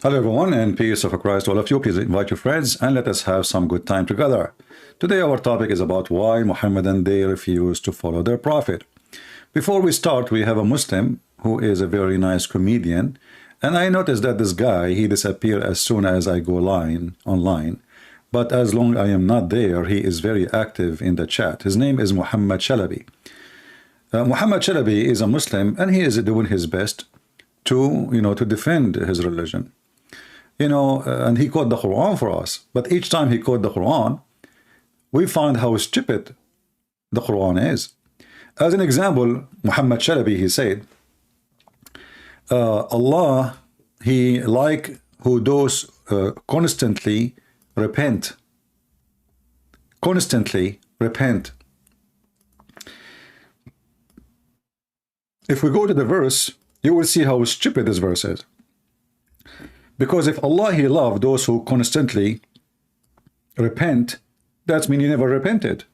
Hello everyone, and peace of Christ all of you. Please invite your friends and let us have some good time together. Today our topic is about why Muhammadan they refuse to follow their prophet. Before we start, we have a Muslim who is a very nice comedian, and I noticed that this guy, he disappeared as soon as I go online, but as long I am not there, he is very active in the chat. His name is Muhammad Shalabi. Muhammad Shalabi is a Muslim, and he is doing his best to defend his religion. And he quote the Quran for us. But each time he quote the Quran, we find how stupid the Quran is. As an example, Muhammad Shalabi, he said, Allah, he like who those constantly repent. Constantly repent. If we go to the verse, you will see how stupid this verse is. Because if Allah, he loved those who constantly repent, that means he never repented.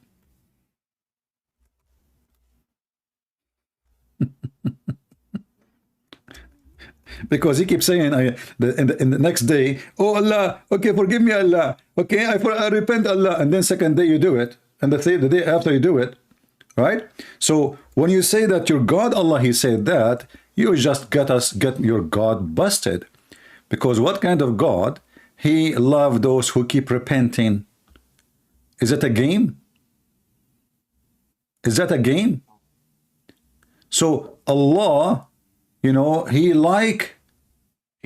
Because he keeps saying in the next day, oh Allah, okay, forgive me Allah, okay, I repent Allah, and then second day you do it, and the day after you do it, right? So when you say that your God Allah, he said that, you just get your God busted. Because what kind of God? He loves those who keep repenting. Is it a game? Is that a game? So Allah, he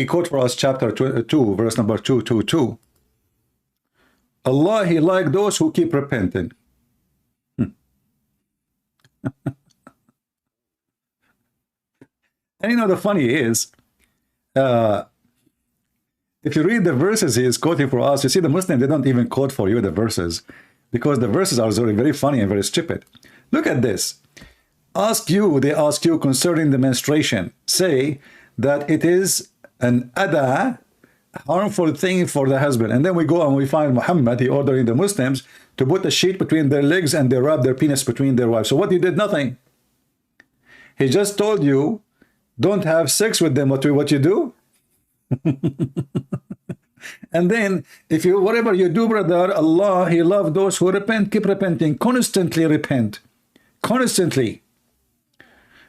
quote for us chapter 2, verse number 222. Allah, he like those who keep repenting. And the funny is, if you read the verses he is quoting for us, you see the Muslims, they don't even quote for you the verses, because the verses are very, very funny and very stupid. Look at this. They ask you concerning the menstruation. Say that it is an ada, harmful thing for the husband. And then we go and we find Muhammad, he ordering the Muslims to put a sheet between their legs and they rub their penis between their wives. So what he did? Nothing. He just told you, don't have sex with them. What you do? And then if you whatever you do, brother, Allah, he loves those who repent. Keep repenting, constantly repent, constantly.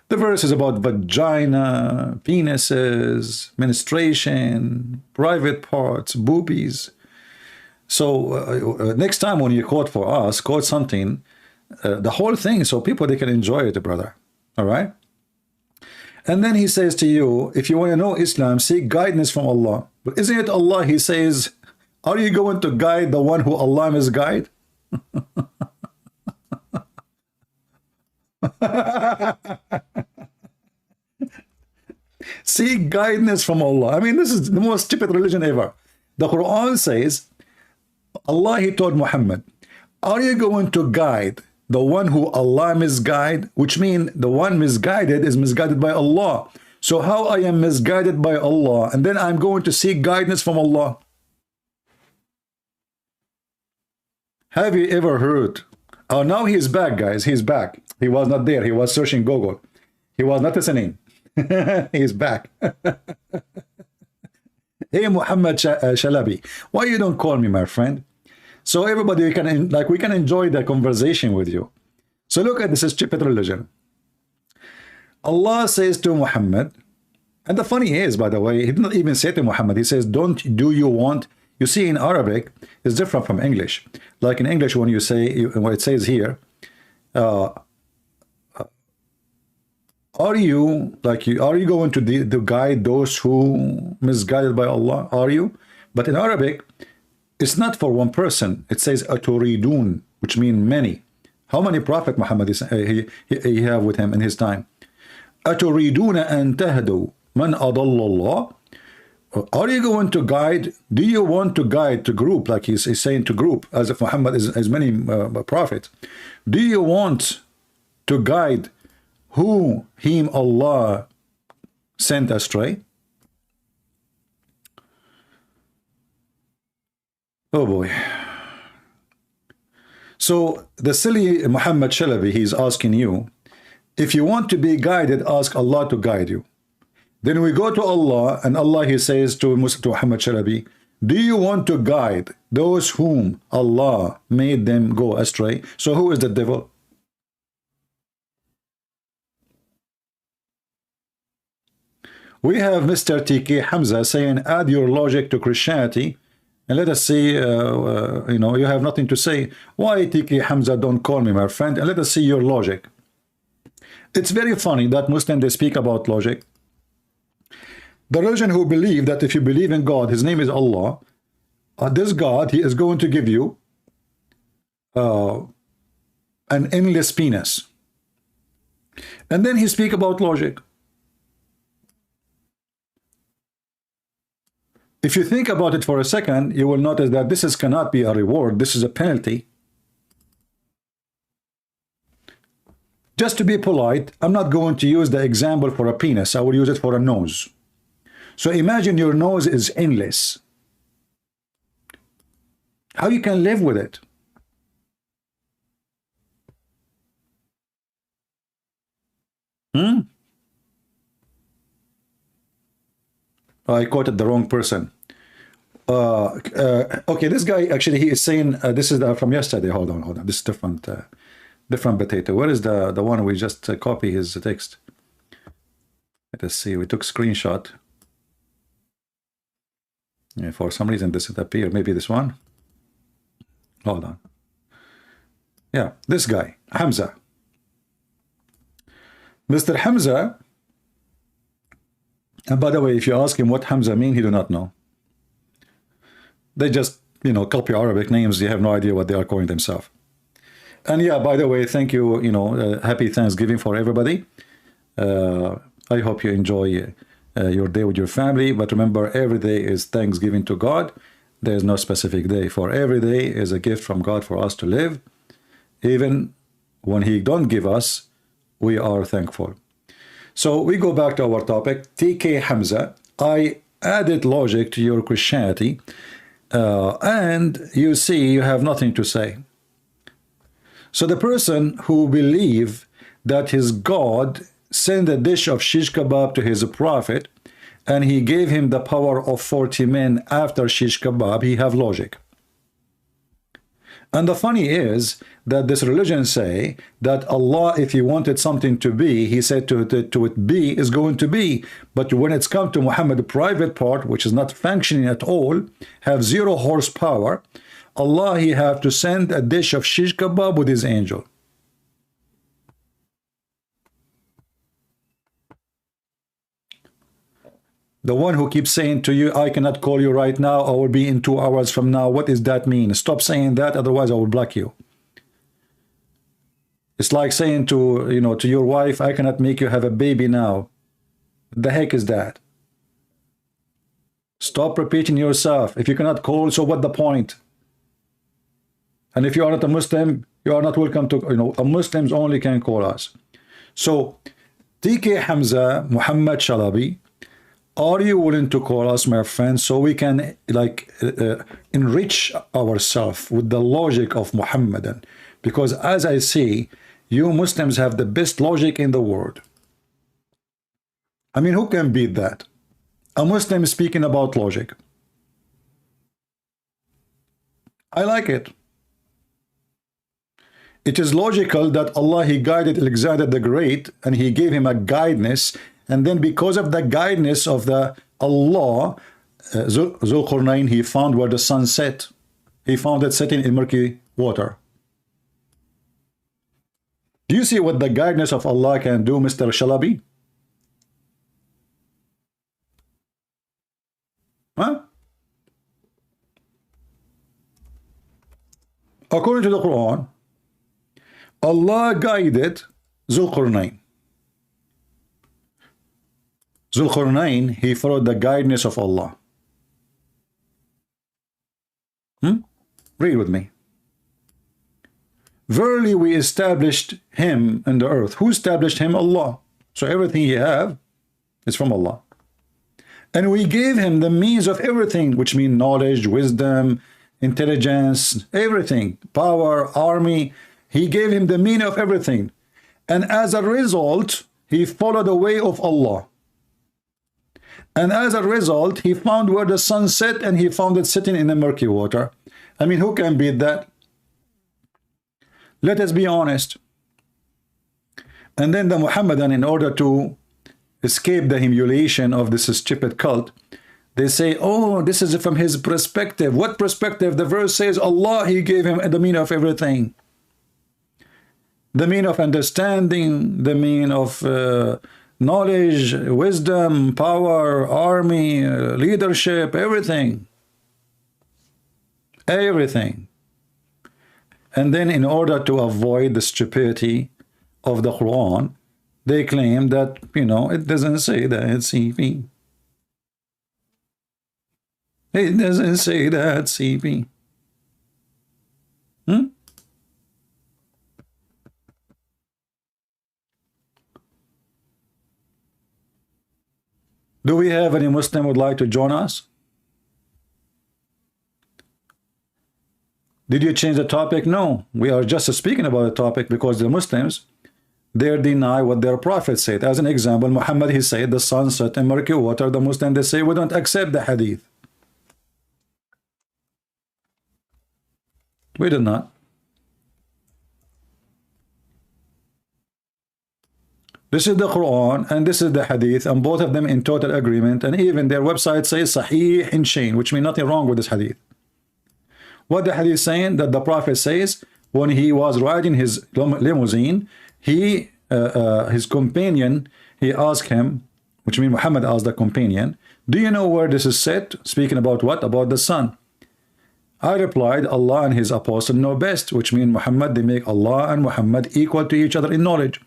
The verse is about vagina, penises, menstruation, private parts, boobies. So next time when you quote for us, quote something, the whole thing, so people they can enjoy it, brother. All right. And then he says to you, if you want to know Islam, seek guidance from Allah. But isn't it Allah, he says, are you going to guide the one who Allah must guide? Seek guidance from Allah. I mean, this is the most stupid religion ever. The Quran says, Allah, he told Muhammad, are you going to guide the one who Allah misguide? Which means the one misguided is misguided by Allah. So how I am misguided by Allah, and then I'm going to seek guidance from Allah? Have you ever heard? Oh, now he's back, guys. He's back. He was not there. He was searching Google. He was not listening. He's back. Hey, Muhammad Shalabi, why you don't call me, my friend? So everybody we can enjoy the conversation with you. So look at this stupid religion. Allah says to Muhammad, and the funny is, by the way, he did not even say to Muhammad, he says, do you want? You see, in Arabic, it's different from English. Like in English, when you say, what it says here, are you going to guide those who misguided by Allah? Are you? But in Arabic, it's not for one person. It says aturidun, which means many. How many Prophet Muhammad he have with him in his time? Aturiduna an tahdu man adallallah. Are you going to guide? Do you want to guide to group, like he's saying to group, as if Muhammad is as many prophets? Do you want to guide who him Allah sent astray? Oh boy. So the silly Muhammad Shalabi, he's asking you, if you want to be guided, ask Allah to guide you. Then we go to Allah, and Allah, he says to Muhammad Shalabi, do you want to guide those whom Allah made them go astray? So who is the devil? We have Mr. TK Hamza saying, add your logic to Christianity, and let us see, you know, you have nothing to say. Why, TK Hamza, don't call me, my friend, and let us see your logic. It's very funny that Muslims, they speak about logic. The religion who believe that if you believe in God, his name is Allah, this God, he is going to give you an endless penis. And then he speak about logic. If you think about it for a second, you will notice that this cannot be a reward. This is a penalty. Just to be polite, I'm not going to use the example for a penis. I will use it for a nose. So imagine your nose is endless. How you can live with it? I quoted the wrong person. Okay, this guy actually, he is saying this is from yesterday. Hold on. This is different, different potato. Where is the one we just copy his text? Let us see. We took screenshot. Yeah, for some reason this disappeared. Maybe this one. Hold on. Yeah, this guy, Hamza. Mr. Hamza. And by the way, if you ask him what Hamza mean, he do not know. They just, you know, copy Arabic names. You have no idea what they are calling themselves. And yeah, by the way, thank you, you know, happy Thanksgiving for everybody. I hope you enjoy your day with your family. But remember, every day is Thanksgiving to God. There is no specific day. For every day is a gift from God for us to live. Even when he don't give us, we are thankful. So we go back to our topic. TK Hamza, I added logic to your Christianity, and you see you have nothing to say. So the person who believe that his God sent a dish of shish kebab to his prophet, and he gave him the power of 40 men after shish kebab, he have logic. And the funny is that this religion say that Allah, if he wanted something to be, he said to it be, is going to be. But when it's come to Muhammad, the private part, which is not functioning at all, have 0 horsepower, Allah, he have to send a dish of shish kebab with his angel. The one who keeps saying to you, I cannot call you right now, I will be in 2 hours from now. What does that mean? Stop saying that, otherwise I will block you. It's like saying to, you know, to your wife, I cannot make you have a baby now. What the heck is that? Stop repeating yourself. If you cannot call, so what the point? And if you are not a Muslim, you are not welcome to, you know, Muslims only can call us. So, TK Hamza, Muhammad Shalabi, are you willing to call us, my friends, so we can like enrich ourselves with the logic of Muhammadan? Because as I see, you Muslims have the best logic in the world. I mean, who can beat that? A Muslim speaking about logic. I like it. It is logical that Allah, he guided Alexander the Great, and he gave him a guidance. And then because of the guidance of the Allah, Zulqarnain, he found where the sun set. He found it setting in murky water. Do you see what the guidance of Allah can do, Mr. Shalabi? Huh? According to the Quran, Allah guided Zulqarnain. Zulqarnain, he followed the guidance of Allah. Read with me. Verily we established him in the earth. Who established him? Allah. So everything he have is from Allah. And we gave him the means of everything, which mean knowledge, wisdom, intelligence, everything, power, army. He gave him the meaning of everything. And as a result, he followed the way of Allah. And as a result, he found where the sun set, and he found it sitting in the murky water. I mean, who can beat that? Let us be honest. And then the Muhammadan, in order to escape the humiliation of this stupid cult, they say, oh, this is from his perspective. What perspective? The verse says Allah, he gave him the meaning of everything. The meaning of understanding, the meaning of knowledge, wisdom, power, army, leadership, everything. Everything. And then in order to avoid the stupidity of the Quran, they claim that, you know, it doesn't say that CP. It doesn't say that CP. Do we have any Muslim who would like to join us? Did you change the topic? No, we are just speaking about the topic because the Muslims, they deny what their prophet said. As an example, Muhammad, he said the sun set in murky water. The Muslims, they say we don't accept the hadith. We did not. This is the Quran and this is the hadith, and both of them in total agreement, and even their website says Sahih in Shayn, which means nothing wrong with this hadith. What the hadith saying? That the prophet says when he was riding his limousine, he his companion, he asked him, which means Muhammad asked the companion, do you know where this is set? Speaking about what? About the sun. I replied, Allah and his apostle know best, which means Muhammad, they make Allah and Muhammad equal to each other in knowledge.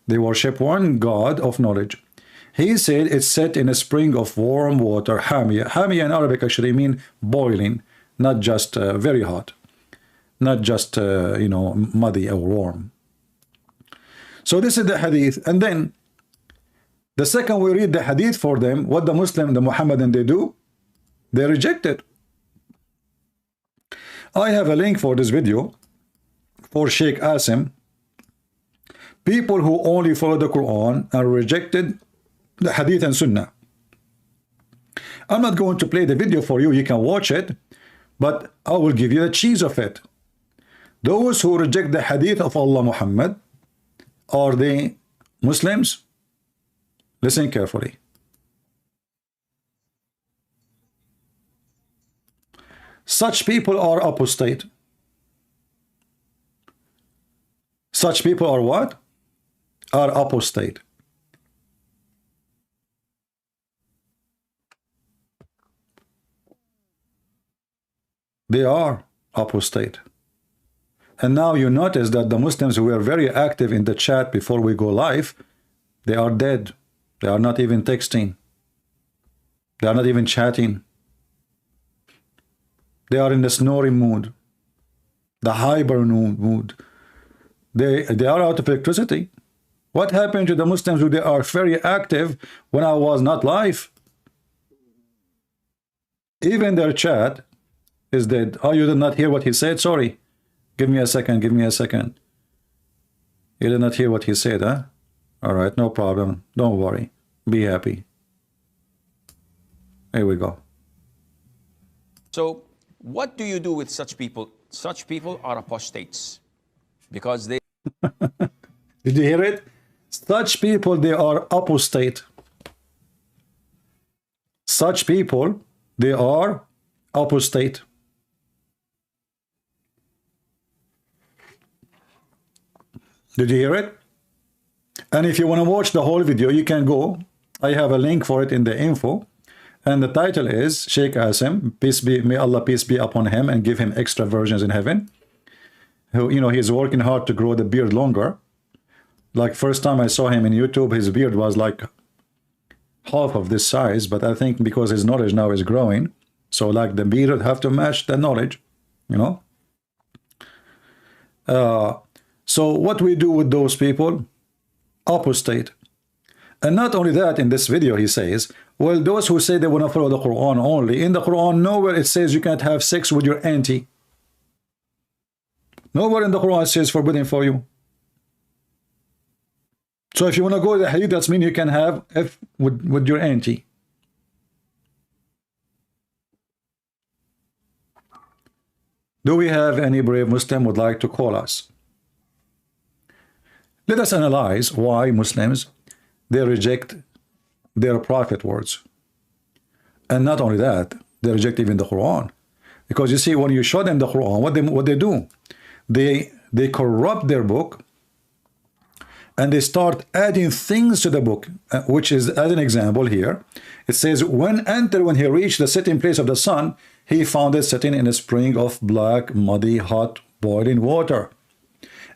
They worship one God of knowledge. He said it's set in a spring of warm water, hamia. Hamia in Arabic actually mean boiling, not just very hot, not just you know, muddy or warm. So this is the hadith. And then the second we read the hadith for them, what the Muslim, the Muhammadan, they do, they reject it. I have a link for this video for Sheikh Asim. People who only follow the Quran and rejected the hadith and sunnah. I'm not going to play the video for you, you can watch it, but I will give you the cheese of it. Those who reject the hadith of Allah Muhammad, are they Muslims? Listen carefully. Such people are apostate. Such people are what? Are apostate. They are apostate. And now you notice that the Muslims who were very active in the chat before we go live, they are dead. They are not even texting. They are not even chatting. They are in the snoring mood, the hyper mood. They are out of electricity. What happened to the Muslims who they are very active when I was not live? Even their chat is dead. Oh, you did not hear what he said? Sorry. Give me a second. Give me a second. You did not hear what he said, huh? All right, no problem. Don't worry. Be happy. Here we go. So, what do you do with such people? Such people are apostates because they... Did you hear it? Such people, they are apostate. Such people, they are apostate. Did you hear it? And if you want to watch the whole video, you can go. I have a link for it in the info. And the title is Sheikh Asim, peace be, may Allah peace be upon him and give him extra versions in heaven. Who, you know, he's working hard to grow the beard longer. Like first time I saw him in YouTube, his beard was like half of this size, but I think because his knowledge now is growing, so like the beard would have to match the knowledge, you know. So what we do with those people? Apostate. And not only that, in this video he says, well, those who say they want to follow the Quran only, in the Quran nowhere it says you can't have sex with your auntie. Nowhere in the Quran it says forbidden for you. So if you want to go to the hadith, that means you can have with your auntie. Do we have any brave Muslim would like to call us? Let us analyze why Muslims, they reject their prophet words. And not only that, they reject even the Quran. Because you see, when you show them the Quran, what they do? They corrupt their book, and they start adding things to the book, which is, as an example here, it says, when he reached the sitting place of the sun, he found it sitting in a spring of black, muddy, hot, boiling water.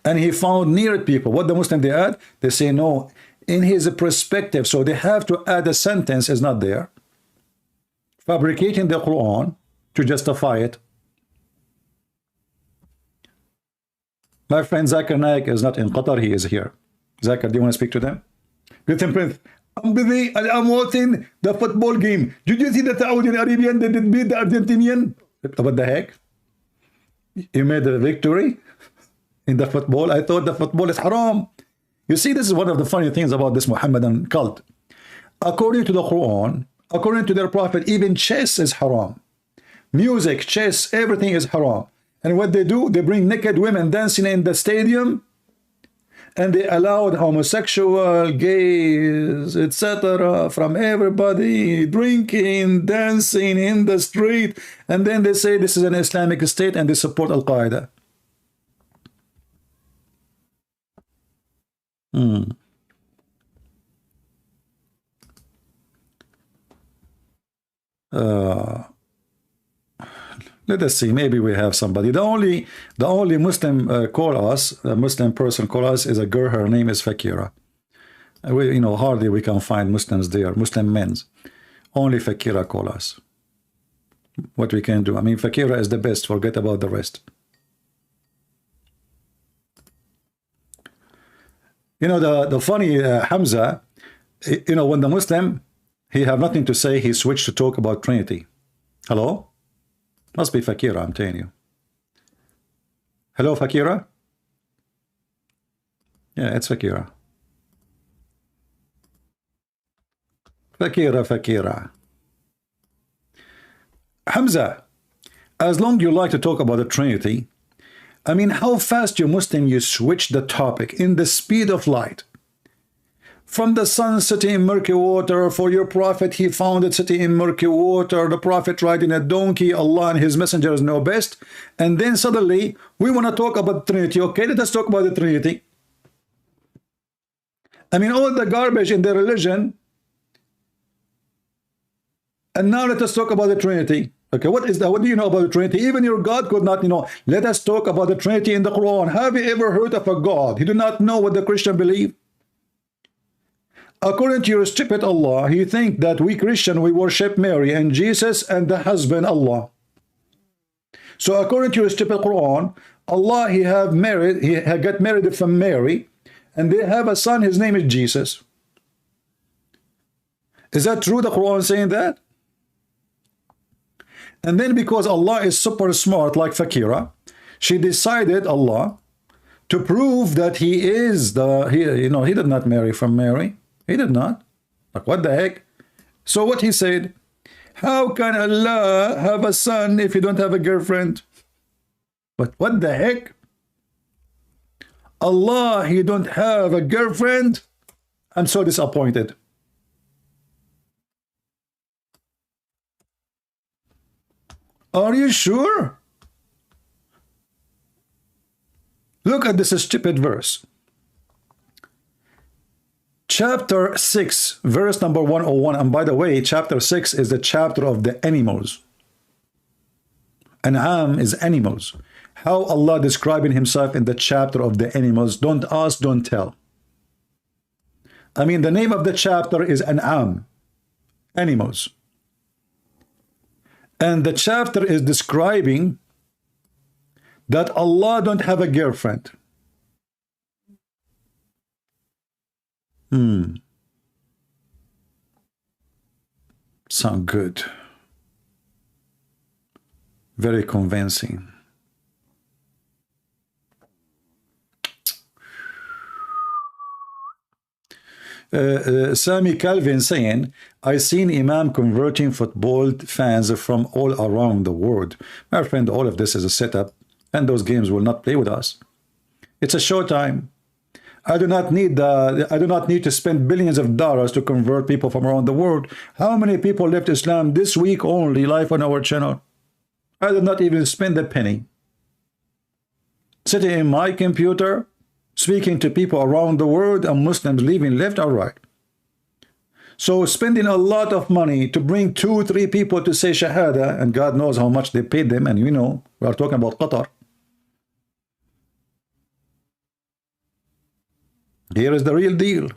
And he found near it people. What the Muslim they add? They say, no, in his perspective. So they have to add a sentence is not there, fabricating the Quran to justify it. My friend Zakir Naik is not in Qatar, he is here. Zakir, do you want to speak to them? Greeting, Prince. I'm busy, I'm watching the football game. Did you see the Saudi Arabian that did beat the Argentinian? What the heck? You made a victory in the football? I thought the football is haram. You see, this is one of the funny things about this Muhammadan cult. According to the Quran, according to their prophet, even chess is haram. Music, chess, everything is haram. And what they do, they bring naked women dancing in the stadium, and they allowed homosexual, gays, etc. from everybody drinking, dancing in the street, and then they say this is an Islamic state and they support Al-Qaeda. Let us see, maybe we have somebody. The only Muslim call us, a Muslim person call us, is a girl. Her name is Fakira. We, hardly we can find Muslims there, Muslim men. Only Fakira call us. What we can do? I mean, Fakira is the best. Forget about the rest. The funny Hamza, when the Muslim, he have nothing to say, he switched to talk about Trinity. Hello? Must be Fakira, I'm telling you. Hello, Fakira? Yeah, it's Fakira. Fakira. Hamza, as long you like to talk about the Trinity, I mean, how fast you Muslim, you switch the topic in the speed of light. From the sun sitting in murky water, for your prophet, he found it sitting in murky water, the prophet riding a donkey, Allah and his messengers know best. And then suddenly, we want to talk about the Trinity. Okay, let us talk about the Trinity. I mean, all the garbage in their religion. And now let us talk about the Trinity. Okay, what is that? What do you know about the Trinity? Even your God could not, let us talk about the Trinity in the Quran. Have you ever heard of a God? He do not know what the Christian believe. According to your stupid Allah, he think that we Christian, we worship Mary and Jesus and the husband Allah. So according to your stupid Quran, Allah, he got married from Mary, and they have a son, his name is Jesus. Is that true, the Quran saying that? And then because Allah is super smart like Fakira, she decided, Allah, to prove that he is he did not marry from Mary. He did not. Like, what the heck? So what he said, how can Allah have a son if you don't have a girlfriend? But what the heck? Allah, he don't have a girlfriend? I'm so disappointed. Are you sure? Look at this stupid verse. Chapter 6, verse number 101. And by the way, chapter 6 is the chapter of the animals. An'am is animals. How Allah describing himself in the chapter of the animals? Don't ask, don't tell. I mean, the name of the chapter is An'am, animals. And the chapter is describing that Allah don't have a girlfriend. Sound good. Very convincing. Sammy Calvin saying, I seen Imam converting football fans from all around the world. My friend, all of this is a setup, and those games will not play with us. It's a showtime. I do not need to spend billions of dollars to convert people from around the world. How many people left Islam this week only live on our channel? I did not even spend a penny. Sitting in my computer, speaking to people around the world, and Muslims leaving left or right. So spending a lot of money to bring 2-3 people to say Shahada, and God knows how much they paid them, and you know, we are talking about Qatar. Here is the real deal.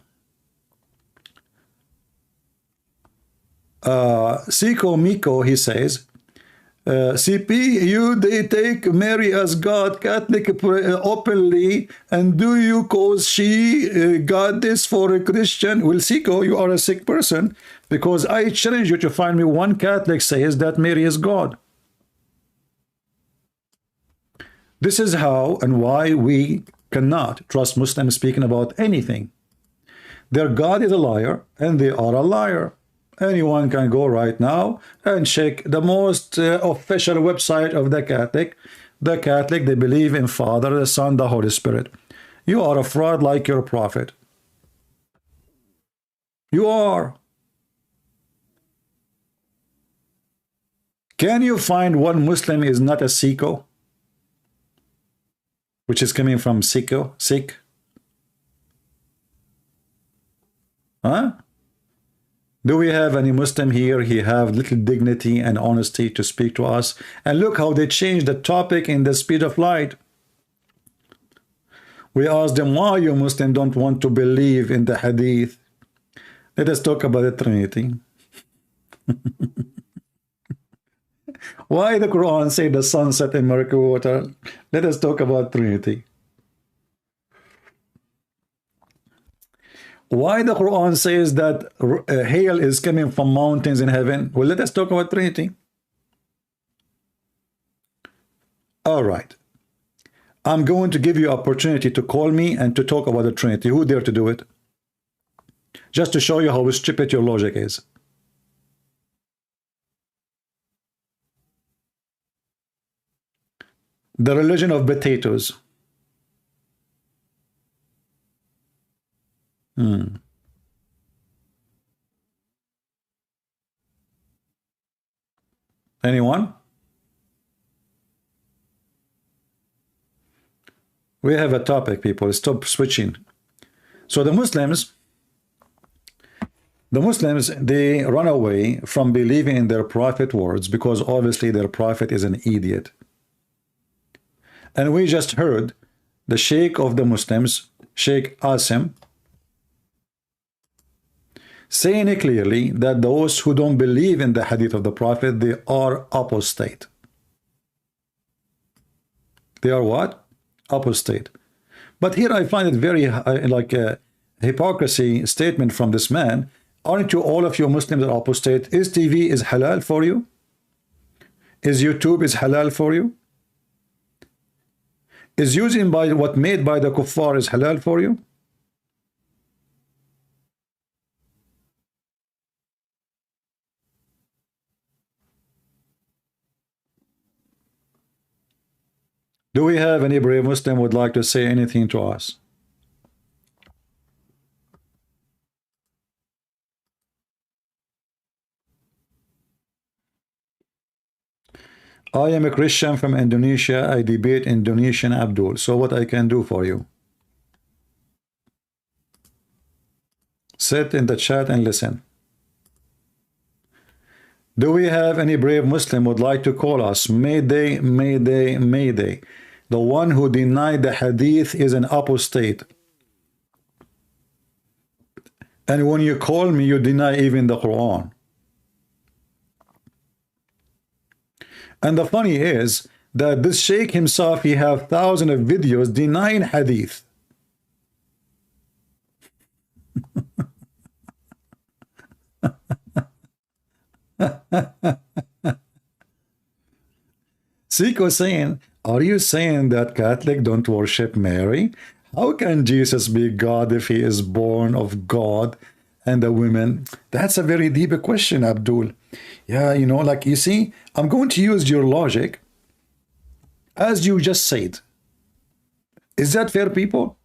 Siko Miko, he says, CP, they take Mary as God, Catholic openly, and do you cause she got this for a Christian? Well, Siko, you are a sick person, because I challenge you to find me one Catholic says that Mary is God. This is how and why we cannot trust Muslims speaking about anything. Their God is a liar, and they are a liar. Anyone can go right now and check the most official website of the Catholic. The Catholic, they believe in Father, the Son, the Holy Spirit. You are a fraud like your prophet. You are. Can you find one Muslim is not a Sikh, which is coming from Sikh? Huh? Do we have any Muslim here? He have little dignity and honesty to speak to us. And look how they changed the topic in the speed of light. We asked them, why you Muslim don't want to believe in the Hadith? Let us talk about the Trinity. Why the Quran say the sun set in murky water? Let us talk about Trinity. Why the Quran says that hail is coming from mountains in heaven? Well, let us talk about Trinity. All right. I'm going to give you opportunity to call me and to talk about the Trinity. Who dare to do it? Just to show you how stupid your logic is. The religion of potatoes. Anyone? We have a topic, people. Stop switching. So the Muslims, they run away from believing in their prophet words because obviously their prophet is an idiot. And we just heard the Sheikh of the Muslims, Sheikh Asim, saying it clearly that those who don't believe in the hadith of the Prophet, they are apostate. They are what? Apostate. But here I find it very like a hypocrisy statement from this man. Aren't you all of you Muslims are apostate? Is TV is halal for you? Is YouTube is halal for you? Is using by what made by the kuffar is halal for you? Do we have any brave Muslim who would like to say anything to us? I am a Christian from Indonesia. I debate Indonesian Abdul. So what I can do for you? Sit in the chat and listen. Do we have any brave Muslim who would like to call us? Mayday, Mayday, Mayday. The one who denied the hadith is an apostate. And when you call me, you deny even the Quran. And the funny is that this Sheikh himself, he have thousands of videos denying hadith. Siko saying, are you saying that Catholic don't worship Mary? How can Jesus be God if he is born of God and a woman? That's a very deep question, Abdul. Yeah, you know, like you see, I'm going to use your logic as you just said. Is that fair, people?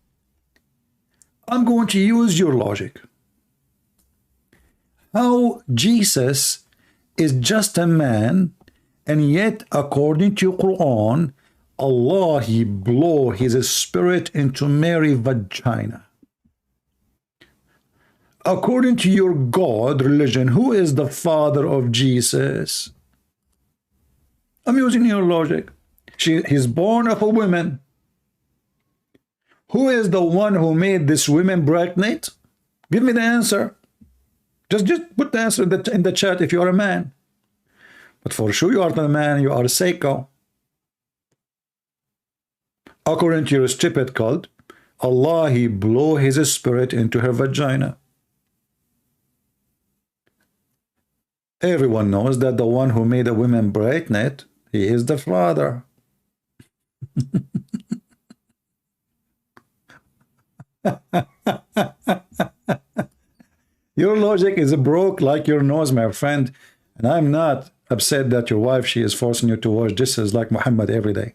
I'm going to use your logic. How Jesus is just a man, and yet according to Quran, Allah, he blow his spirit into Mary's vagina. According to your God religion, who is the father of Jesus? I'm using your logic. He's born of a woman. Who is the one who made this woman pregnant? Give me the answer. Just put the answer in the chat if you are a man. But for sure you are not a man, you are a psycho. According to your stupid cult, Allah, he blew his spirit into her vagina. Everyone knows that the one who made a woman pregnant, he is the father. Your logic is broke like your nose, my friend. And I'm not upset that your wife, she is forcing you to wash dishes like Muhammad every day.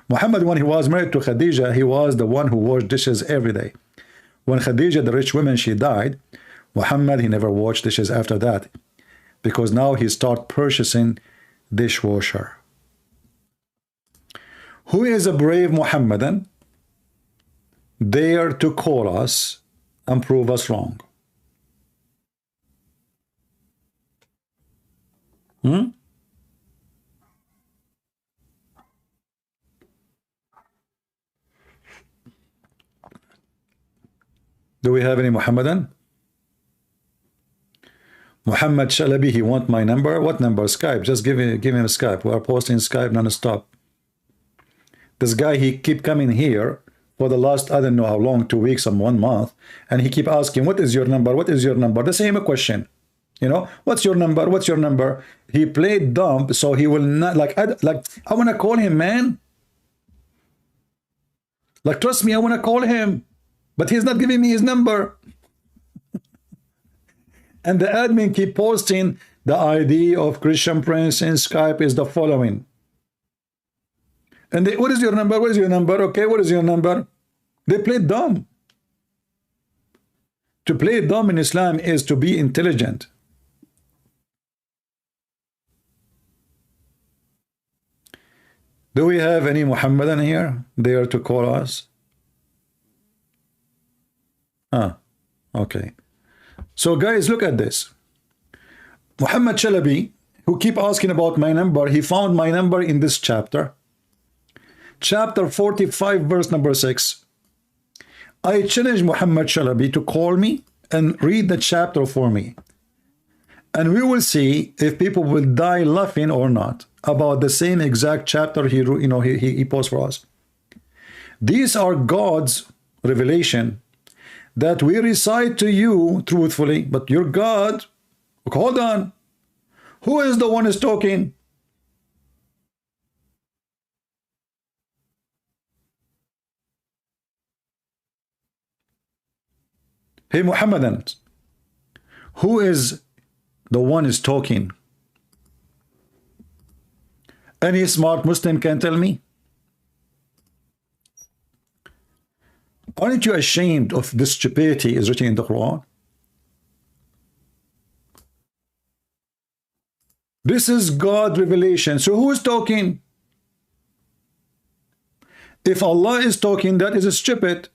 Muhammad, when he was married to Khadija, he was the one who washed dishes every day. When Khadija, the rich woman, she died, Muhammad, he never washed dishes after that, because now he start purchasing dishwasher. Who is a brave Muhammadan dare to call us and prove us wrong? Do we have any Muhammadan? Muhammad Shalabi, he want my number. What number? Skype. Just give him a Skype. We are posting Skype non-stop. This guy, he keep coming here for the last, I don't know how long, 2 weeks or 1 month, and he keep asking, what is your number? What is your number? The same question. You know, what's your number? What's your number? He played dumb, so he will not, I want to call him, man. Like, trust me, I want to call him, but he's not giving me his number. And the admin keep posting the ID of Christian Prince in Skype is the following. And they, what is your number? What is your number? Okay, what is your number? They play dumb. To play dumb in Islam is to be intelligent. Do we have any Muhammadan here there to call us? Okay. So guys, look at this. Muhammad Shalabi, who keep asking about my number, he found my number in this chapter. Chapter 45, verse number 6. I challenge Muhammad Shalabi to call me and read the chapter for me. And we will see if people will die laughing or not about the same exact chapter he posed for us. These are God's revelation that we recite to you truthfully, but your God, hold on, who is the one who's talking? Hey Muhammadan, who is the one is talking? Any smart Muslim can tell me? Aren't you ashamed of this stupidity is written in the Quran? This is God revelation. So who is talking? If Allah is talking, that is stupid.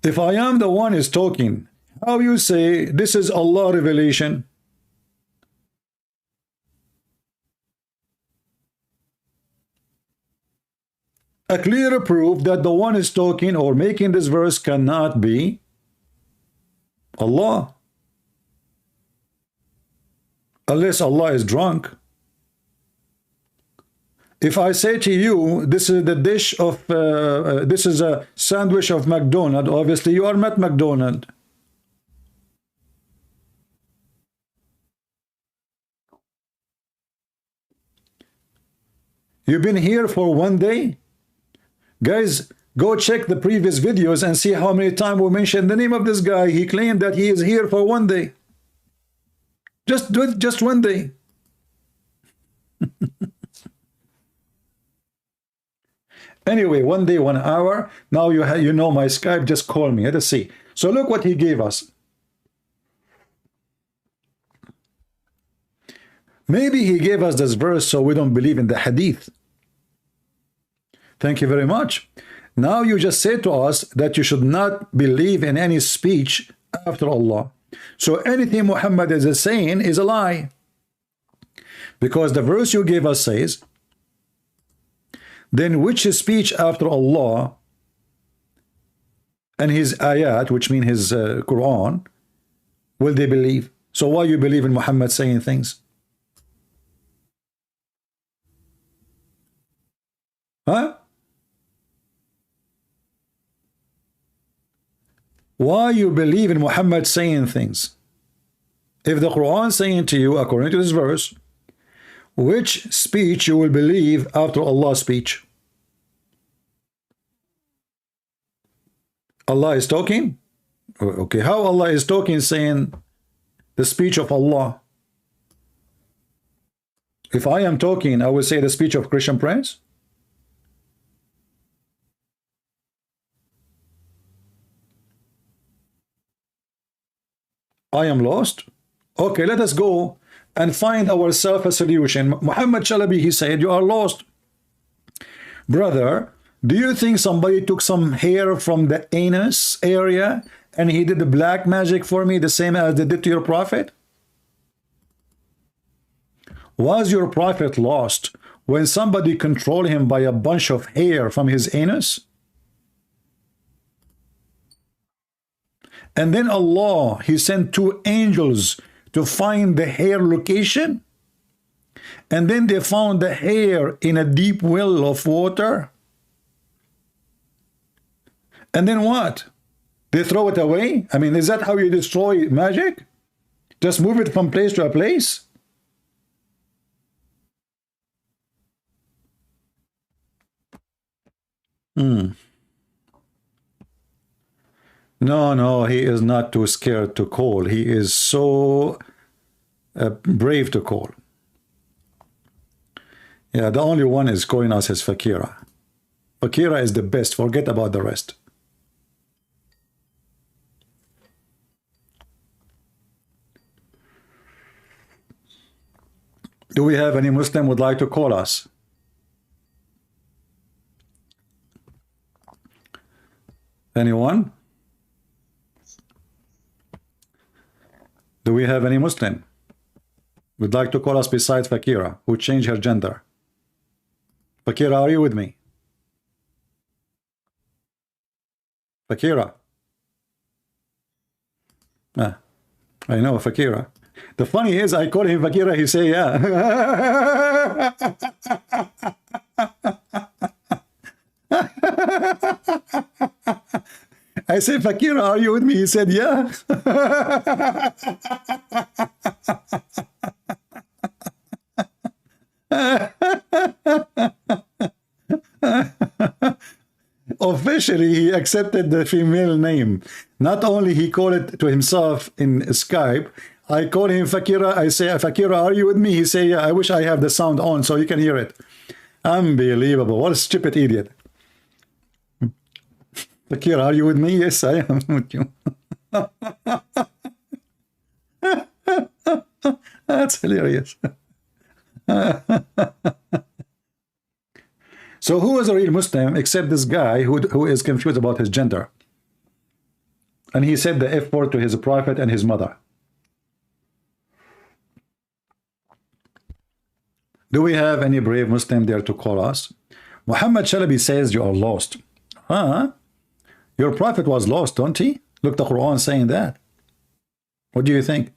If I am the one is talking, how you say this is Allah revelation? A clear proof that the one is talking or making this verse cannot be Allah, unless Allah is drunk. If I say to you, this is the dish of, this is a sandwich of McDonald's, obviously you are not McDonald's. You've been here for 1 day? Guys, go check the previous videos and see how many times we mentioned the name of this guy. He claimed that he is here for 1 day. Just do it just 1 day. Anyway, 1 day, 1 hour. Now you know my Skype. Just call me. Let us see. So look what he gave us. Maybe he gave us this verse so we don't believe in the Hadith. Thank you very much. Now you just say to us that you should not believe in any speech after Allah. So anything Muhammad is saying is a lie. Because the verse you gave us says, then which speech after Allah and his ayat, which mean his Quran, will they believe? So why you believe in Muhammad saying things? Huh? Why you believe in Muhammad saying things? If the Quran is saying to you, according to this verse, which speech you will believe after Allah's speech? Allah is talking? Okay, how Allah is talking saying the speech of Allah? If I am talking, I will say the speech of Christian Prince? I am lost? Okay, let us go and find ourselves a solution. Muhammad Chalabi, he said, you are lost. Brother, do you think somebody took some hair from the anus area and he did the black magic for me the same as they did to your prophet? Was your prophet lost when somebody controlled him by a bunch of hair from his anus? And then Allah, he sent 2 angels to find the hair location. And then they found the hair in a deep well of water. And then what? They throw it away? I mean, is that how you destroy magic? Just move it from place to a place? No, he is not too scared to call. He is so brave to call. Yeah, the only one is calling us is Fakira. Fakira is the best. Forget about the rest. Do we have any Muslim would like to call us? Anyone? Do we have any Muslim would like to call us besides Fakira, who changed her gender? Fakira, are you with me? Fakira. Ah, I know Fakira. The funny is, I call him Fakira, he say, yeah. I say, Fakira, are you with me? He said, yeah. Officially, he accepted the female name. Not only he called it to himself in Skype, I call him Fakira. I say, Fakira, are you with me? He say, yeah, I wish I have the sound on so you can hear it. Unbelievable. What a stupid idiot. Fakira, are you with me? Yes, I am with you. That's hilarious. So who is a real Muslim except this guy who is confused about his gender? And he said the F word to his prophet and his mother. Do we have any brave Muslim there to call us? Muhammad Chalabi says you are lost. Huh? Your prophet was lost, don't he? Look, the Quran saying that. What do you think?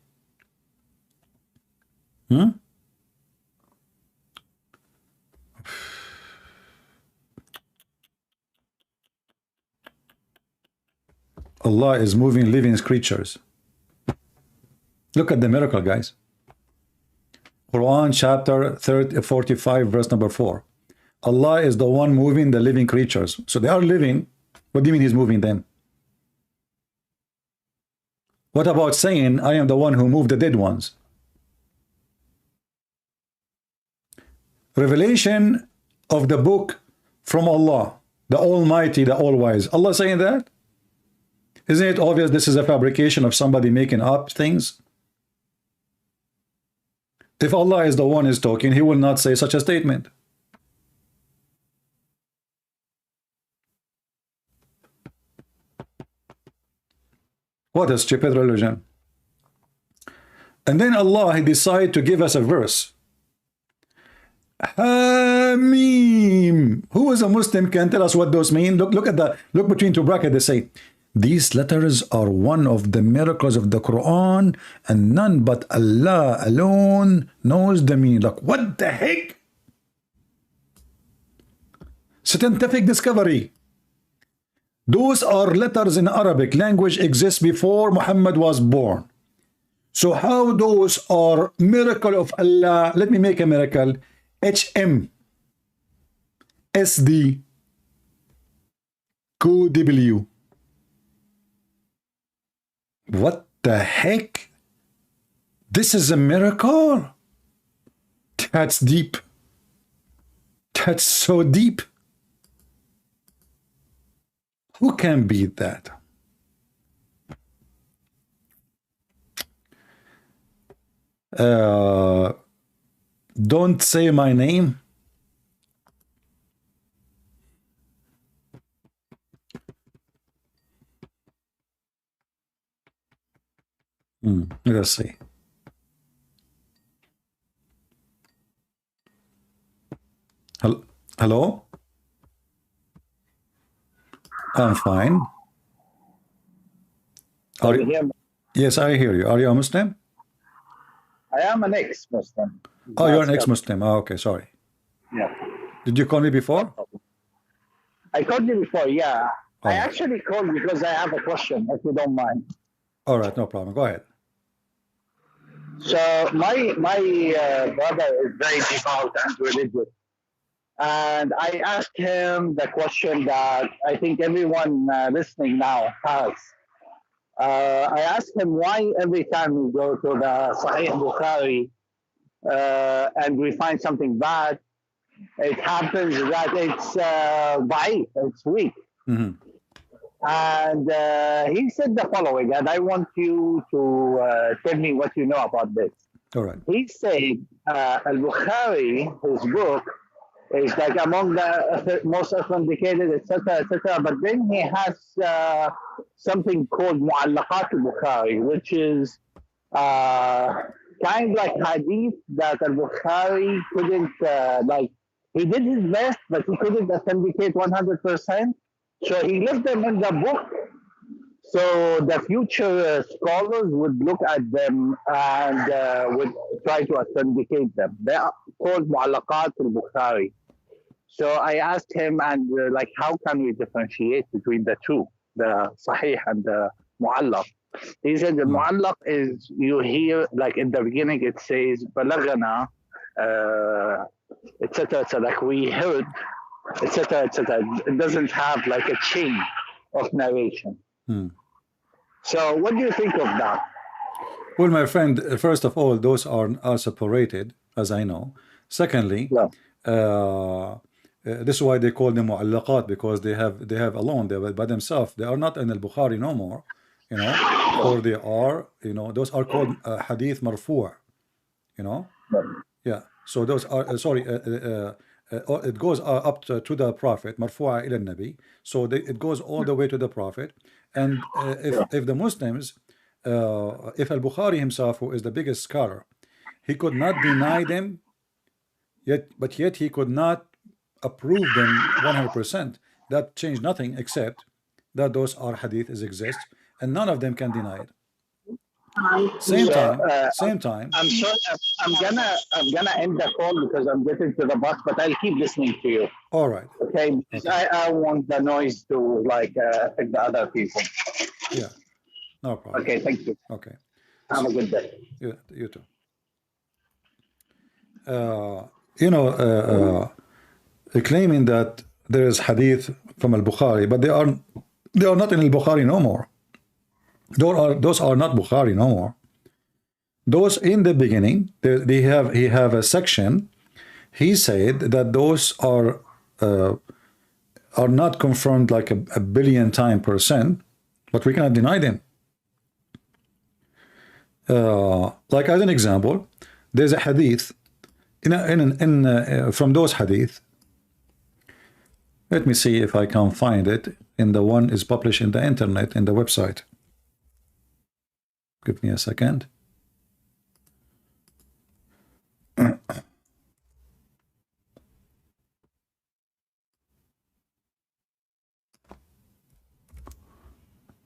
Allah is moving living creatures. Look at the miracle, guys. Quran chapter 45, verse number 4. Allah is the one moving the living creatures. So they are living. What do you mean he's moving them? What about saying, I am the one who moved the dead ones? Revelation of the book from Allah, the Almighty, the All-Wise. Allah saying that? Isn't it obvious this is a fabrication of somebody making up things? If Allah is the one who is talking, he will not say such a statement. What a stupid religion. And then Allah, he decided to give us a verse. Hamim. Who is a Muslim can tell us what those mean? Look between two brackets. They say these letters are one of the miracles of the Quran, and none but Allah alone knows the meaning. Like, what the heck? Scientific discovery. Those are letters in Arabic language exist before Muhammad was born. So how those are miracle of Allah? Let me make a miracle. HM SD QW. What the heck? This is a miracle? That's deep. That's so deep. Who can beat that? Don't say my name. Let's see. Hello? I'm fine. Are you hear me? Yes, I hear you. Are you a Muslim? I am an ex-Muslim. Oh, you're an ex-Muslim. Oh, okay, sorry. Yeah. Did you call me before? I called you before, yeah. Oh. I actually called because I have a question, if you don't mind. All right, no problem. Go ahead. So my brother is very devout and religious. And I asked him the question that I think everyone listening now has. I asked him why every time we go to the Sahih Bukhari and we find something bad, it happens that it's da'if, it's weak. Mm-hmm. And he said the following, and I want you to tell me what you know about this. All right. He said Al-Bukhari, his book, is like among the most authenticated, etc., etc. But then he has something called Mu'allaqat al-Bukhari, which is kind of like hadith that al-Bukhari couldn't, like, he did his best, but he couldn't authenticate 100%. So he left them in the book. So the future scholars would look at them and would try to authenticate them. They are called Mu'allaqat al-Bukhari. So I asked him, and like, how can we differentiate between the two, the Sahih and the Mu'allaq? He said the Mu'allaq is, you hear, like in the beginning it says, Balagana, etc., etc., like we heard, etc., etc. It doesn't have like a chain of narration. So what do you think of that? Well, my friend, first of all, those are separated, as I know. Secondly, this is why they call them mu'allaqat, because they have alone, they by themselves. They are not in al-Bukhari no more, you know, or they are, you know, those are called hadith marfu', you know. Yeah. So those are it goes up to the Prophet, marfu'a ila nabi. So it goes all the way to the Prophet. And if the Muslims, if al-Bukhari himself, who is the biggest scholar, he could not deny them, but yet he could not approve them 100%. That changed nothing except that those are hadiths exist, and none of them can deny it. Same time. I'm sorry. I'm gonna end the call because I'm getting to the bus, but I'll keep listening to you. All right. Okay. I want the noise to like affect the other people. Yeah. No problem. Okay. Thank you. Okay. Have a good day. Yeah. You too. You know, claiming that there is hadith from al-Bukhari, but they are not in al-Bukhari no more. Those are not Bukhari no more. Those in the beginning, he have a section. He said that those are not confirmed like a billion time %, but we cannot deny them. Like as an example, there's a hadith from those hadith. Let me see if I can find it. In the one is published in the internet, in the website. Give me a second.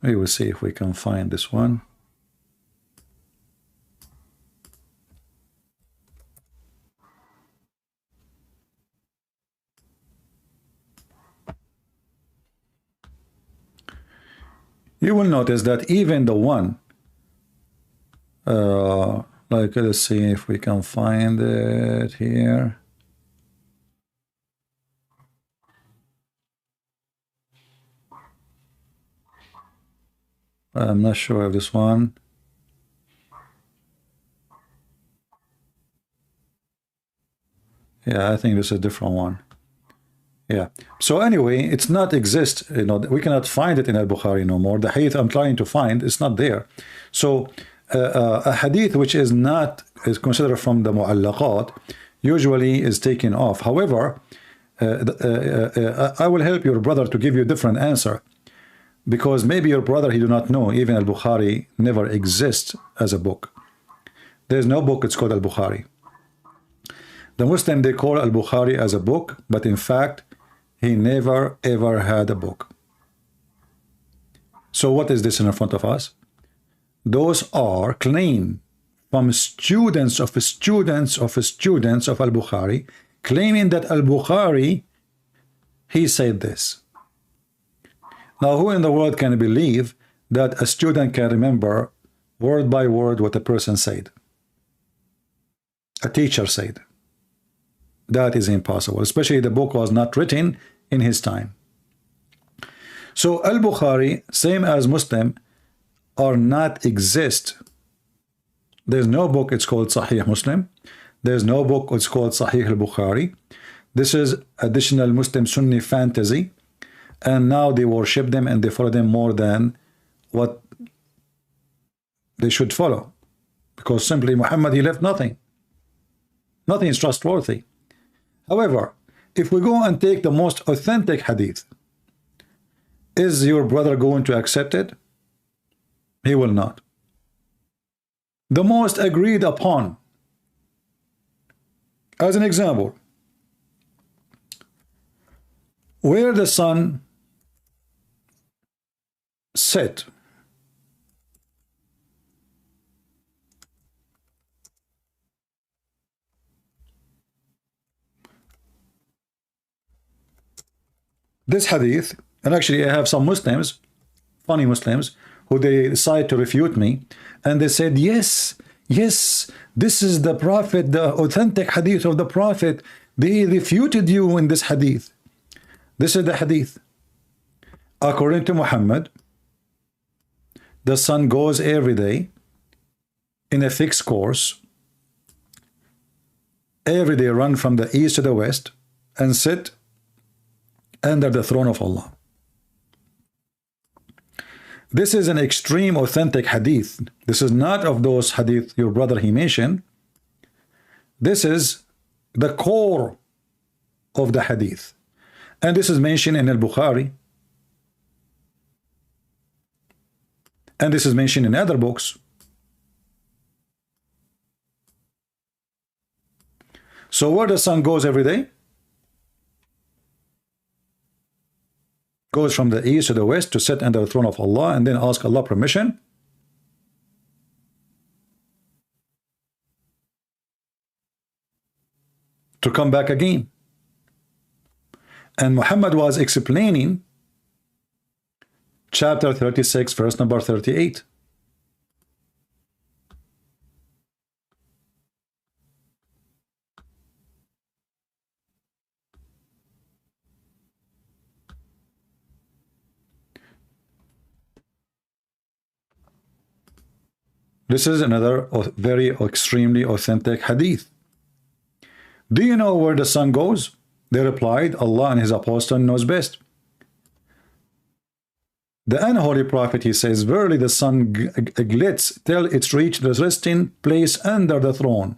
We will see if we can find this one. You will notice that even the one, like, let's see if we can find it here. I'm not sure of this one. Yeah, I think this is a different one. Yeah. So anyway, it's not exist. You know, we cannot find it in al-Bukhari no more. The hadith I'm trying to find is not there. So a hadith which is considered from the mu'allaqat usually is taken off. However, I will help your brother to give you a different answer, because maybe your brother, he do not know even al-Bukhari never exists as a book. There's no book, it's called al-Bukhari. The Muslim, they call al-Bukhari as a book, but in fact he never ever had a book. So what is this in front of us? Those are claims from students of al-Bukhari, claiming that al-Bukhari, he said this. Now, who in the world can believe that a student can remember word by word what a person said? A teacher said. That is impossible, especially the book was not written in his time. So al-Bukhari, same as Muslim, are not exist. There's no book, it's called Sahih Muslim. There's no book, it's called Sahih al-Bukhari. This is additional Muslim Sunni fantasy, and now they worship them and they follow them more than what they should follow, because simply Muhammad, he left nothing. Nothing is trustworthy. However, if we go and take the most authentic hadith, is your brother going to accept it? He will not. The most agreed upon, as an example, where the sun set, this hadith, and actually I have some Muslims, funny Muslims, who they decide to refute me, and they said, yes, this is the Prophet, the authentic hadith of the Prophet. They refuted you in this hadith. This is the hadith. According to Muhammad, the sun goes every day in a fixed course, every day run from the east to the west and sit under the throne of Allah. This is an extreme authentic hadith. This is not of those hadith your brother he mentioned. This is the core of the hadith, and this is mentioned in al-Bukhari, and this is mentioned in other books. So where the sun goes every day? Goes from the east to the west to sit under the throne of Allah, and then ask Allah permission to come back again. And Muhammad was explaining chapter 36 verse number 38. This is another very extremely authentic hadith. Do you know where the sun goes? They replied, Allah and his apostle knows best. The unholy prophet, he says, verily the sun glits till it's reached the resting place under the throne.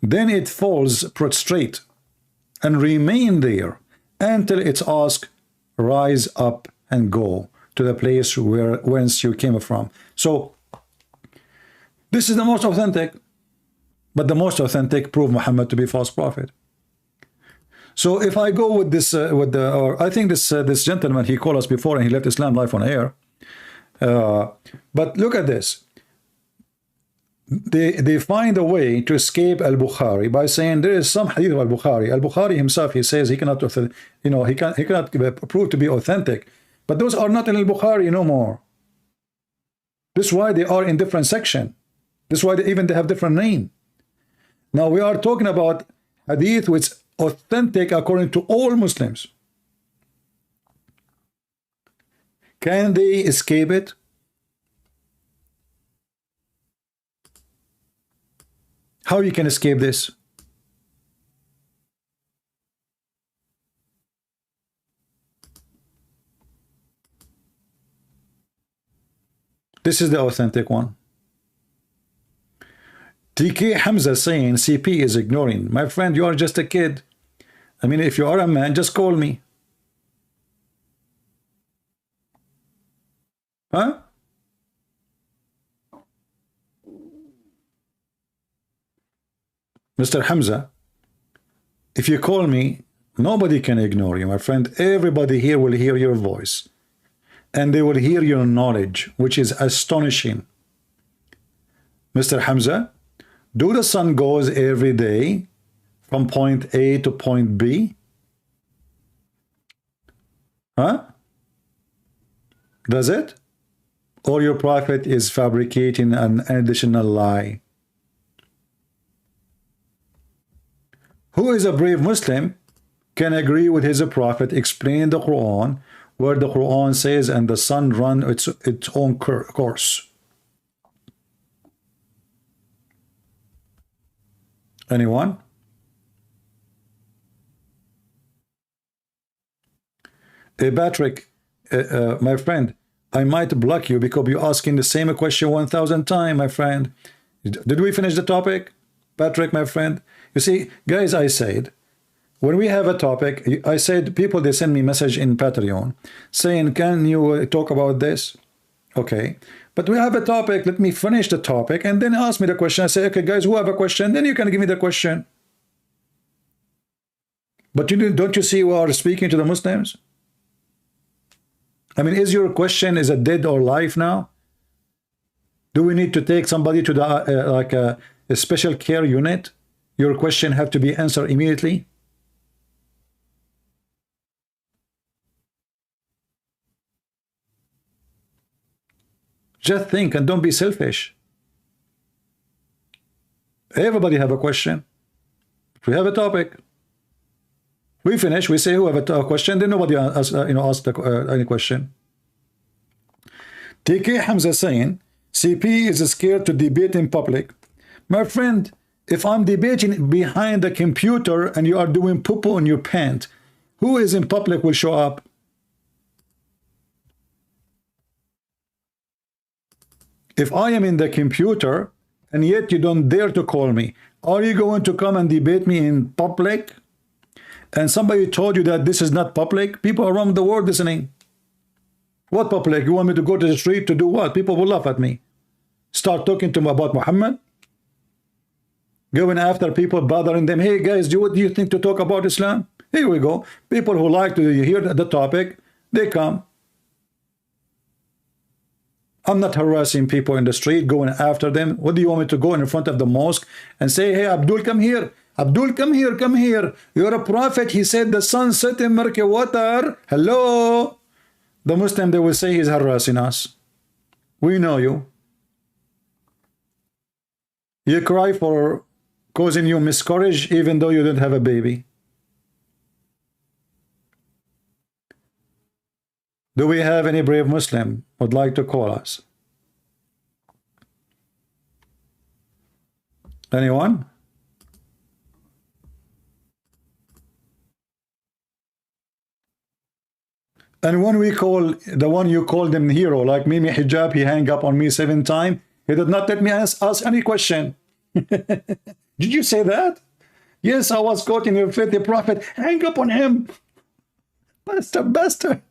Then it falls prostrate and remain there until it's asked, rise up and go to the place whence you came from. So this is the most authentic, but the most authentic prove Muhammad to be false prophet. So if I go with this, or I think this gentleman, he called us before and he left Islam Live on air. But look at this. They find a way to escape Al-Bukhari by saying there is some hadith of Al-Bukhari. Al-Bukhari himself, he says he cannot, he cannot prove to be authentic. But those are not in Al-Bukhari no more. This is why they are in different section. This is why they have different name. Now we are talking about hadith which is authentic according to all Muslims. Can they escape it? How you can escape this? This is the authentic one. TK Hamza saying CP is ignoring. My friend, you are just a kid. I mean, if you are a man, just call me. Huh? Mr. Hamza, if you call me, nobody can ignore you, my friend. Everybody here will hear your voice. And they will hear your knowledge, which is astonishing. Mr. Hamza, do the sun goes every day from point A to point B? Huh? Does it? Or your prophet is fabricating an additional lie? Who is a brave Muslim can agree with his prophet explaining the Quran, where the Quran says, and the sun run its own course? Anyone? Hey, Patrick, my friend, I might block you because you're asking the same question 1,000 times, my friend. Did we finish the topic? Patrick, my friend. You see, guys, I said, when we have a topic, I said, people, they send me message in Patreon saying, can you talk about this? Okay. But we have a topic. Let me finish the topic and then ask me the question. I say, okay, guys, who have a question? Then you can give me the question. But don't you see we are speaking to the Muslims? I mean, is your question, is it dead or alive now? Do we need to take somebody to the like a special care unit? Your question have to be answered immediately. Just think and don't be selfish. Everybody have a question. If we have a topic, we finish, we say who have a question, then nobody asks any question. TK Hamza saying CP is scared to debate in public. My friend, if I'm debating behind the computer and you are doing poo-poo in your pant, who is in public will show up? If I am in the computer and yet you don't dare to call me, are you going to come and debate me in public? And somebody told you that this is not public? People around the world listening. What public? You want me to go to the street to do what? People will laugh at me. Start talking to them about Muhammad? Going after people, bothering them. Hey guys, what do you think to talk about Islam? Here we go. People who like to hear the topic, they come. I'm not harassing people in the street, going after them. What do you want me to go in front of the mosque and say, hey, Abdul, come here. Abdul, come here, come here. You're a prophet. He said the sun set in murky water. Hello. The Muslim, they will say he's harassing us. We know you. You cry for causing you miscarriage even though you didn't have a baby. Do we have any brave Muslim would like to call us? Anyone? And when we call the one you called him hero, like Mimi Hijab, he hang up on me 7 times. He did not let me ask any question. Did you say that? Yes, I was quoting your filthy prophet. Hang up on him. Bastard.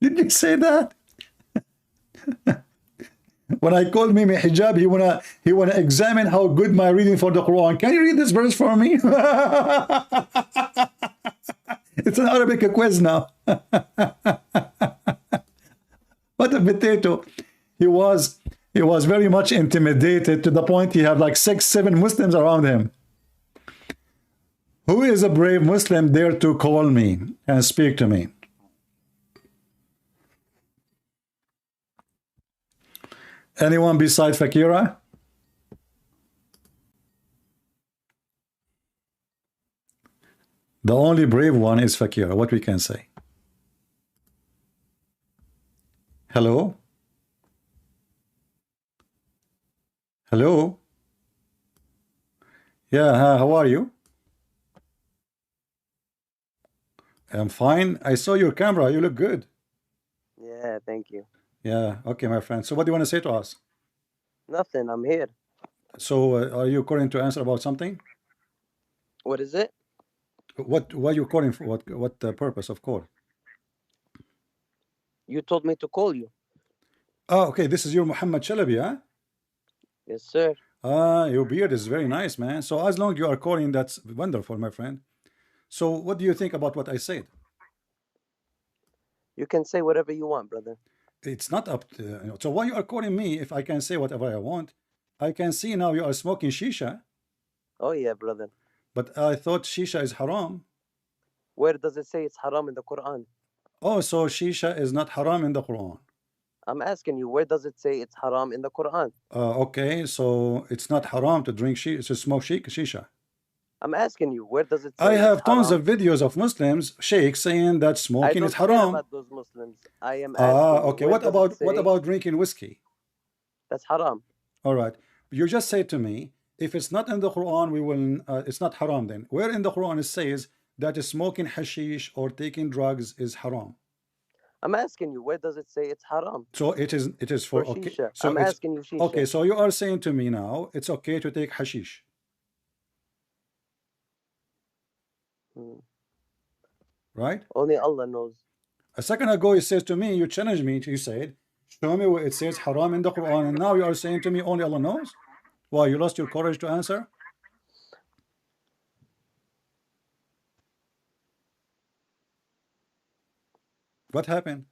Did you say that? When I called Mimi Hijab, he wanna examine how good my reading for the Quran. Can you read this verse for me? It's an Arabic quiz now. What a potato. He was very much intimidated to the point he had like 6-7 Muslims around him. Who is a brave Muslim dare to call me and speak to me? Anyone besides Fakira? The only brave one is Fakira. What we can say? Hello? Hello? Yeah, how are you? I'm fine. I saw your camera. You look good. Yeah, thank you. Yeah, okay, my friend. So what do you want to say to us? Nothing, I'm here. So are you calling to answer about something? What is it? Why you calling for? What purpose of call? You told me to call you. Oh, okay. This is your Muhammad Chalabi, huh? Yes, sir. Your beard is very nice, man. So as long you are calling, that's wonderful, my friend. So what do you think about what I said? You can say whatever you want, brother. It's not up to, so why you are calling me if I can say whatever I want? I can see now you are smoking shisha, Oh, yeah, brother. but I thought shisha is haram. Where does it say it's haram in the Quran? Oh, so shisha is not haram in the Quran. I'm asking you, where does it say it's haram in the Quran? Okay, so it's not haram to drink shisha, to smoke shisha. I'm asking you, where does it say I have it's tons haram? of videos of Muslims, sheikhs, saying that I smoking don't is care haram. about those Muslims. I am asking you, Okay. where What does about it say drinking whiskey? that's haram? All right. You just say to me, if it's not in the Quran, we will. It's not haram. Then where in the Quran it says that smoking hashish or taking drugs is haram? I'm asking you, where does it say it's haram? So it is. It is for For okay. shisha. So I'm it's asking you shisha. okay. So you are saying to me now it's okay to take hashish. Right? Only Allah knows. A second ago, you said to me, you challenged me. You said, show me where it says haram in the Quran, and now you are saying to me only Allah knows. Why, you lost your courage to answer? What happened?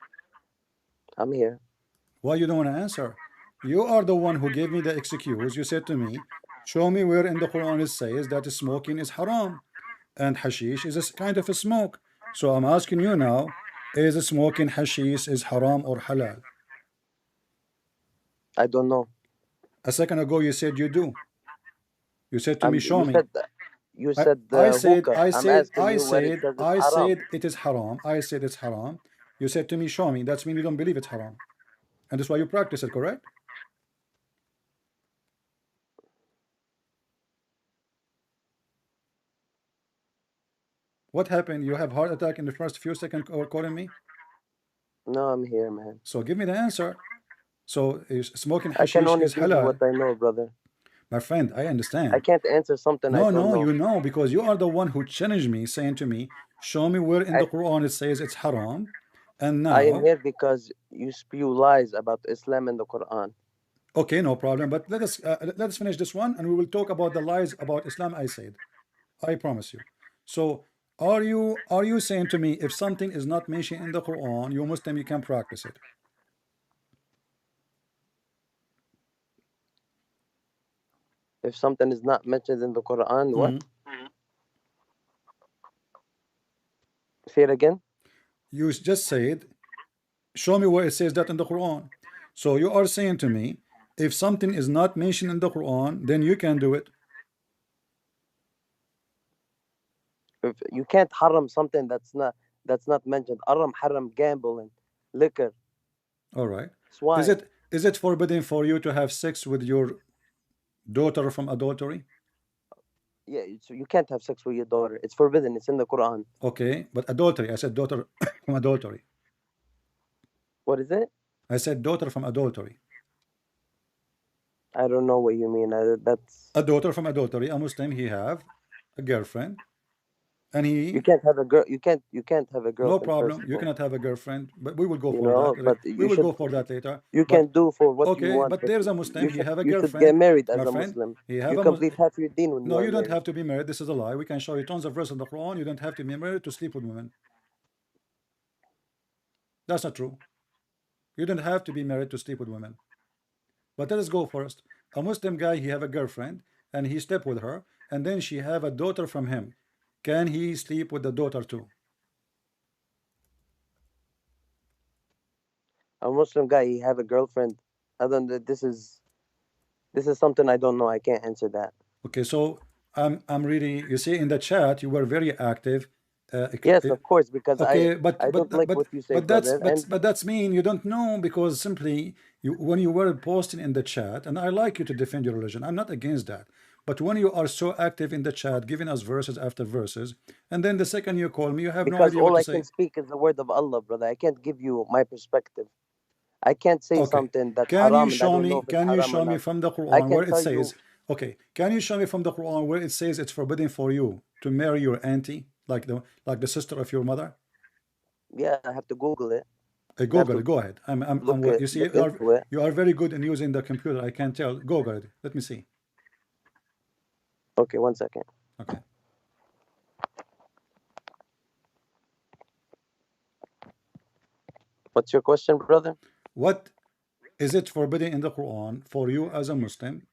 I'm here. Why you don't want to answer? You are the one who gave me the excuse. You said to me, show me where in the Quran it says that smoking is haram and hashish is a kind of a smoke. So I'm asking you now, is smoking hashish is haram or halal? I don't know. A second ago you said you do. You said to me, show me. You said I said, hookah. I I'm said, asking I you where it said, says it's I haram. said it is haram. I said it's haram. You said to me, show me. That's mean you don't believe it's haram. And that's why you practice it, correct? What happened? You have heart attack in the first few seconds calling me? No, I'm here, man. So give me the answer. So is smoking I can hashish only is give you halal? what I know, brother. My friend, I understand. I can't answer something I No, don't no, know. you know, because you are the one who challenged me, saying to me, show me where in the Quran it says it's haram. And I am now, here because you spew lies about Islam in the Quran. okay, no problem. But let us finish this one, and we will talk about the lies about Islam. I said, I promise you. So, are you saying to me if something is not mentioned in the Quran, you Muslim, you can practice it? If something is not mentioned in the Quran, what? Say it again. You just said, show me where it says that in the Quran. So you are saying to me, if something is not mentioned in the Quran, then you can do it. If you can't haram something that's not mentioned. Haram gambling, liquor. All right. Swine. Is it forbidden for you to have sex with your daughter from adultery? Yeah, so you can't have sex with your daughter. It's forbidden. It's in the Quran. Okay, but adultery. I said daughter from adultery. What is it? I said daughter from adultery. I don't know what you mean. That's A daughter from adultery. A Muslim, he have a girlfriend, and you he can't have a girl. You can't have a no girlfriend first problem. of You all. cannot have a girlfriend, but we will go You for that. know, but We you will should. go for that later. You But can do for what you okay, want, but but there's a Muslim. you He should have a you should get girlfriend. married My as a friend, Muslim. he have You a complete half your deen when you no, are you don't married. have to be married. This is a lie. We can show you tons of verses in the Quran. You don't have to be married to sleep with women. That's not true. You don't have to be married to sleep with women. But let us go first. A Muslim guy, he have a girlfriend, and he slept with her, and then she have a daughter from him. Can he sleep with the daughter too? A Muslim guy, he have a girlfriend. I don't. This is something I don't know. I can't answer that. Okay, so I'm really, you see in the chat you were very active. Yes, of course, because Okay, I don't like what you say, brother. And but that's mean you don't know because simply you when you were posting in the chat, and I like you to defend your religion. I'm not against that. But when you are so active in the chat, giving us verses after verses, and then the second you call me, you have no because idea what all to I can say. speak is the word of Allah, brother. I can't give you my perspective. I can't say Okay. something that's Can you haram and I show don't know me, if it's can you haram or show me not. from the I Quran where can it tell you, says, okay, can you show me from the Quran where it says it's forbidden for you to marry your auntie, like the sister of your mother? yeah, I have to Google it. I have Google it, to go ahead. You see, look into it. you are very good in using the computer. I can tell. Google it. Let me see. Okay, 1 second. Okay. What's your question, brother? What is it forbidden in the Quran for you as a Muslim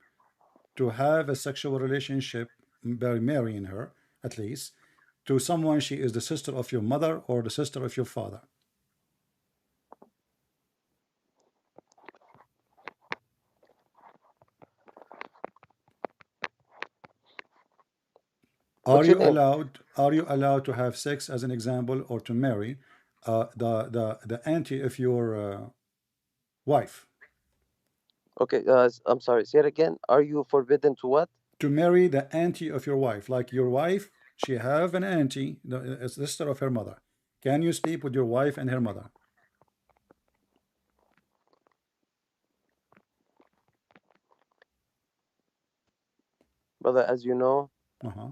to have a sexual relationship by marrying her, at least, to someone she is the sister of your mother or the sister of your father? What's your name? Are you allowed to have sex as an example or to marry the auntie of your wife? Okay, I'm sorry. Say it again. Are you forbidden to what? To marry the auntie of your wife, like your wife, she have an auntie, a sister of her mother. Can you sleep with your wife and her mother? Brother, as you know, Uh-huh.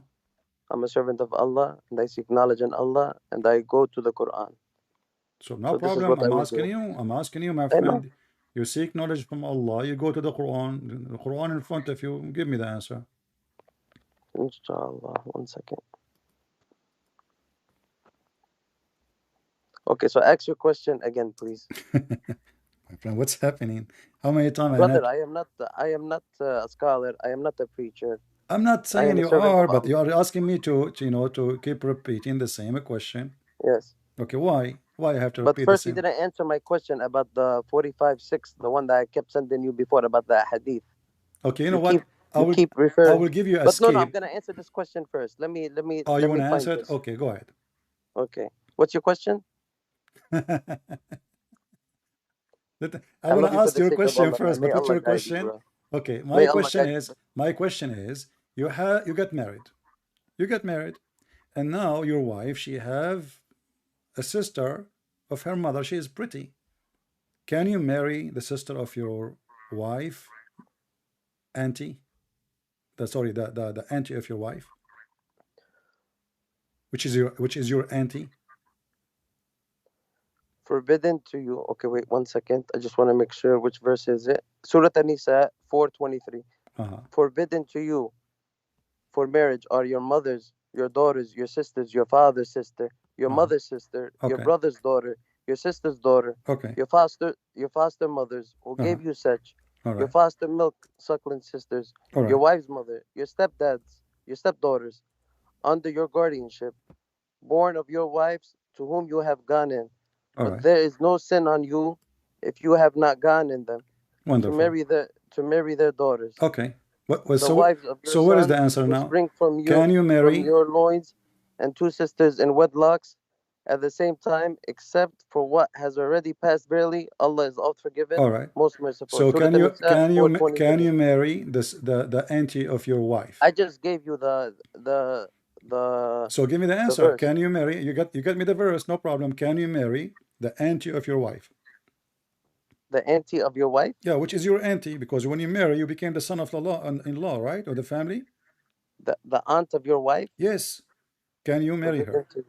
I'm a servant of Allah and I seek knowledge in Allah and I go to the Quran. So no So this is problem. what I will do. I'm asking you, my I know. friend. You seek knowledge from Allah. You go to the Quran in front of you. Give me the answer. Inshallah. 1 second. Okay, so ask your question again, please. My friend, what's happening? How many times I Brother, have? I am not a scholar. I am not a preacher. I'm not I saying am a you servant are, of but Allah. you are asking me to keep repeating the same question. Yes. Okay, why? Why I have to But repeat the first, you same? didn't answer my question about the 45:6, the one that I kept sending you before about the hadith. Okay, you know You what? keep you keep I referring. will give you a But no, I'm skip. gonna answer this question first. Oh, you Let want me to find answer it? this. Okay, go ahead. Okay. What's your question? I I want love to you for ask the your sake of question Allah, man. first, May but what's Allah your guide you, question? bro. Okay, May Allah guide you. my question is, you get married, and now your wife, she have a sister of her mother. She is pretty. Can you marry the sister of your wife, auntie? The auntie of your wife, which is your auntie. Forbidden to you. Okay, wait 1 second. I just want to make sure which verse is it. Surah An-Nisa 4:23. Uh-huh. Forbidden to you for marriage are your mothers, your daughters, your sisters, your father's sister, your Uh-huh. mother's sister, your Okay. brother's daughter, your sister's daughter, Okay. your foster mothers who Uh-huh. gave you such, All your right. foster milk suckling sisters, All your right. wife's mother, your stepdads, your stepdaughters, under your guardianship, born of your wives to whom you have gone in. All But right. there is no sin on you if you have not gone in them Wonderful. to marry their daughters, Okay. the wives of your So what is the sons answer who now? spring Can you from marry? your loins, and two sisters in wedlocks, At the same time, except for what has already passed, verily Allah is all forgiven, All right. most merciful. So Surah An-Nisa can 4:27. you marry the auntie of your wife? I just gave you the So give me the answer. verse. Can you marry? You got me the verse, no problem. Can you marry the auntie of your wife? The auntie of your wife, Yeah, which is your auntie, because when you marry, you became the son of the law in law, right? Or the family? the aunt of your wife, Yes. Can you marry forbidden her? to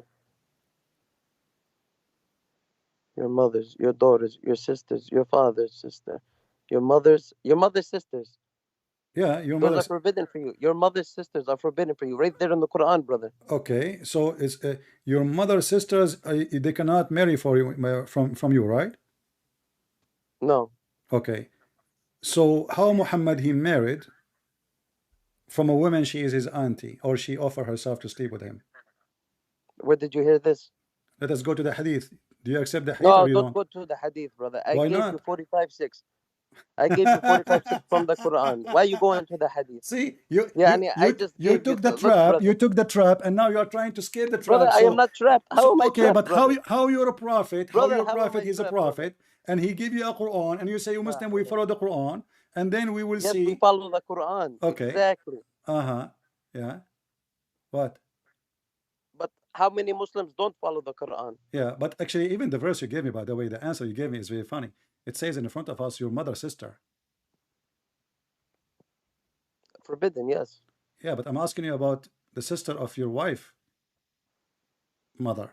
your mothers, your daughters, your sisters, your father's sister, your mother's sisters. Yeah, your Those are mother's. forbidden for you. Your mother's sisters are forbidden for you, right there in the Quran, brother. Okay, so it's your mother's sisters. They cannot marry for you from you, right? No. Okay. So how Muhammad he married from a woman? She is his auntie, or she offered herself to sleep with him. Where did you hear this? Let us go to the hadith. Do you accept the hadith or No, you don't don't? go to the hadith, brother. I Why gave you not? 45:6. I gave you 45:6 from the Quran. Why you going to the hadith? See, Yeah, I just you gave you took the look, trap. You brother. took the trap, and now you are trying to scare the Brother, trap. I am not trapped. How am I Okay, trapped, but brother? how you're a prophet? How Brother, your how am prophet? I He's a trapped, brother? prophet, and he give you a Quran, and you say, you La Muslim, we hawla. follow the Quran, and then we will Yes, we see. follow the Quran. Okay. Exactly. Yeah. What? But how many Muslims don't follow the Quran? Yeah, but actually, even the verse you gave me, by the way, the answer you gave me is very funny. It says in front of us, your mother, sister. Forbidden, yes. Yeah, but I'm asking you about the sister of your wife, mother,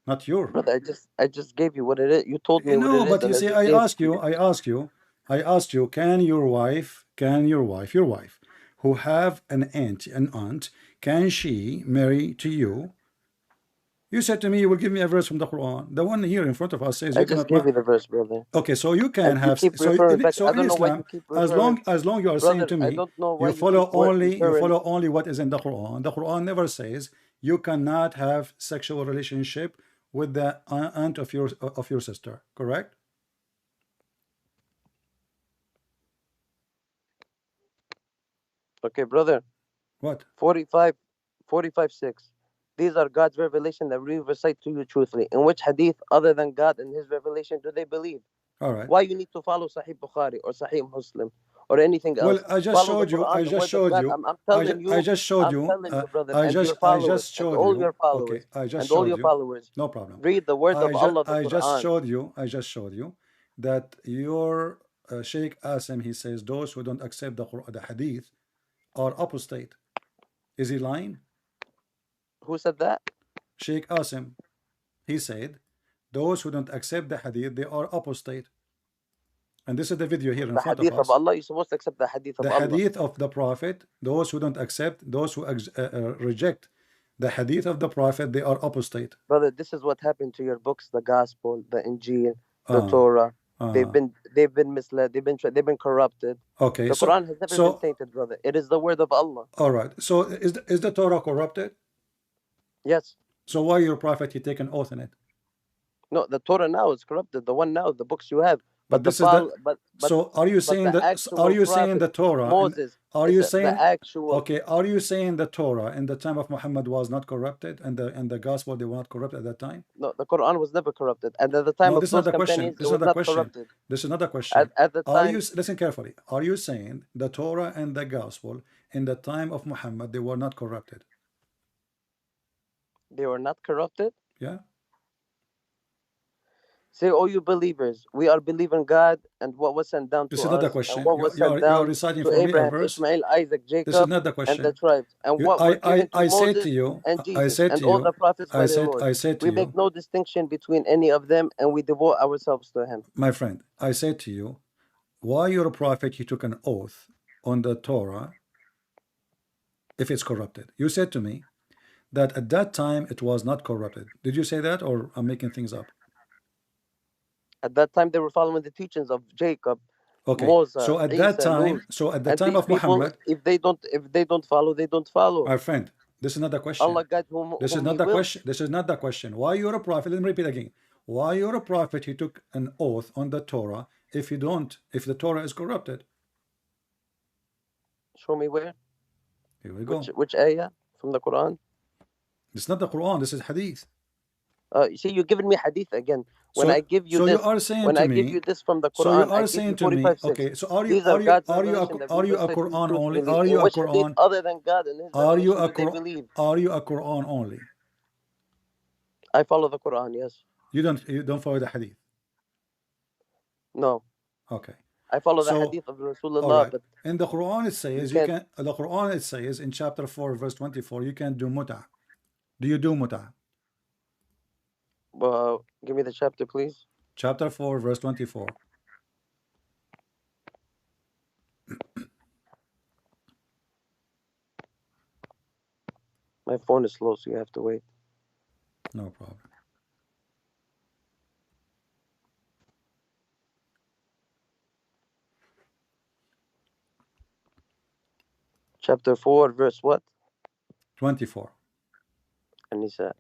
not your. Brother, I just gave you what it is. You told me what No, it is, but you and I see, just gave it to you. I asked you, can your wife, who have an aunt, can she marry to you? You said to me, you will give me a verse from the Quran. The one here in front of us says I you just cannot. gave you the verse, brother. Okay, so you can And you have. keep referring back. So I in don't know why Islam, you keep referring. as long you are saying Brother, to I me, don't know why you you keep referring. follow only what is in the Quran. The Quran never says you cannot have sexual relationship with the aunt of your sister. Correct? Okay, brother. What? 45, 45:6. These are God's revelation that we recite to you truthfully. In which hadith, other than God and His revelation, do they believe? All right. Why you need to follow Sahih Bukhari or Sahih Muslim or anything Well, else? I just Follow the showed you. Quran, I the just word of showed God. you. I'm telling I you, just showed I'm you. telling you, brother, and your I followers, just and showed all you. your Okay, followers, I just and all showed your you. followers, No problem. read the word of Allah, the Quran. I just showed you that your Sheikh Asim, he says those who don't accept the Quran, the Hadith are apostate. Is he lying? Who said that? Sheikh Asim, he said those who don't accept the Hadith, they are apostate. And this is the video here in The front of hadith of us. Allah, you're supposed to accept the hadith of The Allah. Hadith of the Prophet, those who don't accept, those who reject the Hadith of the Prophet, they are apostate. Brother, this is what happened to your books, the Gospel, the Injil, the Uh, Torah. uh, They've been misled. They've been corrupted. okay, The Quran has never been tainted, brother. It is the word of Allah. all right. So is the Torah corrupted? Yes. So why your prophet he take an oath in it? No, the Torah now is corrupted. The one now, the books you have. But But the this is the. but So are you saying the that? Are actual you saying prophet the Torah? And Moses are is you the saying? actual. Okay. Are you saying the Torah in the time of Muhammad was not corrupted, and the gospel they were not corrupted at that time? No, the Quran was never corrupted, and at the time No, of this is not those the question. companions, This it is not was the not question. corrupted. This is not the question. At the Are you time, listen carefully? Are you saying the Torah and the gospel in the time of Muhammad they were not corrupted? they were not corrupted. Yeah. Say, oh, you believers, we are believing God and what was sent down This to is not the us, and question. what was sent You are down reciting to for me a Abraham, verse. Ishmael, Isaac, This is Jacob, not the and the question. tribes, and what were given to I said to Moses you, and Jesus, and all the prophets by their Lord. I said to We make you, no distinction between any of them, and we devote ourselves to Him. my friend, I said to you, why your prophet he took an oath on the Torah if it's corrupted? You said to me that at that time it was not corrupted. Did you say that, or I'm making things up? At that time, they were following the teachings of Jacob, Okay, Moses, Isa, Lut, so at the and time these of people, Muhammad, if they don't follow, they don't follow. my friend, this is not the question. Allah guide This is whom not He the wills. question. This is not the question. Why you're a prophet? Let me repeat again. Why you're a prophet? He took an oath on the Torah. If you don't, if the Torah is corrupted, Show me where. here we go. Which ayah from the Quran? It's not the Quran. This is Hadith. You see, you're giving me hadith again. When So, I give you so you this, are saying when to I give me, you this from the so you Quran, I are give you saying to me, 45:6. okay, so are you These are God's are you revelation that are we you a recite to you Quran only? truthfully. Are In you a which hadith, Quran? other than God and His Are you revelation, a do they Quran? believe? Are you a Quran only? I follow the Quran. Yes. You don't follow the Hadith. No. Okay. I follow the So, hadith of all Rasulullah, right. but In the Quran it you says you can't. can. The Quran it says in chapter 4 verse 24 you can do muta. Do you do muta? Give me the chapter, please. Chapter 4 verse 24. My phone is slow, so you have to wait. No problem. Chapter 4, verse what? 24. And he said,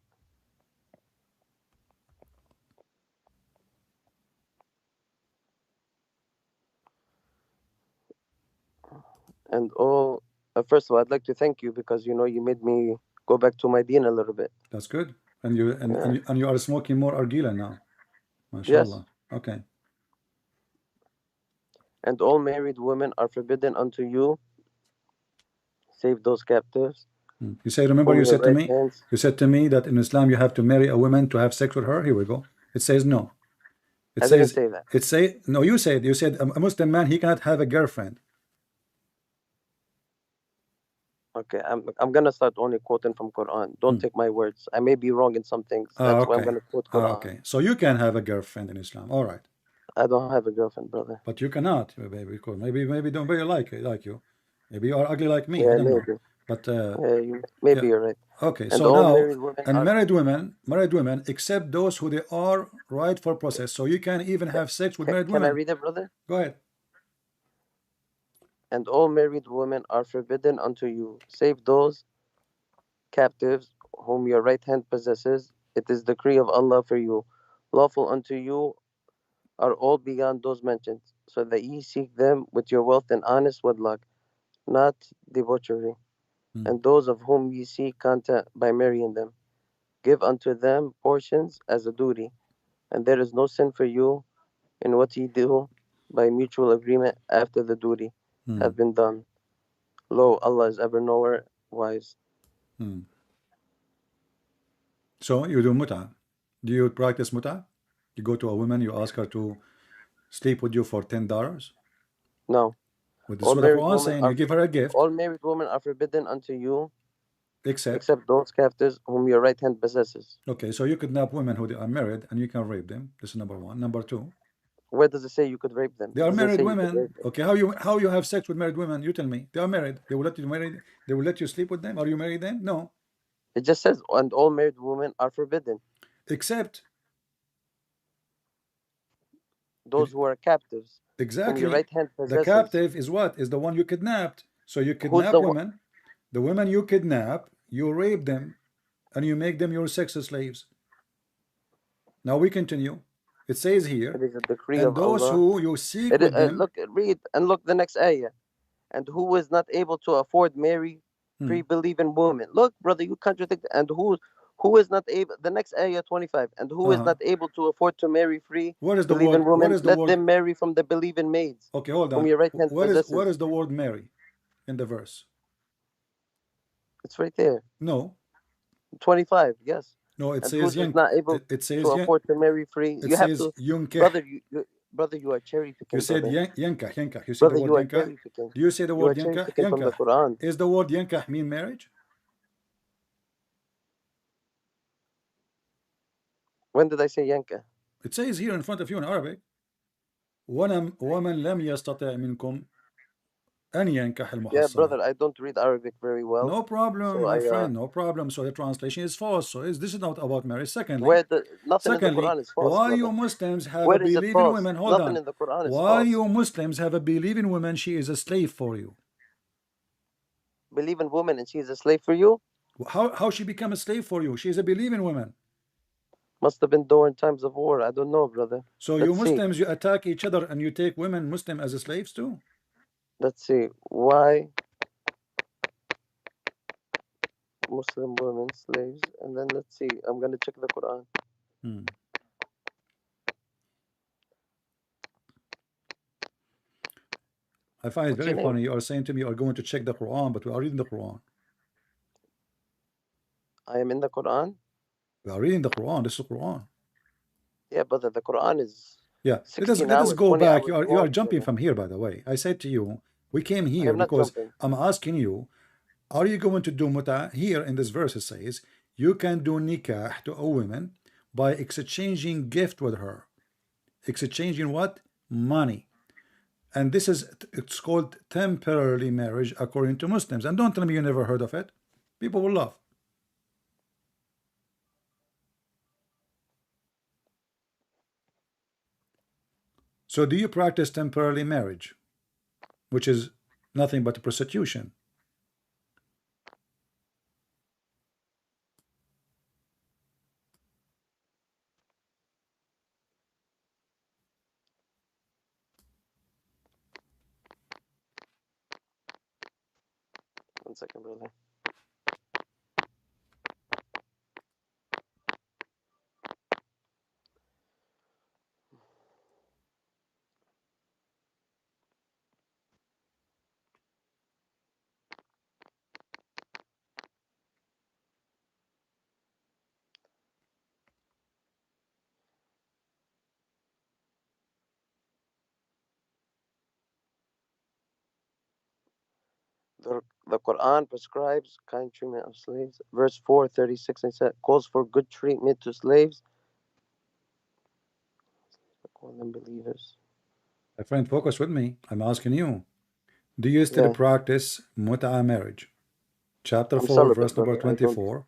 and all. First of all, I'd like to thank you because you made me go back to my deen a little bit. That's good. And you and you are smoking more argila now. Yes. MashaAllah. Okay. And all married women are forbidden unto you, save those captives. You say, remember whom you your said to right me, hands. you said to me that in Islam you have to marry a woman to have sex with her. Here we go. It says no. It I didn't says say that. it say no. You said a Muslim man he cannot have a girlfriend. Okay, I'm gonna start only quoting from Quran. Don't take my words. I may be wrong in some things. That's why I'm Okay. gonna quote Quran. Okay. So you can have a girlfriend in Islam. All right. I don't have a girlfriend, brother. But you cannot, baby. Because maybe don't very like you. Maybe you are ugly like me. I Yeah, don't know. maybe. But Maybe yeah. you're right. Okay. And So all now married women and are. married women, except those who they are right for process. So you can even have sex with married Can I women. read it, brother? Go ahead. And all married women are forbidden unto you, save those captives whom your right hand possesses. It is the decree of Allah for you. Lawful unto you are all beyond those mentioned, so that ye seek them with your wealth and honest wedlock, not debauchery. And those of whom ye seek content by marrying them, give unto them portions as a duty, and there is no sin for you in what ye do by mutual agreement after the duty have been done. Lo, Allah is ever knower, wise. So you do muta. Do you practice muta? You go to a woman, you ask her to sleep with you for $10. No. Well, this is what the Quran is saying. You give her a gift, all married women are forbidden unto you, except except those captives whom your right hand possesses. okay. So you kidnap women who they are married, and you can rape them. This is number one. Number two, Where does it say you could rape them? they are married women. Okay, how you have sex with married women? You tell me. They are married. They will let you marry. They will let you sleep with them. Are you marry them? No. It just says, and all married women are forbidden. Except those who are captives. Exactly. Whom your right hand possesses. The captive is what? Is the one you kidnapped. So you kidnap women. The women you kidnap, you rape them, and you make them your sex slaves. Now we continue. It says here, it is a decree and of those Allah. who you seek with them. Look the next ayah. And who is not able to afford marry free-believing women. Look, brother, you contradict. And who is not able, the next ayah 25, and who is not able to afford to marry free-believing women, let them marry from the believing maids. Okay, hold on. Whom your right hand possesses. What is the word marry in the verse? It's right there. No. 25, yes. No, it and says who's not able to afford to marry free. You have to, brother, you are cherry picking. You said yankah. You said brother, the word you are yankah. cherry picking. Do you say the word yankah? From the Quran. Is the word yankah mean marriage? When did I say yankah? It says here in front of you in Arabic. ومن لم يستطع منكم أن ينكح المحصنات. Yeah, brother, I don't read Arabic very well. No problem, my friend. No problem. So the translation is false. So this is not about marriage. Secondly, nothing in the Quran is false. Why brother. you Muslims have a belief in women? Hold nothing on. In the Quran is why false. you Muslims have a belief in women? She is a slave for you. Believe in women and she is a slave for you? How she become a slave for you? She is a believing woman. Must have been during times of war. I don't know, brother. So you Muslims, you attack each other and you take women Muslim as slaves too? Let's see. Why Muslim women slaves, and then let's see. I'm gonna check the Quran. Hmm. I find it What's your very name? funny. You are saying to me you are going to check the Quran, but we are reading the Quran. I am in the Quran. We are reading the Quran. This is the Quran. Yeah, brother. The Quran is Yeah. Let us 16 let us hours, go 20 back. hours You are long, jumping brother. from here, by the way. I said to you, we came I here am not because jumping. I'm asking you, are you going to do muta? Here in this verse it says you can do nikah to a woman by exchanging gift with her. Exchanging what? Money. And this is, it's called temporary marriage according to Muslims. And don't tell me you never heard of it. People will laugh. So do you practice temporary marriage, which is nothing but prostitution? 1 second, brother. The Quran prescribes kind treatment of slaves. Verse 4:36 and said calls for good treatment to slaves. Call them believers. My friend, focus with me. I'm asking you, do you still Yeah, practice muta marriage? Chapter I'm 4, celibate, verse number brother. I don't. 24.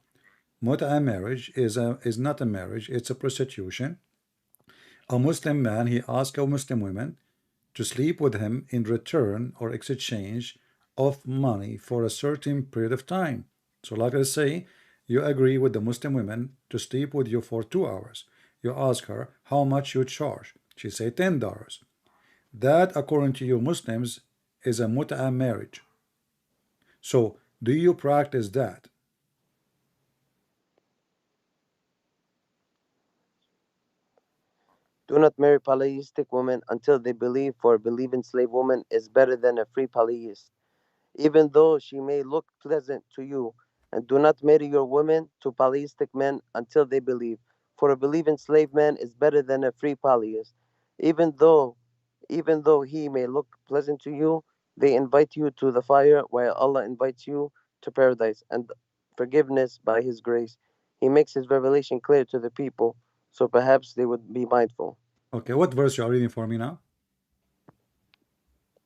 Muta marriage is not a marriage, it's a prostitution. A Muslim man, he asks a Muslim woman to sleep with him in return or exchange of money for a certain period of time. So like I say, you agree with the Muslim women to sleep with you for 2 hours. You ask her how much you charge. She say $10. That, according to you Muslims, is a mut'a marriage. So do you practice that? Do not marry polytheistic women until they believe, for a believing slave woman is better than a free polytheist, even though she may look pleasant to you. And do not marry your women to polytheistic men until they believe, for a believing slave man is better than a free polytheist, even though he may look pleasant to you. They invite you to the fire, while Allah invites you to paradise and forgiveness by His grace. He makes His revelation clear to the people, so perhaps they would be mindful. Okay, what verse you are reading for me now?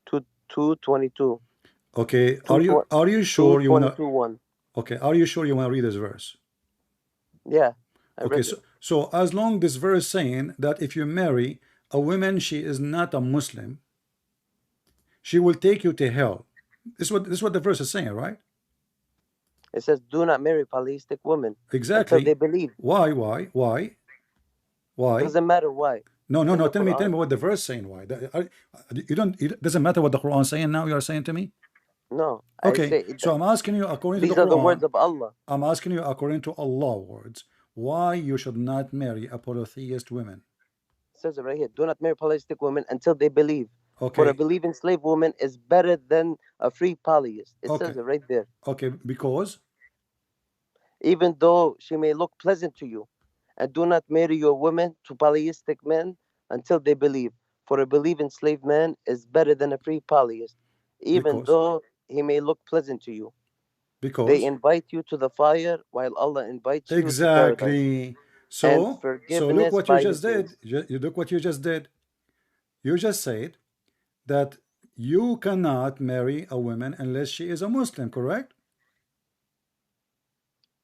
222. Okay, 2 are you sure you wanna 222 1. okay, are you sure you wanna read this verse? Yeah, I Okay, read so it. as long this verse saying that if you marry a woman, she is not a Muslim, she will take you to hell. This is what the verse is saying, right? It says, do not marry polytheistic women until they Exactly. believe. Why? Doesn't matter why. No, It's no, in no. the Tell Quran. me what the verse saying. Why? You don't. It doesn't matter what the Quran saying now. You are saying to me. No, I Okay, say so I'm asking you according to the these are the words Quran. of Allah. I'm asking you according to Allah words. Why you should not marry a polytheist woman? It says it right here. Do not marry polytheistic women until they believe. For a Okay, believing slave woman is better than a free polytheist. It okay, says it right there. okay. Because Even though she may look pleasant to you. And do not marry your women to polytheistic men until they believe. For a believing slave man is better than a free polytheist, even because though he may look pleasant to you. They because invite you to the fire, while Allah invites you to paradise exactly. and So look forgiveness what you by His just did. grace. You look what you just did. You just said that you cannot marry a woman unless she is a Muslim, correct?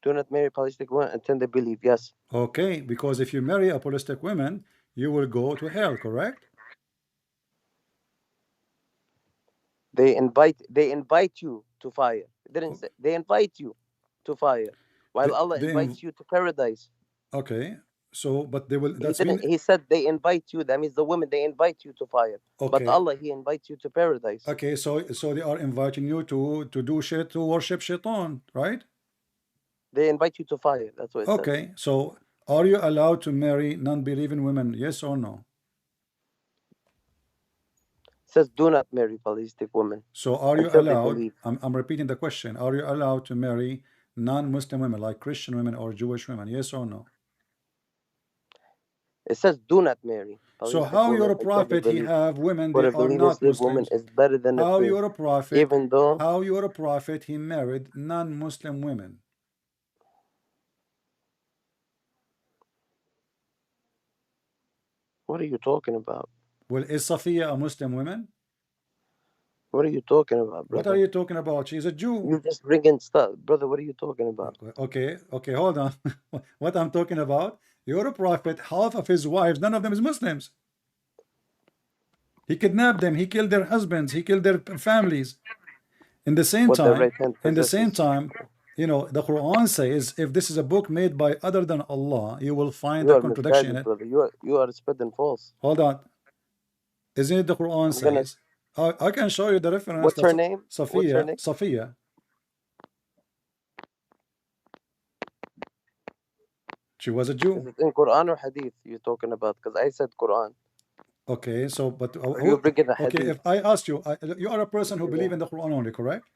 Do not marry polytheistic women until they believe. Yes. Okay, because if you marry a polytheistic woman, you will go to hell, correct? They invite you to fire. It didn't O- say they invite you to fire, while The, Allah the, invites you to paradise. okay, so but they will. He That's didn't. mean. He said they invite you. That means the women they invite you to fire. But Okay, Allah, He invites you to paradise. okay. So they are inviting you to do shit to worship shaitan, right? They invite you to fire. That's what it says. Okay, so are you allowed to marry non-believing women? Yes or no? It says, do not marry polytheistic women So are you until they allowed, believe. I'm repeating the question, are you allowed to marry non-Muslim women like Christian women or Jewish women? Yes or no? It says, do not marry So polytheistic how women your until they prophet he believe. have women For they a are believer not slave woman Muslims? is better than a How free, your prophet, even though. how your prophet he married non-Muslim women? What are you talking about? Well, is Safiya a Muslim woman? What are you talking about, What are brother? you talking about? She's a Jew. You just bringing stuff, brother. What are you talking about? Okay, okay, hold on. What I'm talking about, your prophet, half of his wives, none of them is Muslims. He kidnapped them, he killed their husbands, he killed their families. In the same What the time, right hand in the same possesses. time, you know, the Quran says if this is a book made by other than Allah, you will find You a are contradiction in misguided, it. brother. You are spreading false. Hold on. Isn't it the Quran I'm gonna. says? I can show you the reference. What's her That's name? What's her Safiya. name? Safiya. She was a Is Jew. it in Quran or Hadith you're talking about? Because I said Quran. Okay, so but Are you who? bringing a Okay, Hadith? if I asked you, you are a person who Yeah. believe in the Quran only, correct?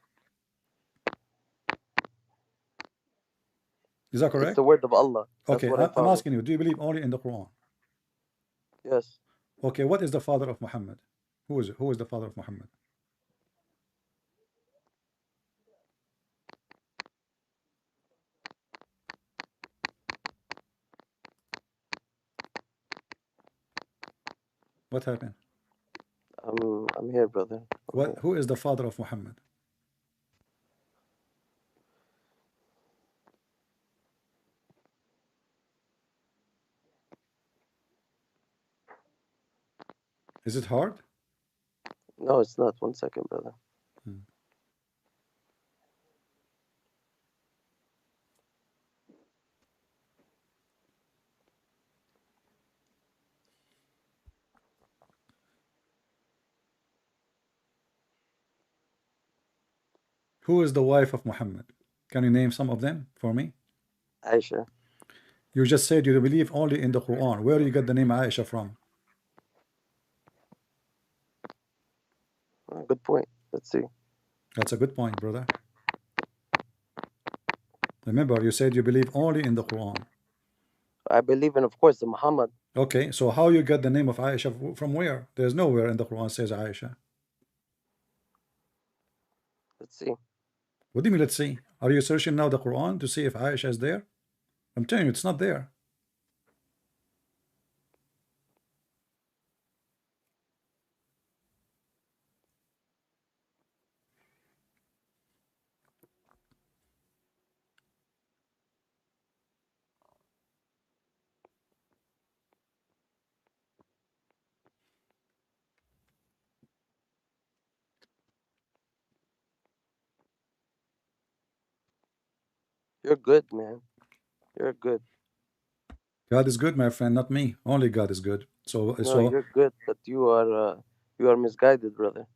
Is that It's correct? the word of Allah. That's Okay, what I I'm follow. asking you, do you believe only in the Quran? Yes. Okay, what is the father of Muhammad? Who is it? Who is the father of Muhammad? What happened? I'm here, brother. I'm What? here. Who is the father of Muhammad? Is it hard? No, it's not. 1 second, brother. Hmm. Who is the wife of Muhammad? Can you name some of them for me? Aisha. You just said you believe only in the Quran. Where you get the name Aisha from? Good point. Let's see. That's a good point, brother. Remember, you said you believe only in the Quran. I believe in, of course, the Muhammad. Okay, so how you get the name of Aisha from where? There's nowhere in the Quran says Aisha. Let's see. What do you mean, let's see? Are you searching now the Quran to see if Aisha is there? I'm telling you, it's not there. You're good, man. You're good. God is good, my friend, not me. Only God is good. So, No, you're good, but you are misguided, brother.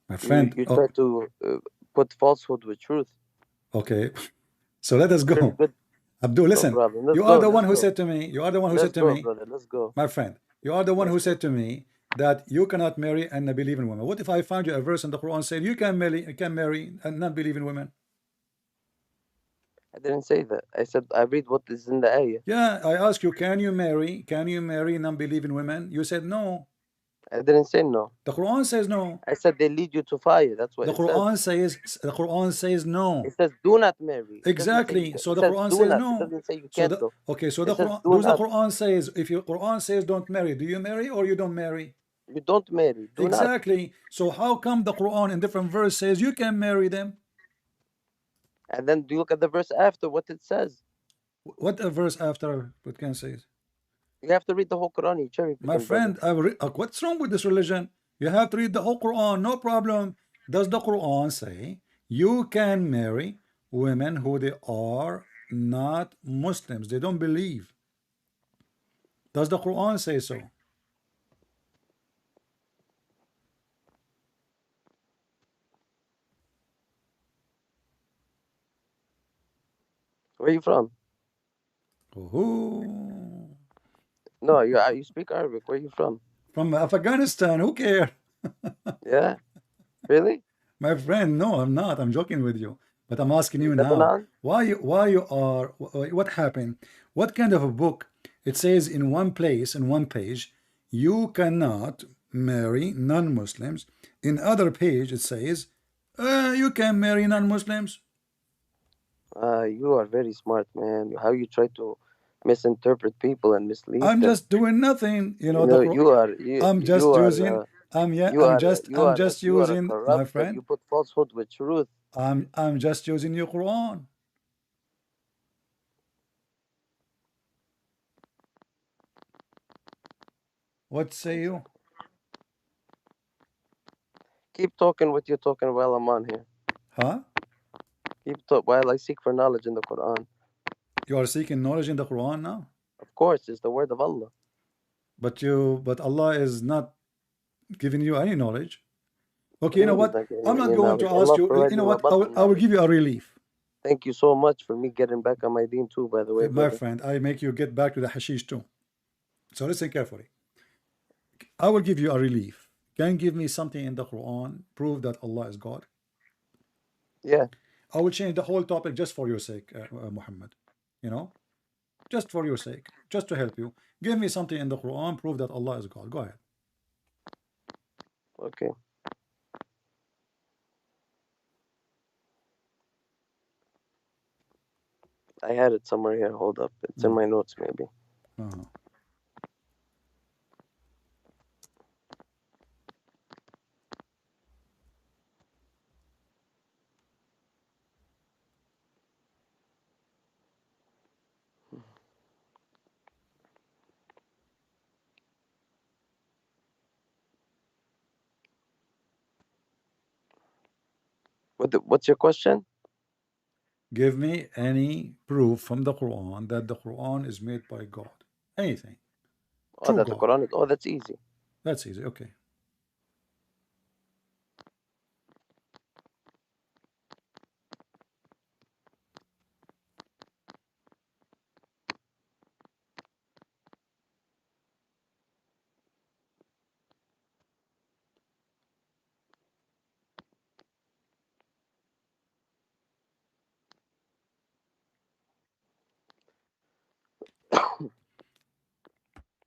my You friend, you try oh, to put falsehood with truth. okay. So let us You're go. good. Abdul, No listen. problem. Let's You are go. the Let's one who go. said to me, you are the one who Let's said to go, me, brother. Let's go. my friend, you are the one Let's who go. said to me that you cannot marry a non-believing woman. What if I found you a verse in the Quran said you can marry a non-believing woman? I didn't say that. I said I read what is in the ayah. Yeah, I asked you, can you marry non-believing women? You said no. I didn't say no. The Quran says no. I said they lead you to fire. That's what The it says. Quran says no. It says do not marry. It doesn't say you Exactly. can. So It the says Quran do says not. It no. doesn't say you So can't the though. okay, so It the says Quran do does the not. Quran says if your Quran says don't marry, do you marry or you don't marry? You don't marry. Do not. Exactly. So how come the Quran in different verse says you can marry them? And then you look at the verse after what it says. What a verse after what can say? You have to read the whole Quran. You cherry My picking, brother. friend, what's wrong with this religion? You have to read the whole Quran, no problem. Does the Quran say you can marry women who they are not Muslims? They don't believe. Does the Quran say so? Where are you from? Who? No, you speak Arabic. Where are you from? From Afghanistan. Who care? Yeah, really? My friend, no, I'm not. I'm joking with you. But I'm asking you now, Lebanon? why you are, what happened? What kind of a book? It says in one place, in one page, you cannot marry non-Muslims. In other page, it says, you can marry non-Muslims. You are very smart, man. How you try to misinterpret people and mislead I'm them? just doing nothing. You know, You the know, Quran. you I'm you just are using. Yeah, you are I'm just you are a using, my corrupt, but friend. you put falsehood with truth. I'm just using your Quran. What say you? Keep talking what you're talking while I'm on here. Huh? Keep talk while I seek for knowledge in the Quran. You are seeking knowledge in the Quran now, Of course, it's the word of Allah. but Allah is not giving you any knowledge. What Okay, do you you know mean he's what? not giving I'm me not any going to knowledge? ask Allah you. You provided know him what? abundant I will give knowledge. you a relief. Thank you so much for me getting back on my deen too, by the way, My brother. friend, I make you get back to the hashish too. So listen carefully. I will give you a relief. Can you give me something in the Quran prove that Allah is God? Yeah, I will change the whole topic just for your sake, Muhammad. You know, just for your sake, just to help you. Give me something in the Quran prove that Allah is God. Go ahead. okay. I had it somewhere here. Hold up. It's in Mm. my notes, maybe. Uh-huh. What's your question? Give me any proof from the Quran that the Quran is made by God. Anything. Oh, True that the God. Quran is. Oh, that's easy. That's easy. Okay.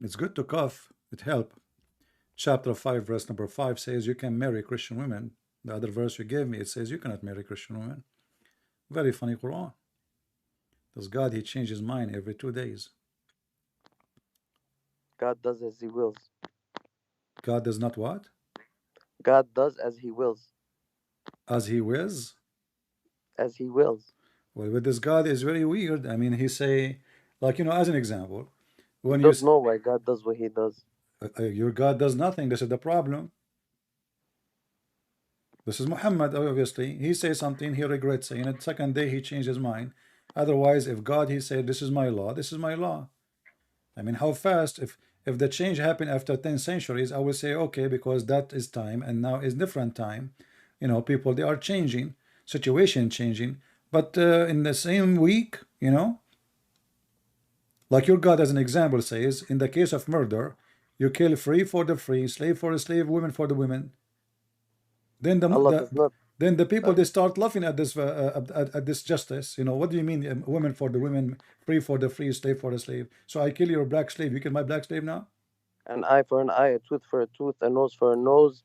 It's good to cough. It help. Chapter 5, verse number 5 says you can marry Christian women. The other verse you gave me, it says you cannot marry Christian women. Very funny Quran. Does God, he changes his mind every 2 days. God does as He wills. God does not what? God does as He wills. As he wills. As He wills. Well, with this God is very weird. I mean, he say, like, you know, as an example, You when you, don't know why God does what He does. your God does nothing. This is the problem. This is Muhammad, obviously. He says something, he regrets saying it. Second day, he changed his mind. Otherwise, if God, he said, this is my law, this is my law. I mean, how fast, if the change happened after 10 centuries, I would say, okay, because that is time, and now is different time. You know, people, they are changing, situation changing. But in the same week, you know, like your God, as an example, says, in the case of murder, you kill free for the free, slave for the slave, women for the women. Then Allah does not. then the people, Sorry. they start laughing at this at this justice. You know, what do you mean, women for the women, free for the free, slave for the slave? So I kill your black slave, you kill my black slave now? An eye for an eye, a tooth for a tooth, a nose for a nose.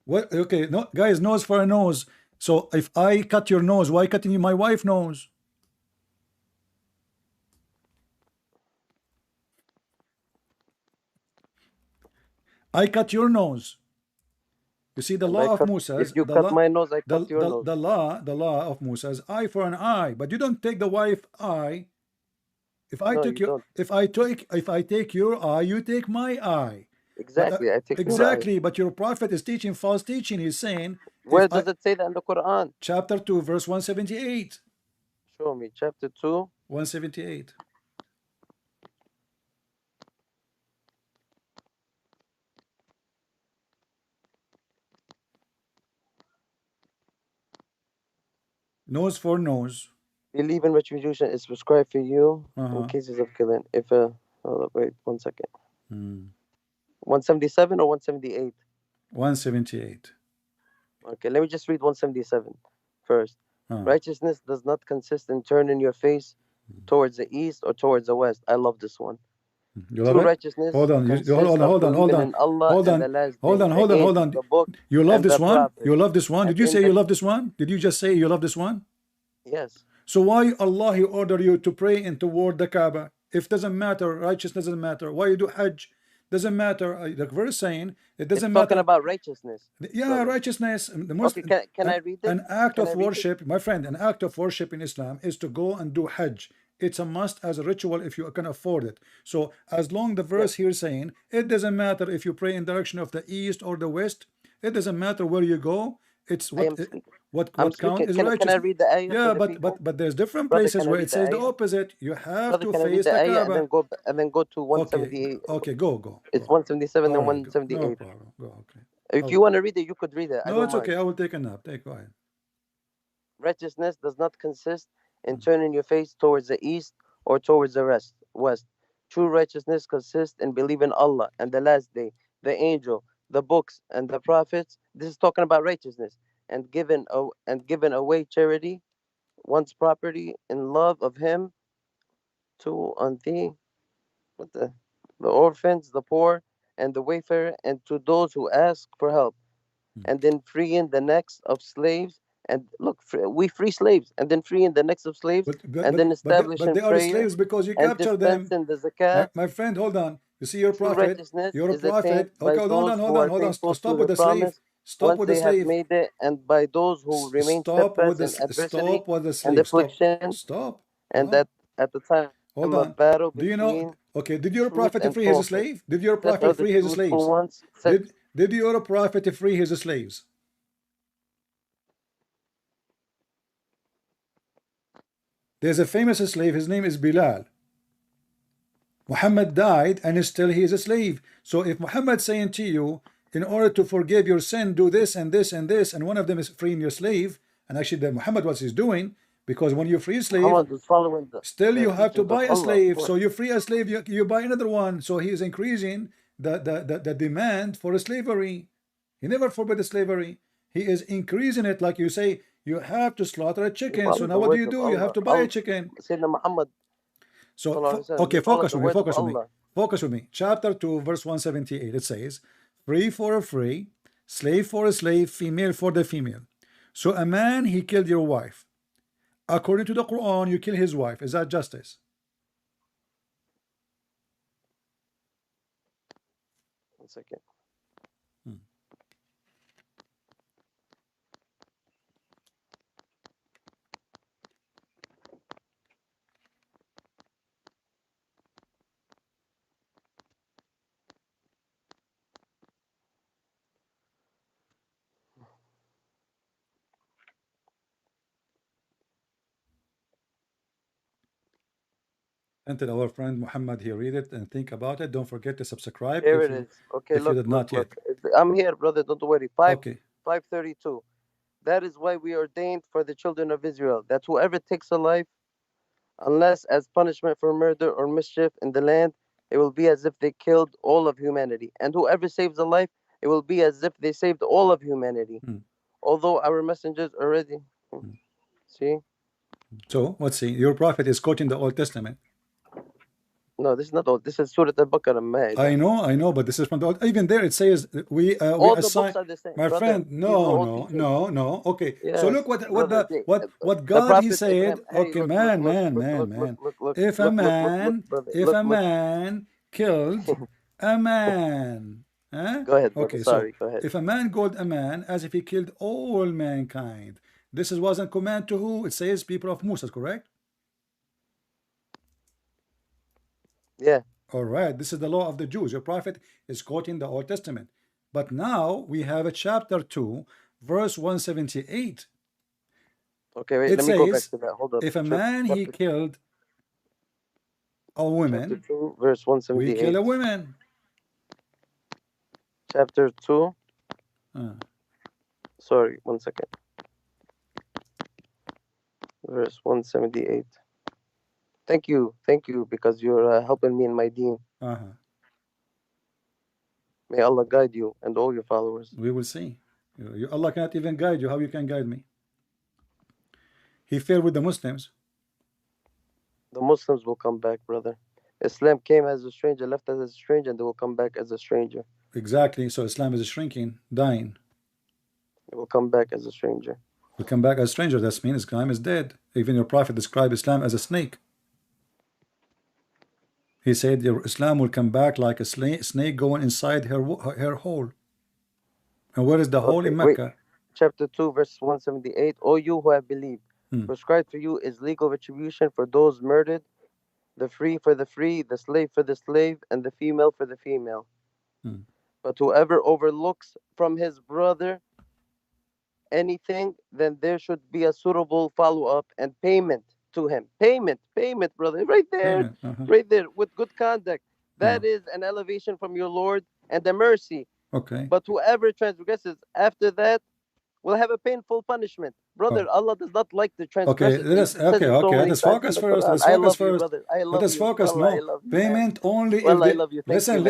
What? Okay, no, guys, nose for a nose. So if I cut your nose, why cutting my wife nose? I cut your nose. You see, the And I law of cut. Moses, If you cut my nose, I cut your nose. the law of Moses, eye for an eye. But you don't take the wife eye. If I No, took you your, don't. if I take your eye, you take my eye. But Exactly. I take your eye. exactly, but your prophet is teaching false teaching. He's saying, if Where I, does it say that in the Quran? chapter 2, verse 178. Show me. Chapter 2. 178. Nose for nose. Believe in retribution is prescribed for you in Uh-huh. cases of killing. If a hold up, wait 1 second. Mm. 177 or 178? 178. Okay, let me just read 177 first. Uh. Righteousness does not consist in turning your face towards the east or towards the west. I love this one. You love True it? righteousness Hold on. consists of Hold on. Hold believing on. in Allah Hold and on. the last Hold day, on. the Hold on. Hold angel, on. the book, You love and this the one? prophet. You love this one? And Did you in say the you love this one? Did you just say you love this one? yes, So why Allah he order you to pray and toward the Kaaba? If doesn't matter, righteousness doesn't matter. Why you do Hajj? Doesn't matter. The verse saying it it's doesn't talking matter. about righteousness, Yeah, brother. righteousness. The most Okay, can I read it? an act Can I of read it? worship, my friend. An act of worship in Islam is to go and do Hajj. It's a must as a ritual if you can afford it. So as long the Yes, verse here saying it doesn't matter if you pray in direction of the east or the west. It doesn't matter where you go. It's I am speaking. I'm what count speaking. is Can I righteous. read the ayah for Yeah, the people, but there's different brother? places Can I where it read the says the ayah, opposite. You have brother? to Can I read face the the ayah and Kaaba. then go to Okay, 178? okay, go, It's go. 177 All and right, go. No 178. problem. Go, okay. If Oh, you want to read it, you could read it. I no, don't it's mind. okay. I will take a nap. Go ahead. Righteousness does not consist in Mm. turning your face towards the east or towards the west. True righteousness consists in believing Allah and the last day, the angel, the books, and the prophets. This is talking about righteousness and giving away charity, one's property in love of Him to on thee, what the orphans, the poor, and the wayfarer, and to those who ask for help, Mm. and then freeing the necks of slaves. And look, we free slaves, and then freeing the necks of slaves, and then But establishing they are prayer slaves because you and capture them. dispensing the zakat. My friend, hold on. You see your True prophet. righteousness You're a is attained prophet. Okay, by those who are hold on. faithful to Stop with the the slave. promise Stop once with the they have slave. made it, and by those who remain steadfast in adversity Stop with the and slave. affliction, Stop. and that at the time Hold of on. battle Do you know? between Okay, did your truth prophet and free his falsehood. slave? Did your Such are prophet the free his truthful slaves? ones. Such Did your prophet free his slaves? There's a famous slave. His name is Bilal. Muhammad died and still he is a slave. So if Muhammad saying to you, in order to forgive your sin, do this and this and this, and one of them is freeing your slave, and actually that Muhammad what he's doing, because when you free a slave, Muhammad was following still the you have to teachings of buy a Allah, of slave. So course. you free a slave, you buy another one. So he is increasing the demand for slavery. He never forbid the slavery. He is increasing it, like you say, you have to slaughter a We chicken. So follow now the what do? words of You have Allah. to buy a chicken. Sayyidina Muhammad, So, sallallahu alaihi wasallam, he okay, followed the words of focus with me. Allah. Focus with me. Chapter 2, verse 178. It says, free for a free, slave for a slave, female for the female. So a man, he killed your wife. According to the Quran, you kill his wife. Is that justice? 1 second. Hmm. Until our friend Muhammad here read it and think about it. Don't forget to subscribe Here it is. Okay, if you look, did not yet. I'm here, brother. Don't worry. Okay. 532. That is why we ordained for the children of Israel that whoever takes a life, unless as punishment for murder or mischief in the land, it will be as if they killed all of humanity. And whoever saves a life, it will be as if they saved all of humanity. Hmm. Although our messengers already. See? So, let's see. Your prophet is quoting the Old Testament. No, this is not all. This is Surah Al-Baqarah, I know, but this is from the old. Even there, it says we All the assign. books are the same, My brother. friend, These are all teachings. no. Okay, so Yes, look what brother. what The God he Prophet Ibrahim. said. Hey, Okay, look, man. If a brother. man killed a man, huh? Go ahead, brother. Okay, so Sorry, go ahead. if a man killed a man as if he killed all mankind, this is was a command to who? It says people of Musa, correct? Yeah. All right, this is the law of the Jews. Your prophet is quoting the Old Testament. But now we have a chapter 2, verse 178. Okay, wait. It Let me go back says, to that. Hold up. if a man he killed a Chapter woman, 2, verse we kill 178. a woman. Chapter 2. Uh, Sorry, 1 second. verse 178. Thank you, because you're helping me in my deen. May Allah guide you and all your followers. We will see. Allah cannot even guide you. How you can guide me? He failed with the Muslims. The Muslims will come back, brother. Islam came as a stranger, left as a stranger, and they will come back as a stranger. Exactly. So Islam is shrinking, dying. It will come back as a stranger. Will come back as a stranger. That means Islam is dead. Even your prophet described Islam as a snake. He said your Islam will come back like a snake going inside her hole. And where is the hole? In Mecca? Wait. Chapter 2, verse 178. O you who have believed, prescribed for you is legal retribution for those murdered, the free for the free, the slave for the slave, and the female for the female. But whoever overlooks from his brother anything, then there should be a suitable follow-up and payment to him. Payment, brother. Right there, right there, with good conduct. That is an elevation from your Lord and a mercy. Okay. But whoever transgresses after that will have a painful punishment. Brother, Allah does not like the transgressors. Okay, let us focus first. Let's focus first. Let us focus. No, payment only if I love you. Listen.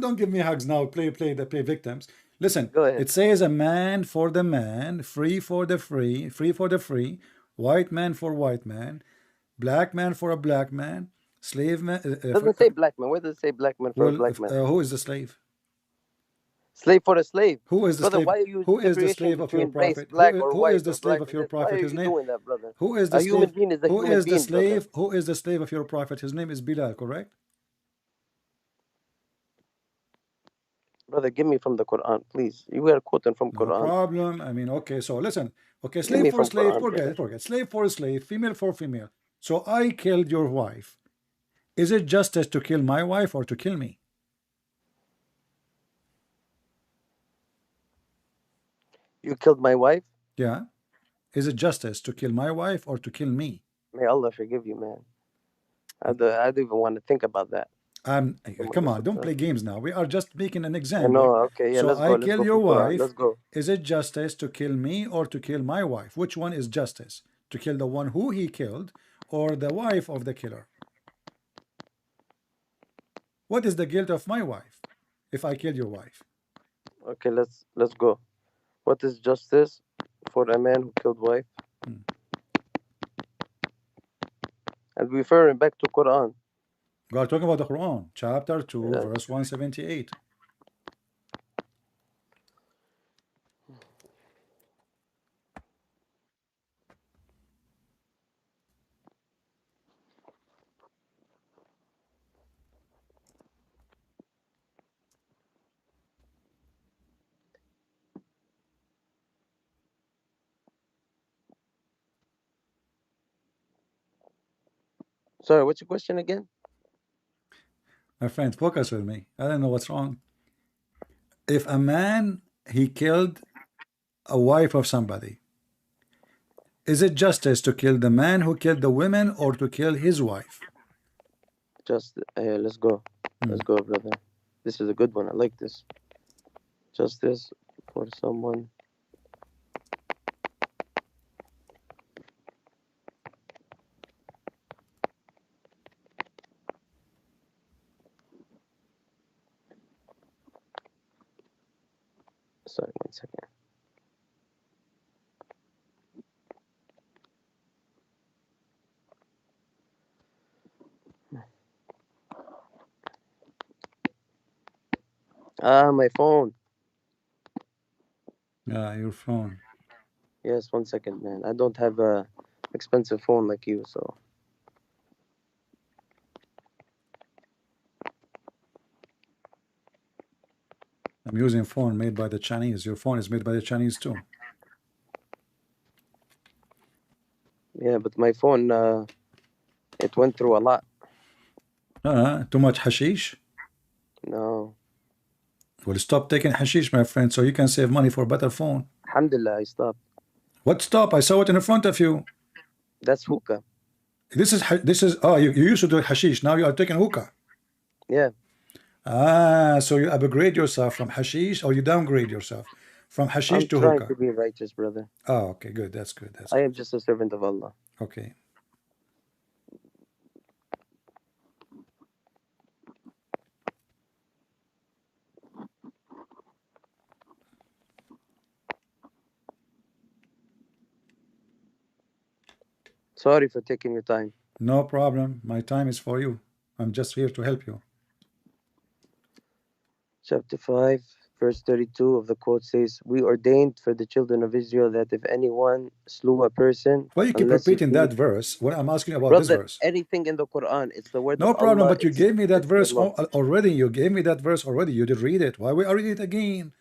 Don't give me hugs now. Play victims. Listen, it says a man for the man, free for the free, white man for white man, black man for a black man, slave man. Doesn't say black man. Where does it say black man for a black man? Who is the slave? Slave for a slave. Who is the slave? Who is the slave of your prophet? Who is the slave of your prophet? His name. Who is the slave? Who is the slave? Who is the slave of your prophet? His name is Bilal, correct? Brother, give me from the Quran, please. You are quoting from Quran. No problem. I mean, okay. So listen. Okay, slave for slave. Forget. Slave for slave. Female for female. So I killed your wife. Is it justice to kill my wife or to kill me? You killed my wife? Yeah. Is it justice to kill my wife or to kill me? May Allah forgive you, man. I don't even want to think about that. Come on, don't play games now. We are just making an example. No, okay, yeah, so I kill your wife. Let's go. Is it justice to kill me or to kill my wife? Which one is justice? To kill the one who he killed or the wife of the killer? What is the guilt of my wife if I kill your wife? Okay, let's go. What is justice for a man who killed wife? And referring back to Quran. We are talking about the Quran, chapter 2, verse 178. Sorry, what's your question again? My friend, focus with me. I don't know what's wrong. If a man, he killed a wife of somebody, is it justice to kill the man who killed the women or to kill his wife? Just let's go. Let's go, brother. This is a good one. I like this. Justice for someone. Sorry, 1 second. My phone. Yeah, your phone. Yes, 1 second, man. I don't have a expensive phone like you, so. I'm using a phone made by the Chinese. Your phone is made by the Chinese too. Yeah, but my phone, it went through a lot. Too much hashish? No. Well, stop taking hashish, my friend, so you can save money for a better phone. Alhamdulillah, I stopped. What stop? I saw it in front of you. That's hookah. This is oh, you used to do hashish. Now you are taking hookah. Yeah. So you upgrade yourself from hashish or you downgrade yourself From hashish I'm to trying to hookah. be righteous, brother. Oh, okay, good. That's good. That's I good. am just a servant of Allah. Okay. Sorry for taking your time. No problem. My time is for you. I'm just here to help you. Chapter 5, verse 32 of the quote says, "We ordained for the children of Israel that if anyone slew a person, Why you keep unless he repeating pleaded..." that verse when I'm asking about this Brother, verse? anything in the Quran, it's the word of No problem, Allah, but you gave me that it's the verse law. already. You gave me that verse already. You did read it. Why we are reading it again?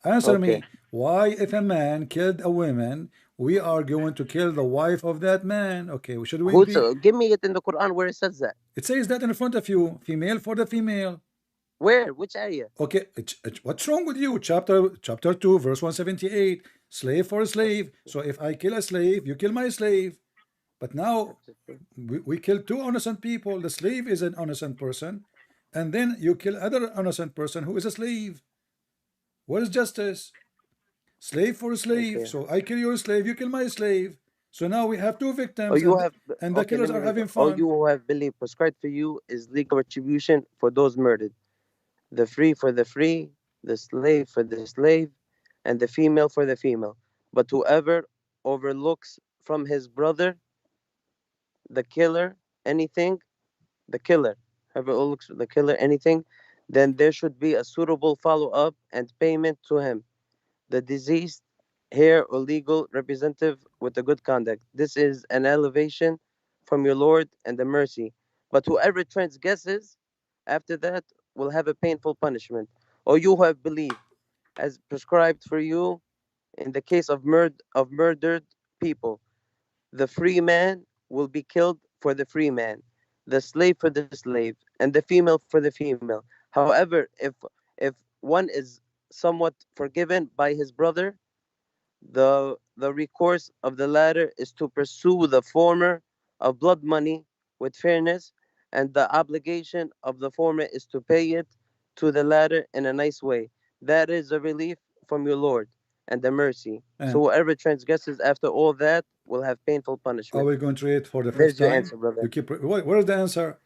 Answer Okay. me. Why, if a man killed a woman, we are going to kill the wife of that man? Okay, should we be? Give me it in the Quran where it says that. It says that in front of you. Female for the female. Where? Which ayah? Okay, what's wrong with you? Chapter 2, verse 178. Slave for a slave. So if I kill a slave, you kill my slave. But now we kill two innocent people. The slave is an innocent person, and then you kill other innocent person who is a slave. What is justice? Slave for slave. Okay. So I kill your slave, you kill my slave. So now we have two Oh, victims, you have. and the Okay, let killers me are read it. having Oh, fun. you who have believed, prescribed for you is legal retribution for those murdered. The free for the free, the slave for the slave, and the female for the female. But whoever overlooks from his brother, the killer, anything, the killer, whoever overlooks the killer anything, then there should be a suitable follow up and payment to him, the deceased, heir or legal representative with a good conduct. This is an elevation from your Lord and the mercy. But whoever transgresses after that will have a painful punishment. O you who have believed, as prescribed for you in the case of murdered people, the free man will be killed for the free man, the slave for the slave, and the female for the female. However, if one is somewhat forgiven by his brother, the recourse of the latter is to pursue the former of blood money with fairness, and the obligation of the former is to pay it to the latter in a nice way. That is a relief from your Lord and the mercy. So And whoever transgresses after all that will have painful are punishment. we going to read for the first There's your time? answer, brother. You keep. Where's the answer?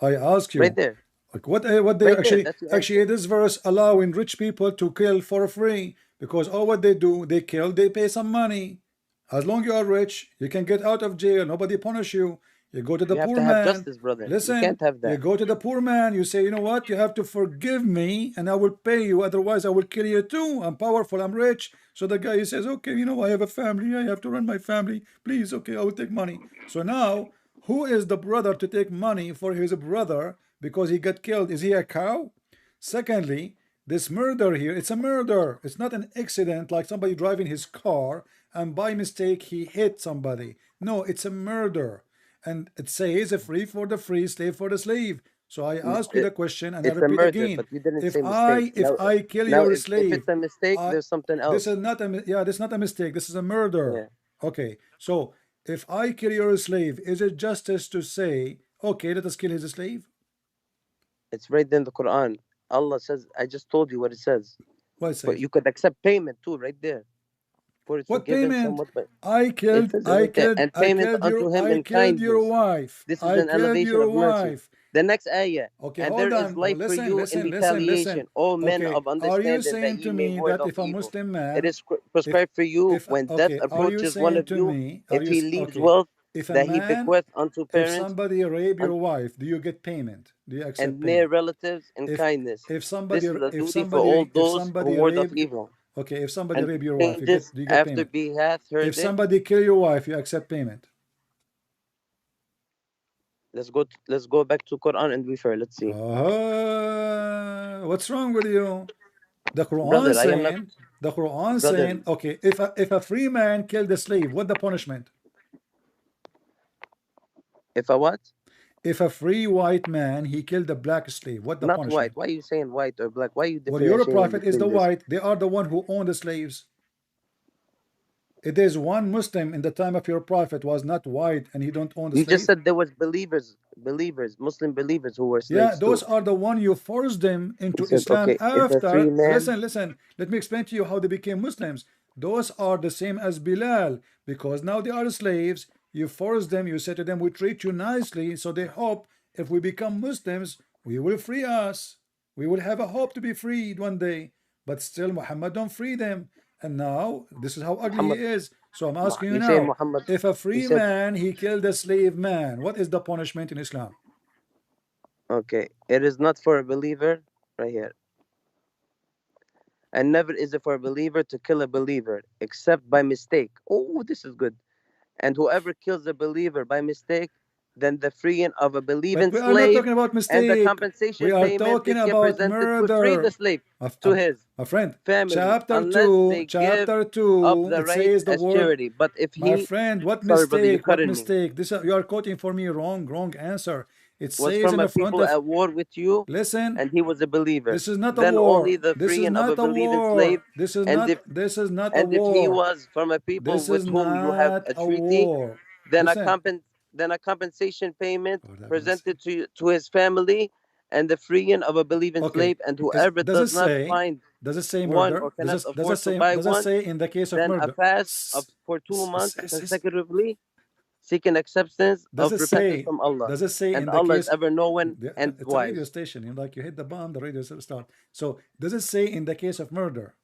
I ask Right you. there. Like what they Right there. actually That's your actually answer. this verse allowing rich people to kill for free because all what they do, they kill, they pay some money. As long you are rich, you can get out of jail, nobody punish you. You go to the You have poor to have man. justice, brother. You Listen, can't have you that. go to the poor man, you say, you know what, you have to forgive me and I will pay you, otherwise I will kill you too. I'm powerful, I'm rich. So the guy, he says, okay, you know, I have a family, I have to run my family, please, okay, I will take money. So now, who is the brother to take money for his brother because he got killed? Is he a cow? Secondly, this murder here, it's a murder. It's not an accident like somebody driving his car and by mistake he hit somebody. No, it's a murder. And it says a free for the free, slave for the slave. So I ask you the question and I It's a repeat murder, again. but you didn't If say mistake. I kill Now your if slave, it's a mistake, I there's something this else. is not a yeah, this is not a mistake. This is a murder. Yeah. Okay. So if I kill your slave, is it justice to say, okay, let us kill his slave? It's right there in the Quran. Allah says, I just told you what it says. What it But says? you could accept payment too, right there. For it's What forgiven payment? somewhat, but it says it right there. And payment unto him I in killed your kindness. wife. This is I an killed elevation your of mercy. wife. The next ayah. Okay, And there hold is on. Oh, life for listen, you in listen, listen, listen. retaliation, O men Okay, of are you understanding, that saying ye to may me ward that off if a evil. Muslim It man, is prescribed for you if when death okay, are you approaches one saying of to you, me, are if you he leaves okay? wealth If a that he man, bequeath unto if parents somebody rape your wife, do you get payment? Do you and accept near payment? relatives in If kindness. if somebody This is a if duty for all somebody if those who somebody ward off rape, evil. okay, if somebody And rape your wife, changes do you get after payment? he hath If heard it. somebody kill your wife, you accept payment. Let's go back to Quran and be fair. Let's see. What's wrong with you? The Quran Brother, I am not saying, the Quran brother. saying, okay, if a free man killed a slave, what the punishment? If a what? If a free white man he killed a black slave, what the Not white. punishment? Why are you saying white or black? Why are you Well, your differentiating prophet is the between this? white. They are the one who own the slaves. It is one Muslim in the time of your prophet was not white and he don't own the You just slave. said there was believers, Muslim believers who were Yeah, slaves those too. are the one you forced them You into said, Islam okay, if a free after. man, Listen. Let me explain to you how they became Muslims. Those are the same as Bilal because now they are slaves. You force them. You say to them, "We treat you nicely," so they hope if we become Muslims, we will free us. We will have a hope to be freed one day. But still, Muhammad don't free them. And now this is how ugly he Muhammad, is. So I'm asking you you say now: Muhammad, if a you free said, man he killed a slave man, what is the punishment in Islam? okay, it is not for a believer, right here. And never is it for a believer to kill a believer except by mistake. Oh, this is good. And whoever kills a believer by mistake, then the freeing of a But believing we are not slave talking about and the mistake. We compensation are payment talking that get about presented will free the murder. slave A, to a, his a friend, family chapter unless 2, they give chapter up 2, the it right says the as word, charity. But if my he, friend, what sorry, brother, you mistake? cut What in me, mistake? This you are quoting for me wrong answer. It was says from in a the front people of, at war with you listen, and he was a believer, this is not a then only war. the This is freeing of a not a believing slave. war. This is And not if this is not a and if he war. was from a people This with is whom you have not a a treaty, war. then Listen. a compensation payment Lord have mercy. presented to his family and the freeing of a believing Okay. slave. And whoever does not find Does it say one murder? or cannot afford to buy Does it one, say in the case of then a murder? fast of for 2 months consecutively, seeking acceptance Does of it repentance say from Allah. in And the Allah is case ever knowing and it's a radio wise. station, you know, like you hit the bomb, the radio start. So does it say in the case of murder?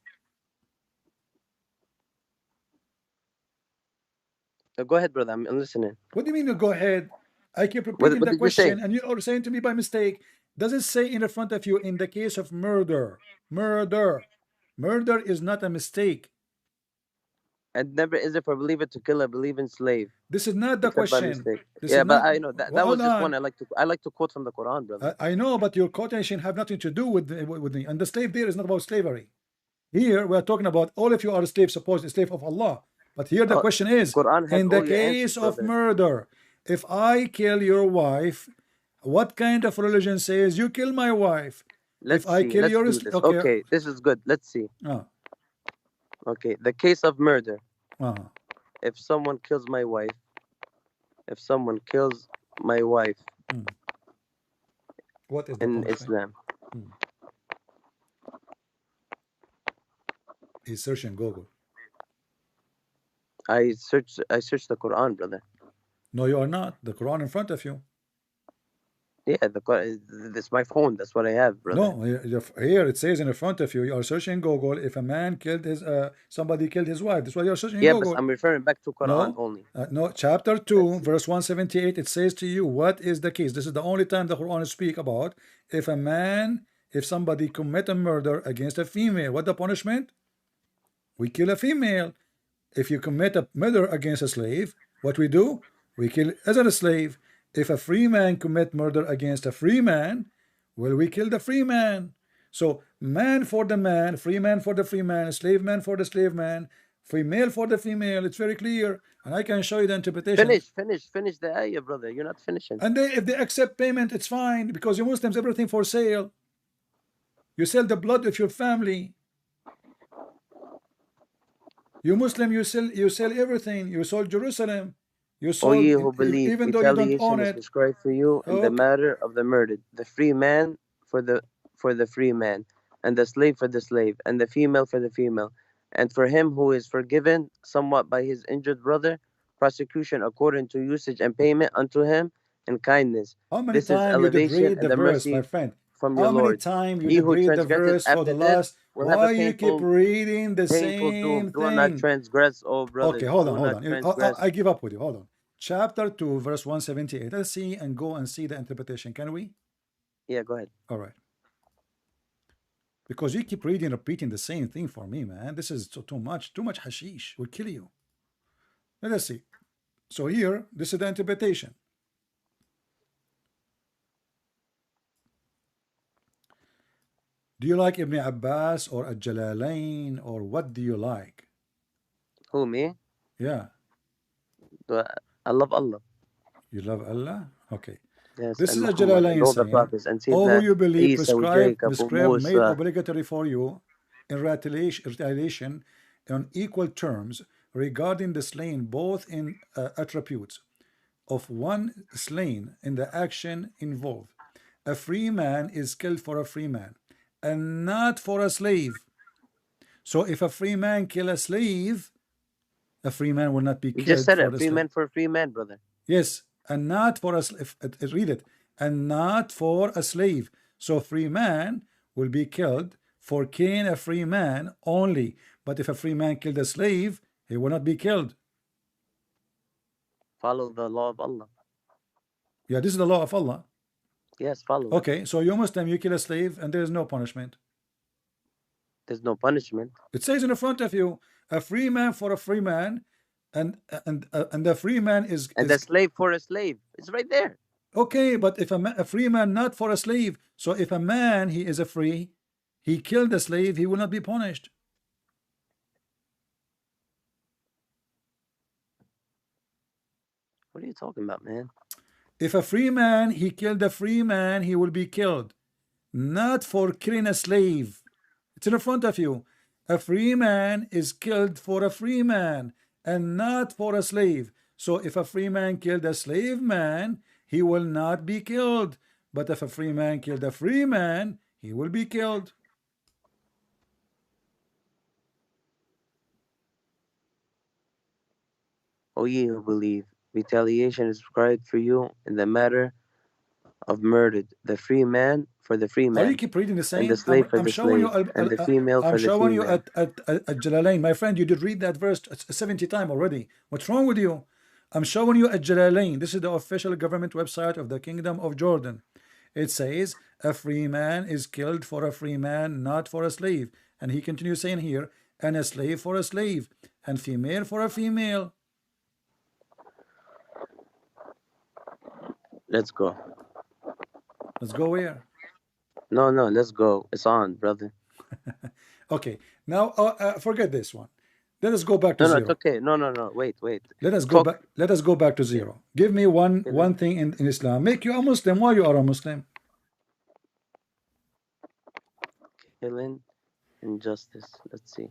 Go ahead, brother. I'm listening. What do you mean you go ahead? I keep repeating What the did you say? question and you're saying to me by mistake. Does it say in the front of you in the case of murder? Murder is not a mistake. And never is it for a believer to kill a believing slave, This is not the except by question. mistake. This is Yeah, but not. I know that Well, that hold was just one on. I like to quote from the Quran, brother. I know, but your quotation have nothing to do with me. And the slave there is not about slavery. Here we are talking about all of you are slaves, supposed slave of Allah. But here the question is, Quran has in the all your answers, case of brother. murder, if I kill your wife, what kind of religion says you kill my wife? If Let's I see. kill Let's your do this. okay, Okay, this is good. Let's see. uh, Okay, the case of murder. uh, If someone kills my wife, if someone kills my wife what is the in punishment? Islam, He's searching Google. I search the Quran, brother. No, you are not. The Quran in front of you. Yeah, the Quran. This is my phone. That's what I have, brother. No, here it says in front of you. You are searching Google. If a man killed his somebody killed his wife. That's why you're searching Yeah, but Google. I'm referring back to Quran No, only. no. Chapter Let's 2, see. verse 178, it says to you, what is the case? This is the only time the Quran speak about if somebody commit a murder against a female, what the punishment? We kill a female. If you commit a murder against a slave, what we do? We kill as a slave. If a free man commit murder against a free man, well, we kill the free man. So man for the man, free man for the free man, slave man for the slave man, female for the female. It's very clear, and I can show you the interpretation. Finish the ayah, brother. You're not finishing. And if they accept payment, it's fine because you Muslims everything for sale. You sell the blood of your family. You Muslim, you sell everything. You sold Jerusalem. You O sold ye who believe, even though you don't own retaliation is it. prescribed for you in the Okay. matter of the murdered, the free man for the free man, and the slave for the slave, and the female for the female, and for him who is forgiven somewhat by his injured brother, prosecution according to usage and payment unto him in kindness. How many This is times you did elevation read the and the verse, my mercy friend? from your How many Lord. times you He did who read the transgresses verse for the after this last? will have a Why you keep reading the painful doom. same Do not thing? transgress, O brothers. Okay, hold Do on. not transgress. I give up with you. Hold on. Chapter 2, verse 178. Let's see and go and see the interpretation. Can we? Yeah, go ahead. All right. Because you keep repeating the same thing for me, man. This is too much. Too much hashish will kill you. Let us see. So here, this is the interpretation. Do you like Ibn Abbas or Al-Jalalain or what do you like? Who, me? Yeah. I love Allah. You love Allah? Okay. Yes, This and is a Muhammad and Jalalain all the saying, prophets and all who Sayyidina you believe Isa with Jacob, prescribe made Musa. obligatory for you in retaliation on equal terms regarding the slain, both in attributes of one slain in the action involved. A free man is killed for a free man and not for a slave. So if a free man kill a slave, a free man will not be You just killed said for it. the Free slave. man for a free man, brother. Yes, and not for a slave. Read it. And not for a slave. So free man will be killed for killing a free man only. But if a free man killed a slave, he will not be killed. Follow the law of Allah. Yeah, this is the law of Allah. Yes, follow it. Okay, so you Muslim, you kill a slave and there is no punishment. There's no punishment. It says in the front of you, a free man for a free man, and the free man is And the slave for a slave. It's right there. okay. But if a free man not for a slave, so if a man he is a free, he killed a slave, he will not be punished. What are you talking about, man? If a free man he killed a free man, he will be killed, not for killing a slave. It's in front of you. A free man is killed for a free man and not for a slave. So if a free man killed a slave man, he will not be killed. But if a free man killed a free man, he will be killed. O ye who believe, retaliation is prescribed for you in the matter of murdered, the free man for the free Oh, you man, keep reading the and same. the slave for I'm the showing you. slave, and the female I'm for the showing you female. at Jalalain, my friend. You did read that verse 70 times already. What's wrong with you? I'm showing you at Jalalain. This is the official government website of the Kingdom of Jordan. It says a free man is killed for a free man, not for a slave. And he continues saying here, and a slave for a slave, and female for a female. Let's go. Let's go where? No, let's go. It's on, brother. Okay, now forget this one. Let us go back to No, zero. it's okay. No. Wait. Let us go back. Let us go back to zero. Give me one thing in Islam. Make you a Muslim. Why you are a Muslim? Killing injustice. Let's see.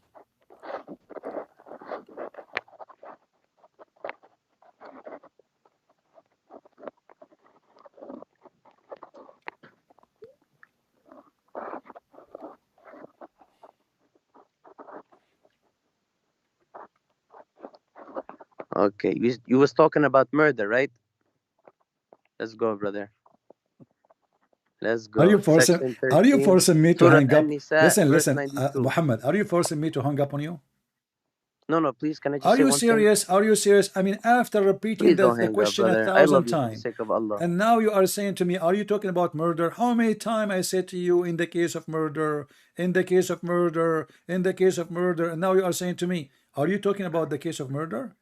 Okay, you was talking about murder, right? Let's go, brother. Let's Are you go. forcing? Section Are you 13, forcing me to Surah hang up? An-Nisa, verse Listen, 92. Muhammad. Are you forcing me to hang up on you? No, please, can I just Are say you one thing? serious? Are you serious? I mean, after repeating Please don't the hang up, question brother. I 1,000 love you for the times, sake of Allah. and now you are saying to me, are you talking about murder? How many times I said to you, in the case of murder, in the case of murder, in the case of murder, and now you are saying to me, are you talking about the case of murder?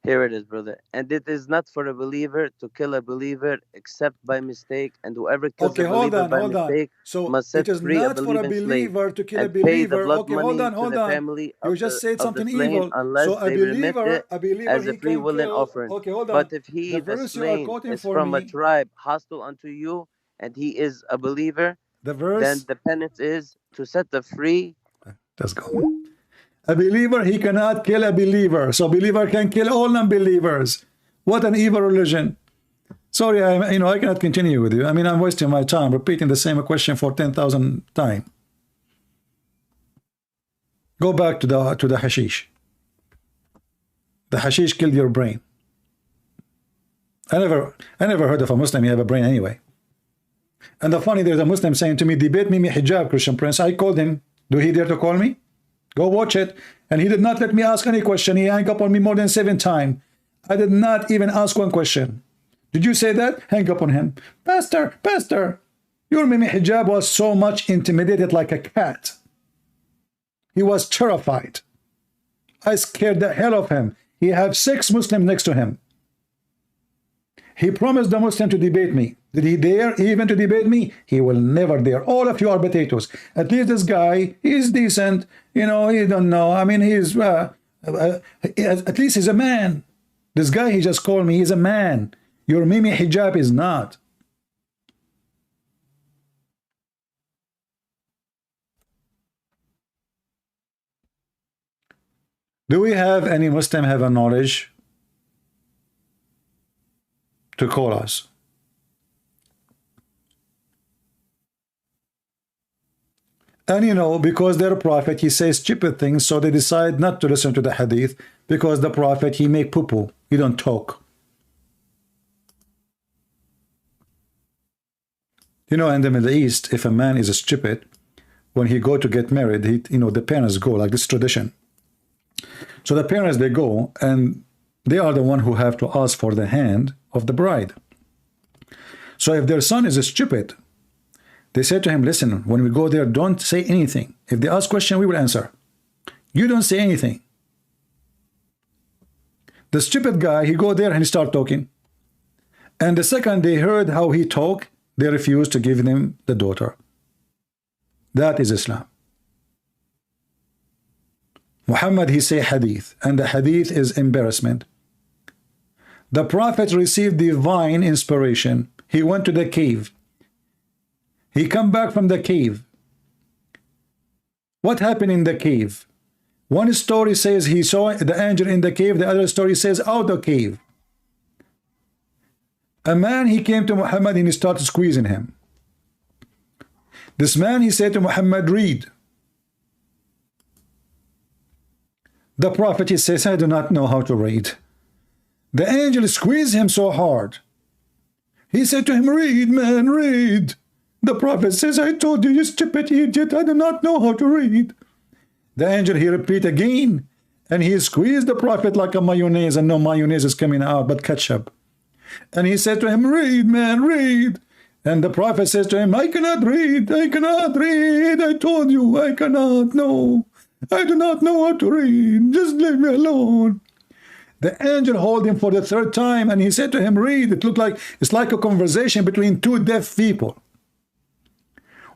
Here it is, brother. And it is not for a believer to kill a believer except by mistake, and whoever kills Okay, a believer by hold on. mistake So must it set is free a not for a believing slave believer to kill a and pay the believer. blood Okay, hold money on, to hold the on. family You just said of the something slain evil. unless So they remit it a believer, as a he free can will and kill. offering. Okay, hold But on. if he, The the verse you are slain, quoting is for from a me, tribe hostile unto you, and he is a believer, the then verse. the penance is to set the free. Let's go. A believer, he cannot kill a believer. So believer can kill all non-believers. What an evil religion. Sorry, I cannot continue with you. I mean, I'm wasting my time repeating the same question for 10,000 times. Go back to the hashish. The hashish killed your brain. I never heard of a Muslim he have a brain anyway. And the funny, there's a Muslim saying to me, debate me hijab, Christian Prince. I called him. Do he dare to call me? Go watch it. And he did not let me ask any question. He hung up on me more than 7 times. I did not even ask one question. Did you say that? Hang up on him. Pastor, your Mimi hijab was so much intimidated like a cat. He was terrified. I scared the hell of him. He had 6 Muslims next to him. He promised the Muslim to debate me. Did he dare even to debate me? He will never dare. All of you are potatoes. At least this guy, he's decent. You know, he don't know. I mean, he's at least he's a man. This guy, he just called me, he's a man. Your Mimi hijab is not. Do we have any Muslim have a knowledge to call us? And you know, because their prophet, he says stupid things, so they decide not to listen to the hadith, because the prophet, he make poo-poo, he don't talk. You know, in the Middle East, if a man is stupid, when he go to get married, he, you know, the parents go, like this tradition. So the parents, they go, and they are the one who have to ask for the hand of the bride. So if their son is stupid, they say to him, listen, when we go there, don't say anything. If they ask question, we will answer. You don't say anything. The stupid guy, he go there and he start talking. And the second they heard how he talk, they refuse to give them the daughter. That is Islam. Muhammad, he say hadith, and the hadith is embarrassment. The prophet received divine inspiration. He went to the cave. He come back from the cave. What happened in the cave? One story says he saw the angel in the cave. The other story says out the cave. A man, he came to Muhammad and he started squeezing him. This man, he said to Muhammad, read. The prophet, he says, I do not know how to read. The angel squeezed him so hard. He said to him, read, man, read. The prophet says, I told you, you stupid idiot, I do not know how to read. The angel, he repeat again, and he squeezed the prophet like a mayonnaise, and no mayonnaise is coming out, but ketchup. And he said to him, read, man, read. And the prophet says to him, I cannot read, I cannot read, I told you, I cannot, no. I do not know how to read, just leave me alone. The angel hold him for the third time, and he said to him, read. It looked like, it's like a conversation between two deaf people.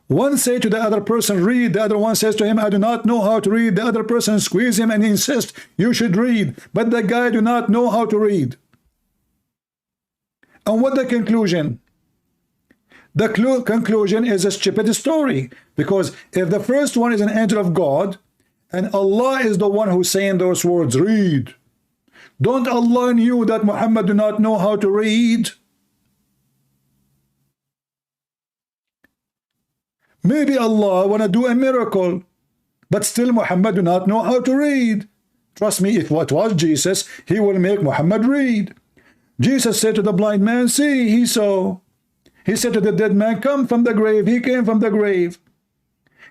One say to the other person, read. The other one says to him, I do not know how to read. The other person squeeze him and insists, you should read. But the guy do not know how to read. And what the conclusion? The conclusion is a stupid story. Because if the first one is an angel of God, and Allah is the one who's saying those words, read. Don't Allah knew that Muhammad do not know how to read? Maybe Allah want to do a miracle, but still Muhammad do not know how to read. Trust me, if what was Jesus, he will make Muhammad read. Jesus said to the blind man, see, he saw. He said to the dead man, come from the grave. He came from the grave.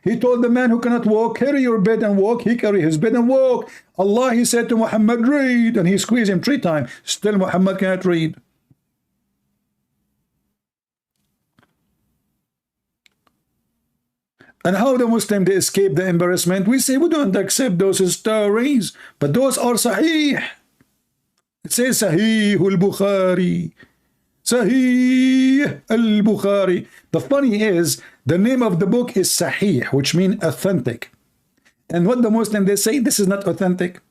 He told the man who cannot walk, carry your bed and walk. He carried his bed and walked. Allah, he said to Muhammad, read. And he squeezed him 3 times. Still Muhammad cannot read. And how the Muslim, they escape the embarrassment? We say we don't accept those stories, but those are sahih. It says Sahih al-Bukhari. Sahih al-Bukhari. The funny is, the name of the book is Sahih, which means authentic. And what the Muslim, they say, this is not authentic.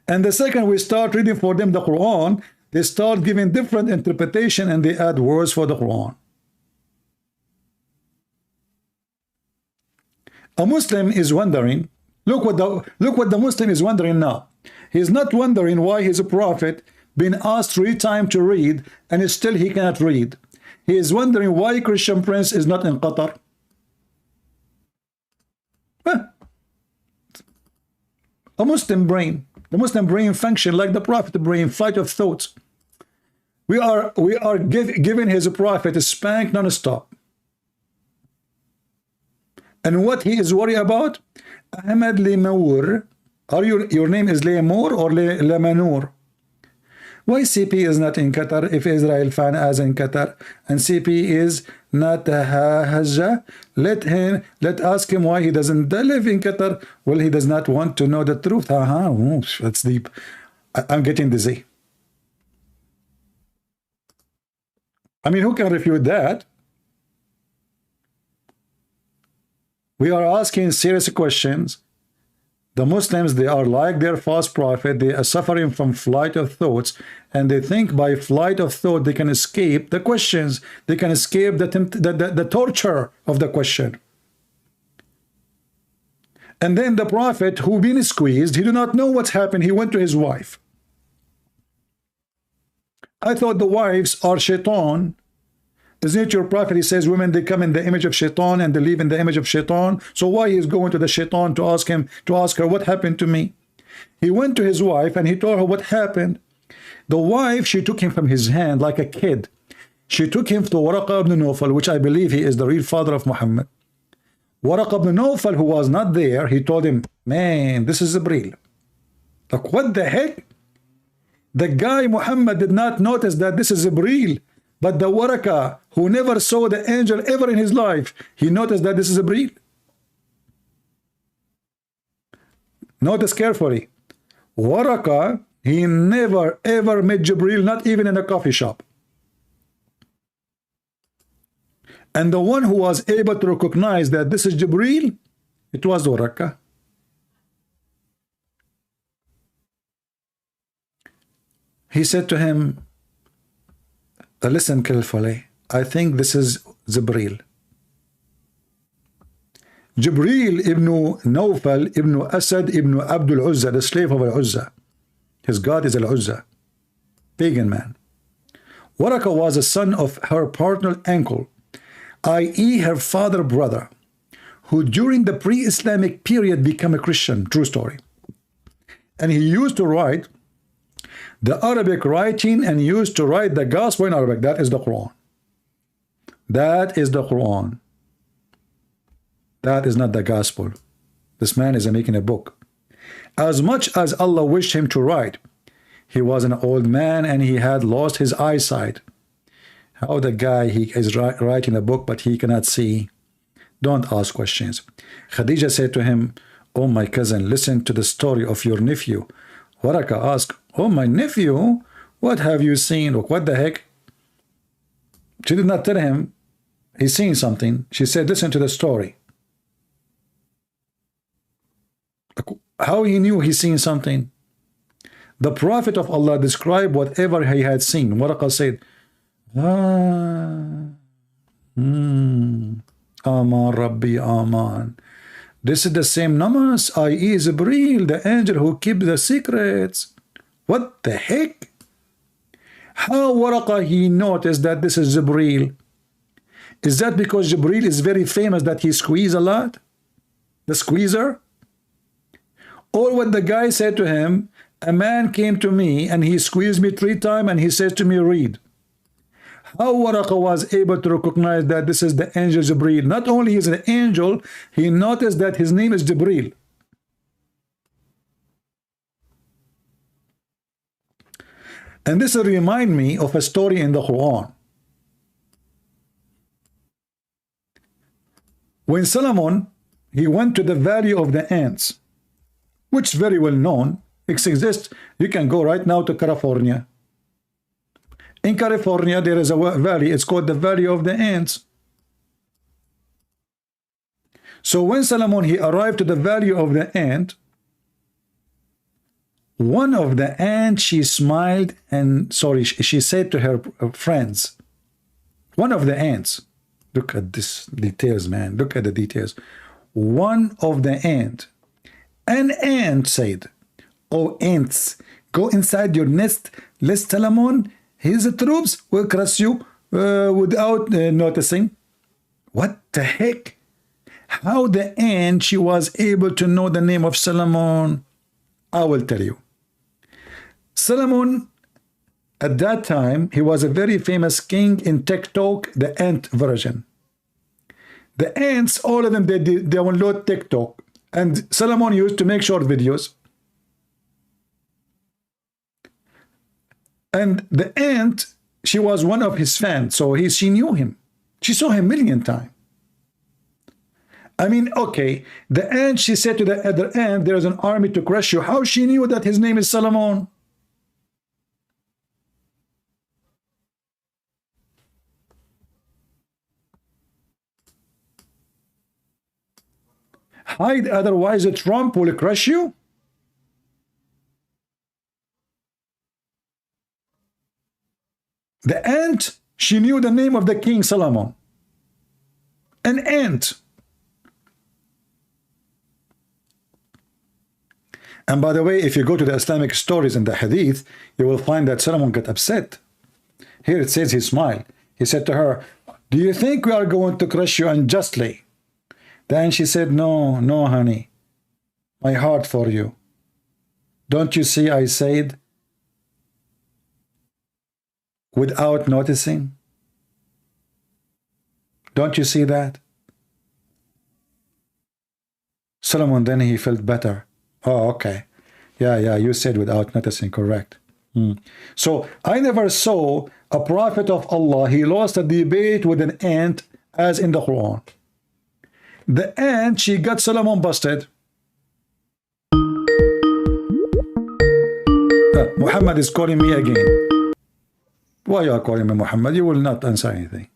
And the second we start reading for them the Quran, they start giving different interpretation and they add words for the Quran. A Muslim is wondering, look what the Muslim is wondering now. He's not wondering why his prophet been asked 3 times to read and still he cannot read. He is wondering why Christian Prince is not in Qatar. A Muslim brain. The Muslim brain function like the prophet brain, flight of thoughts. We are giving his prophet a spank non-stop. And what he is worried about? Ahmed Limaur. Are your name is Limaur or Lemanur? Why CP is not in Qatar if Israel fan as in Qatar and CP is not Hajjah? Let ask him why he doesn't live in Qatar. Well, he does not want to know the truth. That's deep. I'm getting dizzy. I mean, who can refute that? We are asking serious questions. The Muslims, they are like their false prophet. They are suffering from flight of thoughts, and they think by flight of thought they can escape the questions. They can escape the torture of the question. And then the prophet, who been squeezed, he do not know what's happened. He went to his wife. I thought the wives are shaitan. Isn't it your prophet? He says women, they come in the image of shaitan and they live in the image of shaitan. So why is going to the shaitan to ask her what happened to me? He went to his wife and he told her what happened. The wife, she took him from his hand like a kid. She took him to Waraqa ibn Nawfal, which I believe he is the real father of Muhammad. Waraqa ibn Nawfal, who was not there, he told him, man, this is Jibreel. Like, what the heck? The guy Muhammad did not notice that this is Jibreel. But the Waraqa, who never saw the angel ever in his life, he noticed that this is Jibreel. Notice carefully. Waraqa, he never ever met Jibreel, not even in a coffee shop. And the one who was able to recognize that this is Jibreel, it was Waraqa. He said to him, listen carefully, I think this is Jibreel. Jibreel ibn Nawfal ibn Asad ibn Abdul Uzza, the slave of Al-Uzza. His god is Al-Uzza, pagan man. Waraqa was a son of her paternal uncle, i.e. her father brother, who during the pre-Islamic period became a Christian. True story. And he used to write the Arabic writing and used to write the gospel in Arabic. That is the Quran. That is the Quran. That is not the gospel. This man is making a book. As much as Allah wished him to write, he was an old man and he had lost his eyesight. How the guy, he is writing a book but he cannot see? Don't ask questions. Khadija said to him, oh my cousin, listen to the story of your nephew. Waraqa asked, oh my nephew, what have you seen? What the heck? She did not tell him he's seen something. She said, listen to the story. How he knew he's seen something? The Prophet of Allah described whatever he had seen. Waraqa said, Aman Rabbi Aman. This is the same namas, i.e. Jibreel, the angel who keeps the secrets. What the heck? How Waraqa he noticed that this is Jibreel? Is that because Jibreel is very famous that he squeezes a lot? The squeezer? Or what the guy said to him, a man came to me and he squeezed me 3 times and he says to me, read. How Waraqa was able to recognize that this is the angel Jibreel? Not only is an angel, he noticed that his name is Jibreel. And this reminds me of a story in the Quran. When Solomon, he went to the Valley of the Ants, which is very well known. It exists. You can go right now to California. In California, there is a valley. It's called the Valley of the Ants. So when Solomon, he arrived to the Valley of the Ant, one of the ants, she smiled and, sorry, she said to her friends, one of the ants, look at this details, man. Look at the details. One of the ant, an ant said, oh ants, go inside your nest, lest Solomon, his troops will crush you without noticing. What the heck? How the ant, she was able to know the name of Solomon? I will tell you. Solomon, at that time, he was a very famous king in TikTok, the ant version. The ants, all of them, they download TikTok. And Solomon used to make short videos. And the ant, she was one of his fans, so she knew him. She saw him a million times. I mean, okay, the ant, she said to the other ant, there's an army to crush you. How she knew that his name is Solomon? hide, otherwise Trump will crush you? The ant, she knew the name of the king Solomon. An ant. And by the way, if you go to the Islamic stories in the Hadith, you will find that Solomon got upset. Here it says he smiled. He said to her, do you think we are going to crush you unjustly? Then she said, no, no, honey. My heart for you. Don't you see I said without noticing? Don't you see that? Solomon, then he felt better. Oh, okay. Yeah, you said without noticing, correct. So I never saw a prophet of Allah, he lost a debate with an ant as in the Quran. The ant, she got Solomon busted. Muhammad is calling me again. Why you are calling me, Muhammad? You will not answer anything.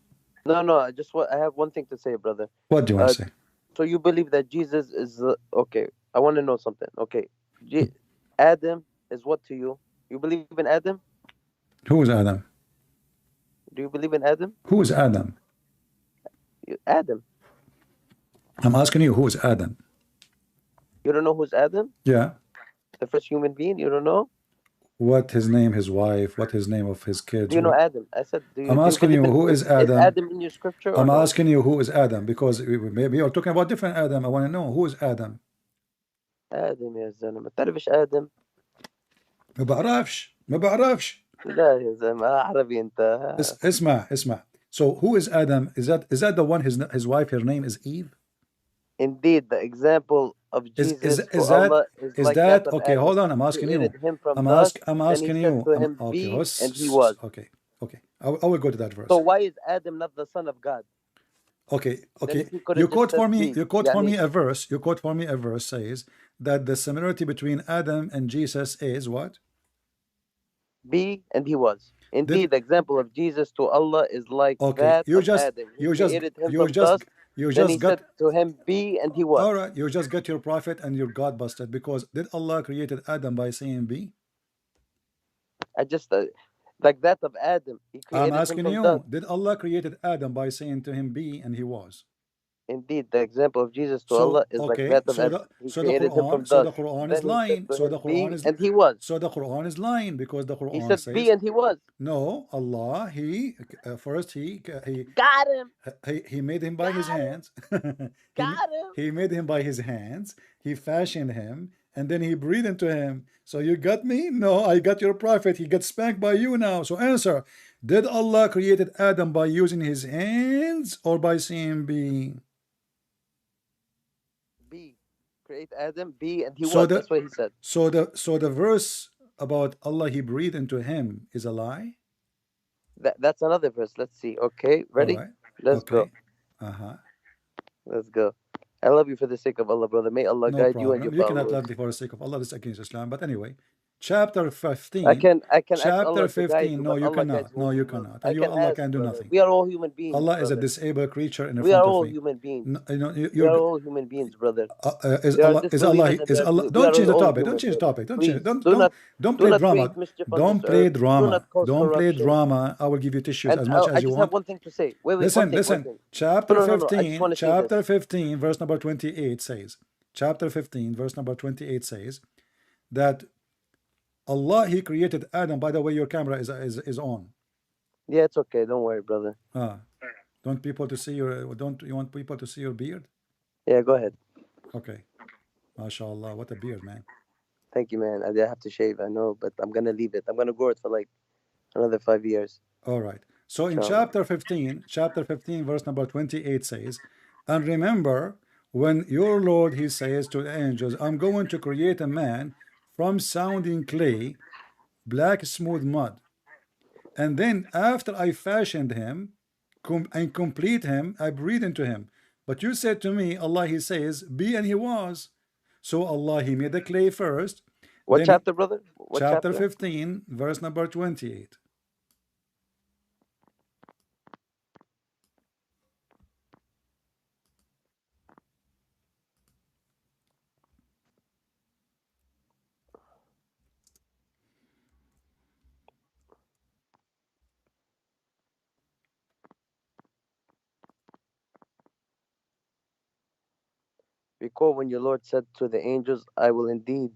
No, I have one thing to say, brother. What do you want to say? So you believe that Jesus is okay? I want to know something. Okay, Adam is what to you? You believe in Adam? Who is Adam? Do you believe in Adam? Who is Adam? Adam. I'm asking you, who is Adam? You don't know who's Adam? Yeah. The first human being? You don't know? What his name, his wife, what his name of his kids? Do you know Adam? I said, I'm asking you, who is Adam? Is Adam in your scripture? I'm asking you, who is Adam? Because maybe you're talking about different Adam. I want to know, who is Adam? آدم يا زلمة ما تعرفش آدم؟ ما بعرفش. لا يا زلمة عربي أنت. اسمع. So who is Adam? Is that the one, his wife, her name is Eve? Indeed, the example of Jesus is Allah is like that of okay, Adam. hold on, I'm asking you. I'm asking you. Okay, and he was. Okay. I will go to that verse. So why is Adam not the son of God? Okay. You quote for me a verse. You quote for me a verse says that the similarity between Adam and Jesus is what? Be and he was. Indeed, the example of Jesus to Allah is like that of Adam. You just got to him be and he was. All right, you just got your prophet and your God busted because did Allah created Adam by saying be? I just like that of Adam. He created I'm asking him you, from did Allah created Adam by saying to him be and he was? Indeed, the example of Jesus to Allah is like that of Adam. He created him from dust. The Quran is lying. So the Quran is and he was. So the Quran is lying because the Quran he said says, be and he was. No, Allah he first he got him. He made him by his hands. Got him. He made him by his hands. He fashioned him and then he breathed into him. So you got me? No, I got your prophet. He gets spanked by you now. So answer: did Allah created Adam by using his hands or by saying be? Be. Create Adam, be, and he was. That's what he said. So the verse about Allah he breathed into him is a lie? That's another verse. Let's see. Okay, ready? Right. Let's go. Let's go. I love you for the sake of Allah, brother. May Allah guide you and your followers. You cannot love me for the sake of Allah. This is against Islam. But anyway, chapter 15. I can chapter 15. No, you cannot. No, you cannot. And you, Allah can do nothing. We are all human beings. Allah is a disabled creature in front of me. We are all human beings. We are all human beings, brother. Is Allah? Don't change the topic. Don't change the topic. Don't play drama. Don't play drama. Don't play drama. I will give you tissues as much as you want. I just have one thing to say. Listen. Chapter 15. Chapter 15, verse number 28 says. Chapter 15, verse number 28 says that Allah he created Adam. By the way, your camera is on. Yeah, it's okay. Don't worry, brother. Don't people to see your? Don't you want people to see your beard? Yeah, go ahead. Okay. MashaAllah, what a beard, man. Thank you, man. I have to shave, I know, but I'm gonna leave it. I'm gonna grow it for like another 5 years. All right. So in chapter 15, verse number 28 says, and remember when your Lord he says to the angels, I'm going to create a man from sounding clay, black smooth mud, and then after I fashioned him and complete him, I breathe into him. But you said to me, Allah he says be and he was. So Allah he made the clay first. What chapter, brother? What chapter 15, verse number 28. Recall when your Lord said to the angels, I will indeed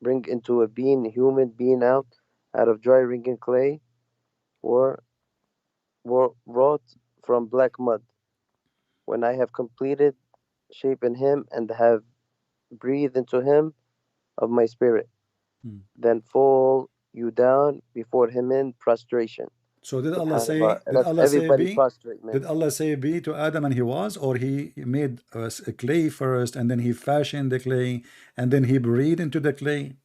bring into a being, a human being out of dry wrinkled clay, or wrought from black mud. When I have completed shaping him and have breathed into him of my spirit, then fall you down before him in prostration. So did Allah SubhanAllah. say, did That's Allah say everybody be? prostrate, man. Did Allah say be to Adam and he was, or he made a clay first and then he fashioned the clay and then he breathed into the clay?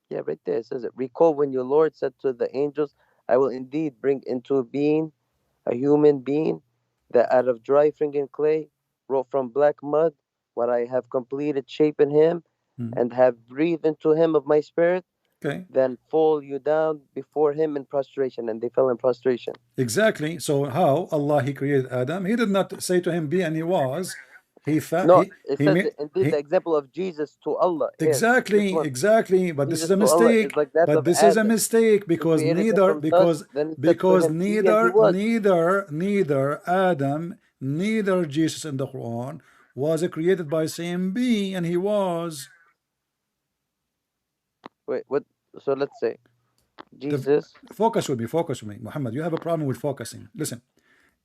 Yeah, right there it says it. Recall when your Lord said to the angels, I will indeed bring into being a human being that out of dry fingered clay, wrought from black mud, when I have completed shaping him and have breathed into him of my spirit, Okay. then fall you down before him in prostration. And they fell in prostration. Exactly. So how Allah he created Adam? He did not say to him be and he was. No, it He says made that indeed the example of Jesus to Allah here. This exactly, one, exactly. But this is Jesus a to Allah is mistake. like that But of this is a Adam. mistake He because created him neither from dust, then he said to him, be, and he was. neither Adam, neither Jesus in the Quran was created by saying be and he was. Wait, what? So let's say The, Jesus. focus with me, Muhammad. You have a problem with focusing. Listen,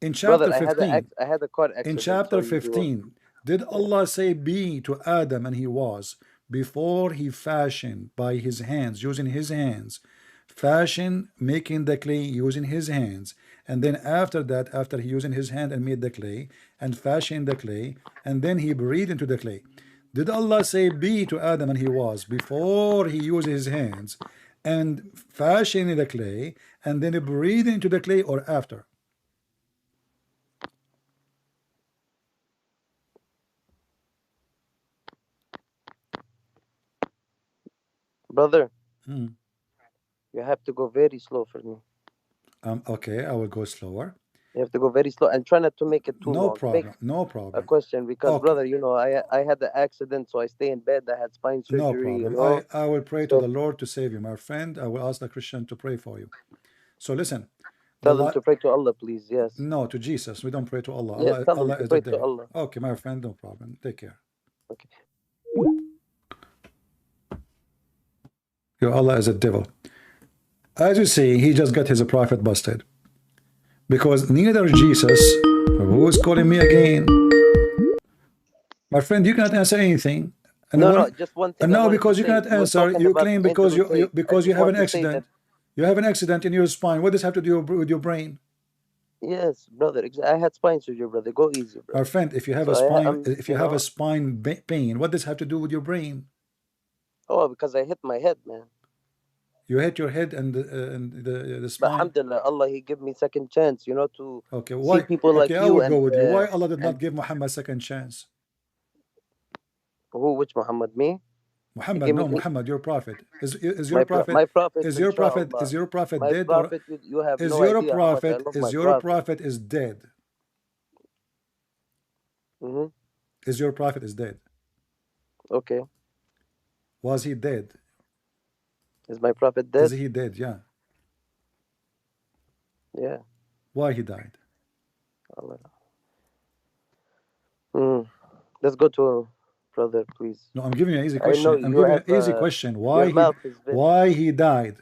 in Brother, chapter 15, I had a car in accident, so chapter you do. 15, did Allah say be to Adam and he was before he fashioned by his hands, using his hands, fashion, making the clay using his hands, and then after that, after he using his hand and made the clay and fashioned the clay, and then he breathed into the clay. Did Allah say be to Adam and he was before he used his hands and fashioned the clay and then he breathed into the clay, or after? Brother, you have to go very slow for me. Okay, I will go slower. You have to go very slow and try not to make it too No long. problem. Make No a problem. question because, Okay. brother, you know, I had the accident, so I stay in bed. I had spine No surgery, you problem. know. I will pray to So the Lord to save you, my friend. I will ask the Christian to pray for you. So listen, tell them to pray to Allah, please. Yes. no, to Jesus. We don't pray to Allah. Yes, tell them Allah to is the pray to devil. Allah. Okay, my friend, no problem. Take care. Okay. Your Allah is a devil. As you see, he just got his prophet busted. Because neither Jesus, who is calling me again? My friend, you cannot answer anything. And No, just one thing and I now wanted to because you say. cannot You were answer, talking you about claim Andrew because you Tate. I because you just have an want to say accident. that. You have an accident in your spine. What does have to do with your brain? Yes, brother. I had spine surgery, brother. Go easy, My brother. friend, if you have So a spine, I'm, if you you have a know, spine pain, what does have to do with your brain? oh, because I hit my head, man. You hit your head and the But spine. alhamdulillah, Allah, He give me second chance, you know, to Okay, see why? people like Okay, I you will go with you. Why Allah did and not give Muhammad second chance? who? Which Muhammad? Me? He Muhammad, gave me no, Muhammad, your prophet. Is your my prophet? my prophet, Is inshallah. your prophet My dead, or prophet, you have no idea how much I love my is your prophet. prophet is dead? Mm-hmm. Is your prophet is dead? Okay. Was he dead? Is my prophet Is dead? he dead? Yeah. Yeah. Why he died? Allah. Let's go to brother, please. No, I'm giving you an easy I know question. I'm you giving you have an easy question. your mouth is very. Why he died?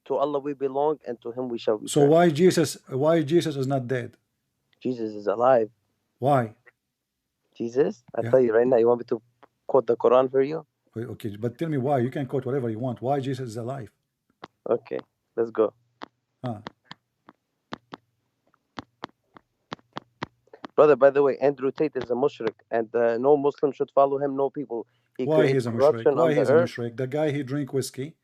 To Allah we belong, and to Him we shall So return. why Jesus is not dead? Jesus is alive. Why? Jesus, I Yeah. tell you right now. You want me to quote the Quran for you? Okay, but tell me why. You can quote whatever you want. Why Jesus is alive? Okay, let's go. Huh. Brother, by the way, Andrew Tate is a mushrik, and no Muslim should follow him. No people. He Why creates he's a mushrik? corruption Why on the he's a earth. mushrik? The guy he drink whiskey,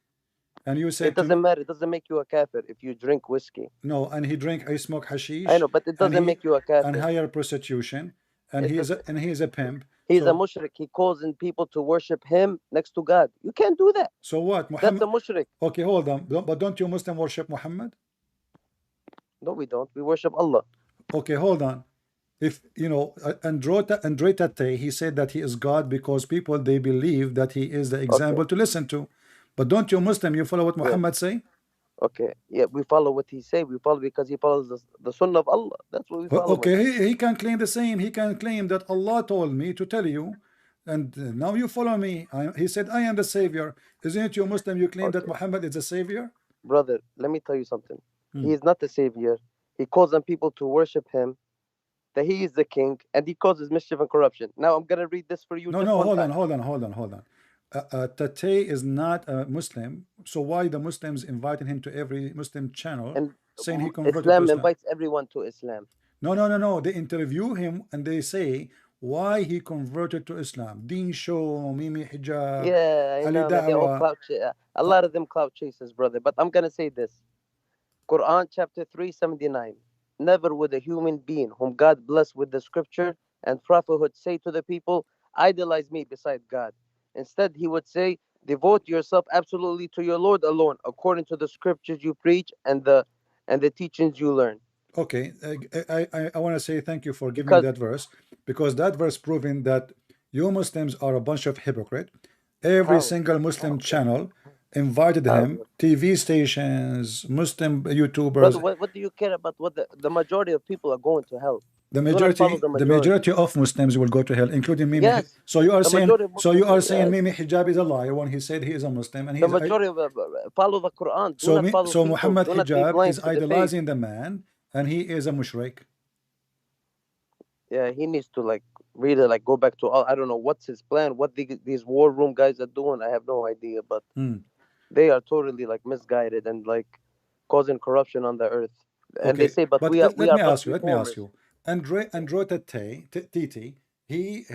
and you said It doesn't matter. It doesn't make you a kafir if you drink whiskey. no, and he smoke hashish. I know, but it doesn't make you a kafir. And hire prostitution, and he is a pimp. He's a mushrik. He calls in people to worship him next to God. You can't do that. So what? That's a mushrik. Okay, hold on. But don't you Muslim worship Muhammad? No, we don't. We worship Allah. Okay, hold on. If you know Andre Tate, he said that he is God because people they believe that he is the example to listen to. But don't you Muslim you follow what Muhammad say? Okay, yeah, we follow what he say. We follow because he follows the Sunnah of Allah. That's what we follow him. Okay, he can claim the same. He can claim that Allah told me to tell you, and now you follow me. He said, I am the savior. Isn't it you Muslim? You claim that Okay, Muhammad is the savior? brother, let me tell you something. Hmm. He is not the savior. He calls on people to worship him, that he is the king, and he causes mischief and corruption. Now I'm gonna read this for you No, just no, one hold on, time. hold on, hold on, hold on. Tate is not a Muslim, so why the Muslims inviting him to every Muslim channel And saying he converted to Islam Islam? invites everyone to Islam. No, no, no, no. They interview him and they say why he converted to Islam. Deen show, Mimi hijab, Yeah, I Ali know, man. They all da'wah. a lot of them clout chasers, brother. But I'm gonna say this: Quran chapter 379. Never would a human being whom God blessed with the scripture and prophethood say to the people, idolize me beside God. Instead, he would say, devote yourself absolutely to your Lord alone, according to the scriptures you preach and the teachings you learn. Okay, I want to say thank you for giving me Because that verse, because that verse proving that you Muslims are a bunch of hypocrite. Every how? single Muslim channel invited How? him, TV stations, Muslim Brother, YouTubers. what do you care about what the majority of people are going to hell? The Do not follow majority, the the majority. majority of Muslims will go to hell, including Mimi. Yes, So you are the saying, majority of so you Muslims, are saying yes. Mimi hijab is a liar when he said he is a Muslim and he The is. majority of follow the Quran. Do So not follow so people. Muhammad Do not be hijab is blind to the faith. idolizing the man, and he is a mushrik. Yeah, he needs to like really like go back to all. I don't know what's his plan. What these war room guys are doing. I have no idea, but Hmm. they are totally like misguided and like causing corruption on the earth. And they Okay, say, but but we let are me but ask you. Let me ask reformers. you. Andre Titi, he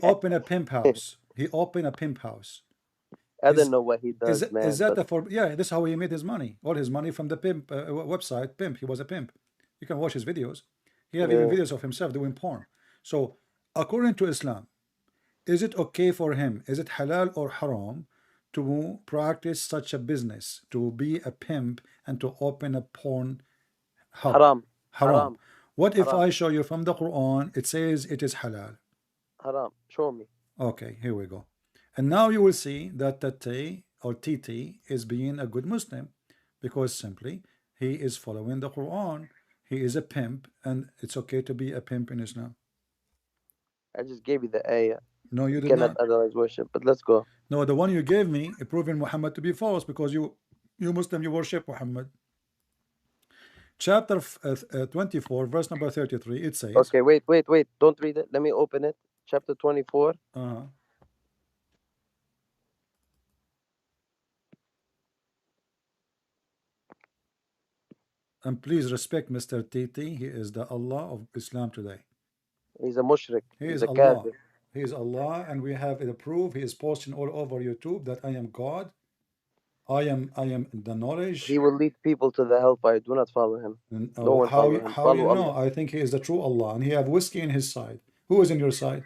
opened a pimp house. He opened a pimp house. I don't Is know what he does, is man. that But the for? Yeah, this is how he made his money. All his money from the pimp website. Pimp. He was a pimp. You can watch his videos. He have even yeah, videos of himself doing porn. So according to Islam, is it okay for him? Is it halal or haram to practice such a business, to be a pimp and to open a porn hub? haram, Haram. haram, What if haram, I show you from the Quran, it says it is halal? haram. Show me. Okay, here we go. And now you will see that Tate or Titi is being a good Muslim because simply he is following the Quran. He is a pimp, and it's okay to be a pimp in Islam. I just gave you the ayah. No, you You did cannot not. idolize worship. But let's go. No, the one you gave me, proving Muhammad to be false because you Muslim, you worship Muhammad. Chapter 24, verse number 33, it says, Okay, wait. Don't read it. Let me open it. Chapter 24. uh, and please respect Mr. Titi. He is the Allah of Islam today. He's a mushrik. He He's is a Allah. kafir. He is Allah, and we have the proof. He is posting all over YouTube that I am God. I am the He knowledge. will lead people to the hellfire. Do not follow him. And, No one how follow him. how you Follow know? Allah. I think he is the true Allah, and he have whiskey in his side. Who is in your side?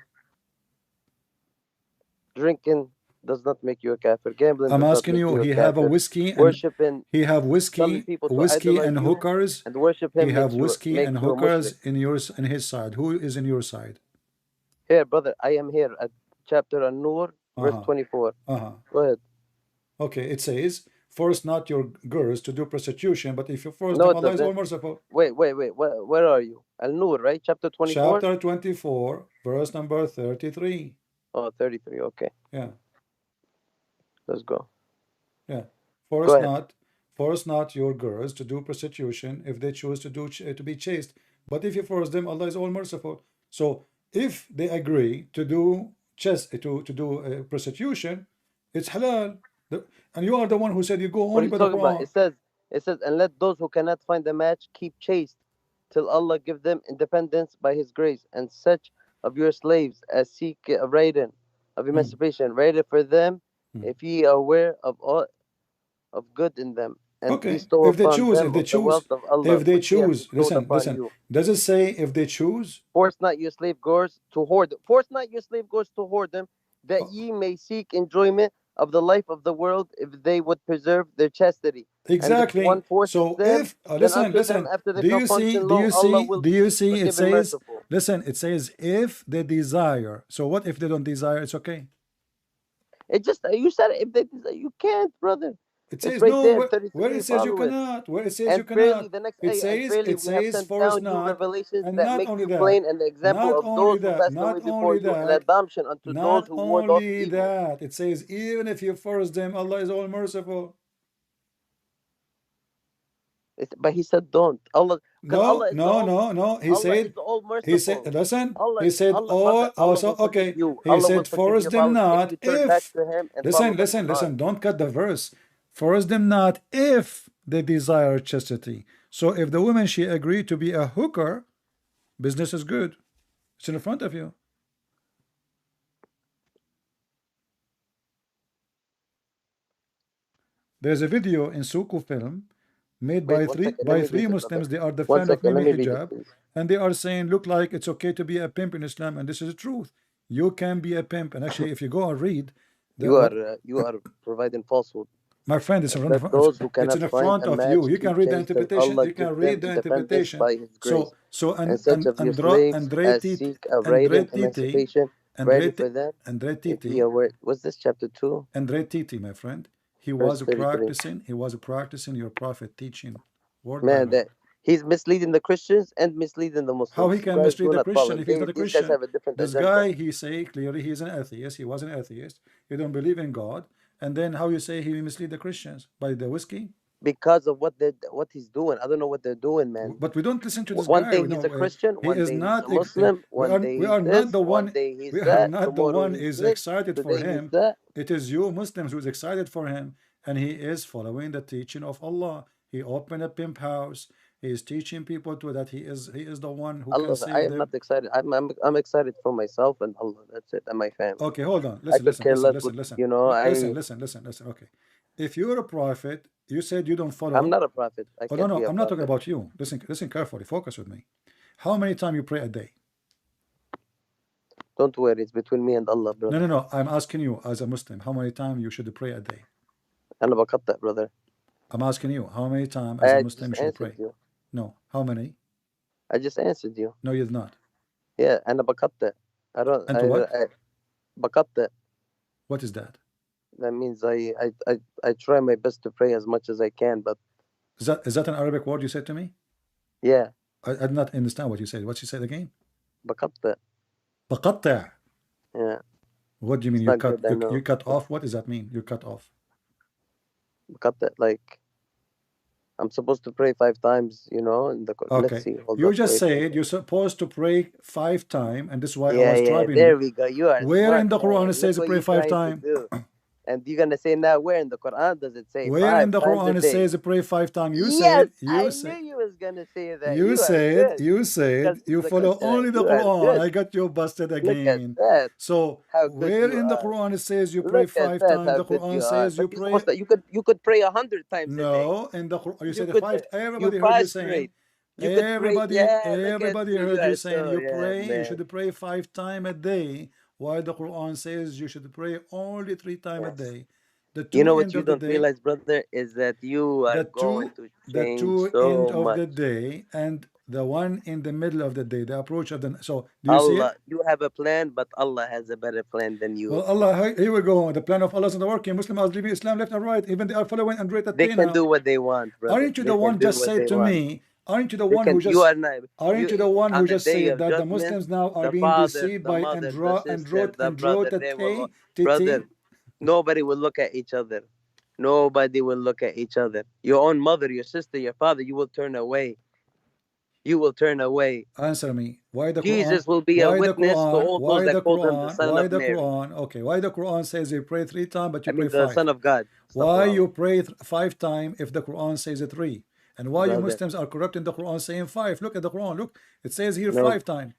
Drinking does not make you a kafir. Gambling I'm does not asking make you. you a He have a kafir. whiskey and Worshiping, he have telling whiskey, people to whiskey idolize and you hookers. and worship He him have whiskey and makes you a hookers mushrik. in his side. Who is in your side? Here, brother, I am here at chapter An-Nur, verse Uh-huh. 24. Uh-huh. Go ahead. Okay, it says, force not your girls to do prostitution, but if you force No, them, it Allah is all doesn't. merciful. Wait. Where are you? Al-Nur, right? Chapter 24? Chapter 24, verse number 33. Oh, 33. Okay, Yeah, let's go. yeah. Go Force ahead. not, force not your girls to do prostitution if they choose to to be chaste. But if you force them, Allah is all merciful. So if they agree to do prostitution, it's halal. And you are the one who said you go What are only you by the talking about? Quran. It says, and let those who cannot find a match keep chaste till Allah give them independence by His grace, and such of your slaves as seek a writing of Hmm, emancipation, write it for them, hmm. if ye are aware of all of good in them, and Okay, bestow if they upon choose, them of the wealth of Allah which He has bestowed listen, upon listen. you. Does it say if they choose? Force not your slave girls to hoard them. Force not your slave girls to hoard them, that Oh, ye may seek enjoyment of the life of the world, if they would preserve their chastity. And if one exactly. forces So them, if then listen, unto them listen. after the Do you see? compunction Do law, you Allah see? will Do you be see? It forgiving, says, merciful. listen. It says if they desire. So what if they don't desire? It's okay. It just you said it, if they you can't, brother. It It's says right no. there, Where 33. it says you Follow it. cannot. Where it says you And fairly, cannot. the next It ayah, and says fairly we have sent force down you not. revelations And that not make only you that, plain, and the example not of only those who that, passed not away before only you, and that, adoption unto those not who ward off only evil. that. It says even if you force them, Allah is all merciful. But he said don't. Allah, because No, Allah is the no, all, no, no. Allah is the all He said, merciful. listen, Allah, he said, Allah, brother, oh, Allah also, will forgive okay. you. He Allah will said, forgive force you them if not you turn back if, to Him and follow listen, the listen, Quran. listen, don't cut the verse. Force them not if they desire chastity. So if the woman, she agreed to be a hooker, business is good. It's in front of you. There's a video in Suku film made Wait by one second. Let me three read it, brother. Muslims. They are the One fan of second. Let Mimi me read it, hijab, please. and they are saying, look, like it's okay to be a pimp in Islam, and this is the truth. You can be a pimp, and actually, if you go and read the what You are providing falsehood. my friend, it's in front Let of, those who it's cannot in find front a of match you. You can keep read the chaste till interpretation. Allah You can give read them the independence interpretation. by His grace. And such of your slaves as seek a Andre writing Titi, emancipation ready for them. Andre If Titi, ye aware, what's this, chapter 2, Andre Titi, my friend, he verse was 33? practicing. He was practicing your prophet teaching, word by Man, word. that he's misleading the Christians and misleading the How Muslims. he You can guys mislead do the not follow Christian him. if he's not a These guys Christian? have a different This agenda. guy, he say clearly he's an atheist. He was an atheist. He don't believe in God. And then how you say he mislead the Christians? By the whiskey? Because of what he's doing. I don't know what they're doing, man. But we don't listen to this One guy. day We he's know a Christian, he one is day he's not. a Muslim, one day We he's are not this, the one one. day he's We are that, not the tomorrow one he's is this, excited for today he's him. that. It is you Muslims who is excited for him, and he is following the teaching of Allah. He opened a pimp house. He is teaching people to that he is the one who can Allah, I save am them. not excited. I'm excited for myself and Allah. That's it, and my family. Okay, hold on. I Listen, could listen, care listen, less listen, what listen. you know. Listen. Okay, if you're a prophet, you said you don't I'm follow. not a prophet. I Oh no, can't no, be a I'm not talking prophet. about you. Listen carefully. Focus with me. How many times you pray a day? Don't worry, it's between me and Allah, No, brother. no, no. I'm asking you as a Muslim, how many times you should pray a day? أنا بقطع, brother. I'm asking you, how many times as a I Muslim just you should answered pray? you. No, how many? I just answered you. No, you're not. Yeah, أنا بقطع. I don't. And to what? I بقطع. What is that? That means I try my best to pray as much as I can, but Is that an Arabic word you said to me? yeah, I did not understand what you said. What you said again? بقطع. بقطع. Yeah, What do you mean? it's You not cut good. I know. you cut off? What does that mean? You cut off. بقطع, like I'm supposed to pray 5 times, you know. In the Okay. let's see. Hold You up, just wait. said you're supposed to pray 5 times, and this is why I Yeah, was yeah. troubling There you. we go. You are Where smart, in the Quran man. it says Look what pray you're 5 trying to times? do. And you're gonna say now, where in the Quran does it say Where in 5 the times a Quran it day? says pray 5 times? Yes, I knew you was gonna say that. You are good. You said you follow only the You are Quran. good. I got you busted Look at again. that. So How good where you in the are. Quran it says you pray Look at 5 that. times? How The good Quran you are. says But you you're pray. supposed to. You could pray 100 times a day. No, in the Quran you You said could. 5. You Everybody heard you saying. prostrate. You could pray. Yeah. Look at Everybody you. You heard are you saying so you yeah, pray. You man. should pray 5 times a day. While the Quran says you should pray only 3 times a Yes. day. The You two know what end you of the don't day. realize, brother, is that you are going to The change two end so of much. the day and the one in the middle of the day, the approach of the. So do you see Allah, it? you have a plan, but Allah has a better plan than Well, you. Allah, here we go. The plan of Allah is not working. Muslims are leaving Islam left and right. Even they are following Android They Tate can now. do what they want, brother. Aren't you They the can one do just what said they to want. me? Aren't you the They one who can. You just? are not. Aren't you the one On who the just day said of that the judgment, Muslims now are the being father, deceived the by mother, the sister, the brother, Android they will. Tate? Brother, nobody will look at each other. Nobody will look at each other. Your own mother, your sister, your father, you will turn away. You will turn away. Answer me. Why the Quran? Jesus will be a witness to all those Why that the called him the Quran? son Why of the Mary. Quran? Okay, why the Quran says you pray 3 times, but you I pray mean, the 5? son of God. Why Astaghfirullah. you pray 5 times if the Quran says it 3? And why you Brother, Muslims are corrupting the Quran saying 5? Look at the Quran. Look, it says here no, 5 times.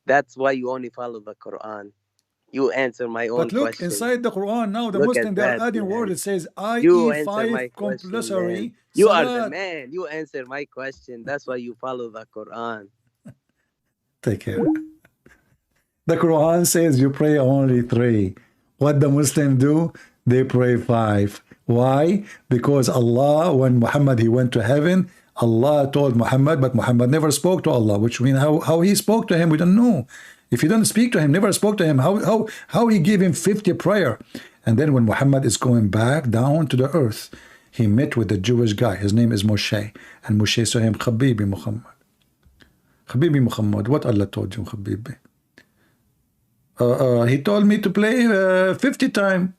that's why you only follow the Quran. You answer my own But look question. inside the Quran now, the Look Muslim at they are that, adding word. man. It says You IE answer my 5 question, man. compulsory You are the salat. man. You answer my question. That's why you follow the Quran. Take care. The Quran says you pray only 3. What the Muslim do? They pray 5. Why? Because Allah, when Muhammad he went to heaven, Allah told Muhammad, but Muhammad never spoke to Allah, which means how he spoke to him, we don't know. If he don't speak to him, never spoke to him, how he gave him 50 prayer? And then when Muhammad is going back down to the earth, he met with the Jewish guy. His name is Moshe. And Moshe saw him, Habibi Muhammad. Habibi Muhammad, what Allah told you, Habibi? He told me to play 50 times.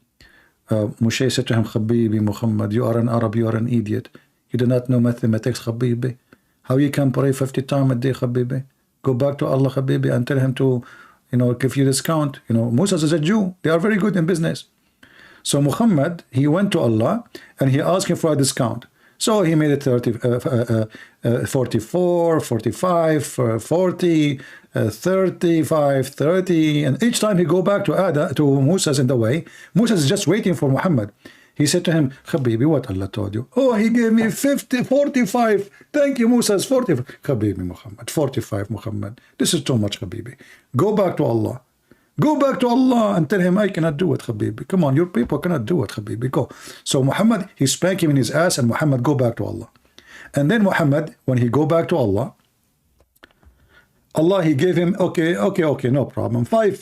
Moshe said to him, Habibi Muhammad, you are an Arab, you are an idiot. You do not know mathematics, Habibi. How you can pray 50 times a day, Habibi? Go back to Allah, Habibi, and tell him to, give you discount. Moses is a Jew. They are very good in business. So Muhammad, he went to Allah and he asked him for a discount. So he made it 44, 45, 40, 35, 30. And each time he go back to Moses in the way, Moses is just waiting for Muhammad. He said to him, Habibi, what Allah told you? Oh, he gave me 50, 45. Thank you, Moses, 45. Habibi Muhammad, 45 Muhammad. This is too much, Habibi. Go back to Allah. Go back to Allah and tell him, I cannot do it, Habibi. Come on, your people cannot do it, Habibi. Go. So Muhammad, he spanked him in his ass, and Muhammad go back to Allah. And then Muhammad, when he go back to Allah, Allah, he gave him, okay, no problem. I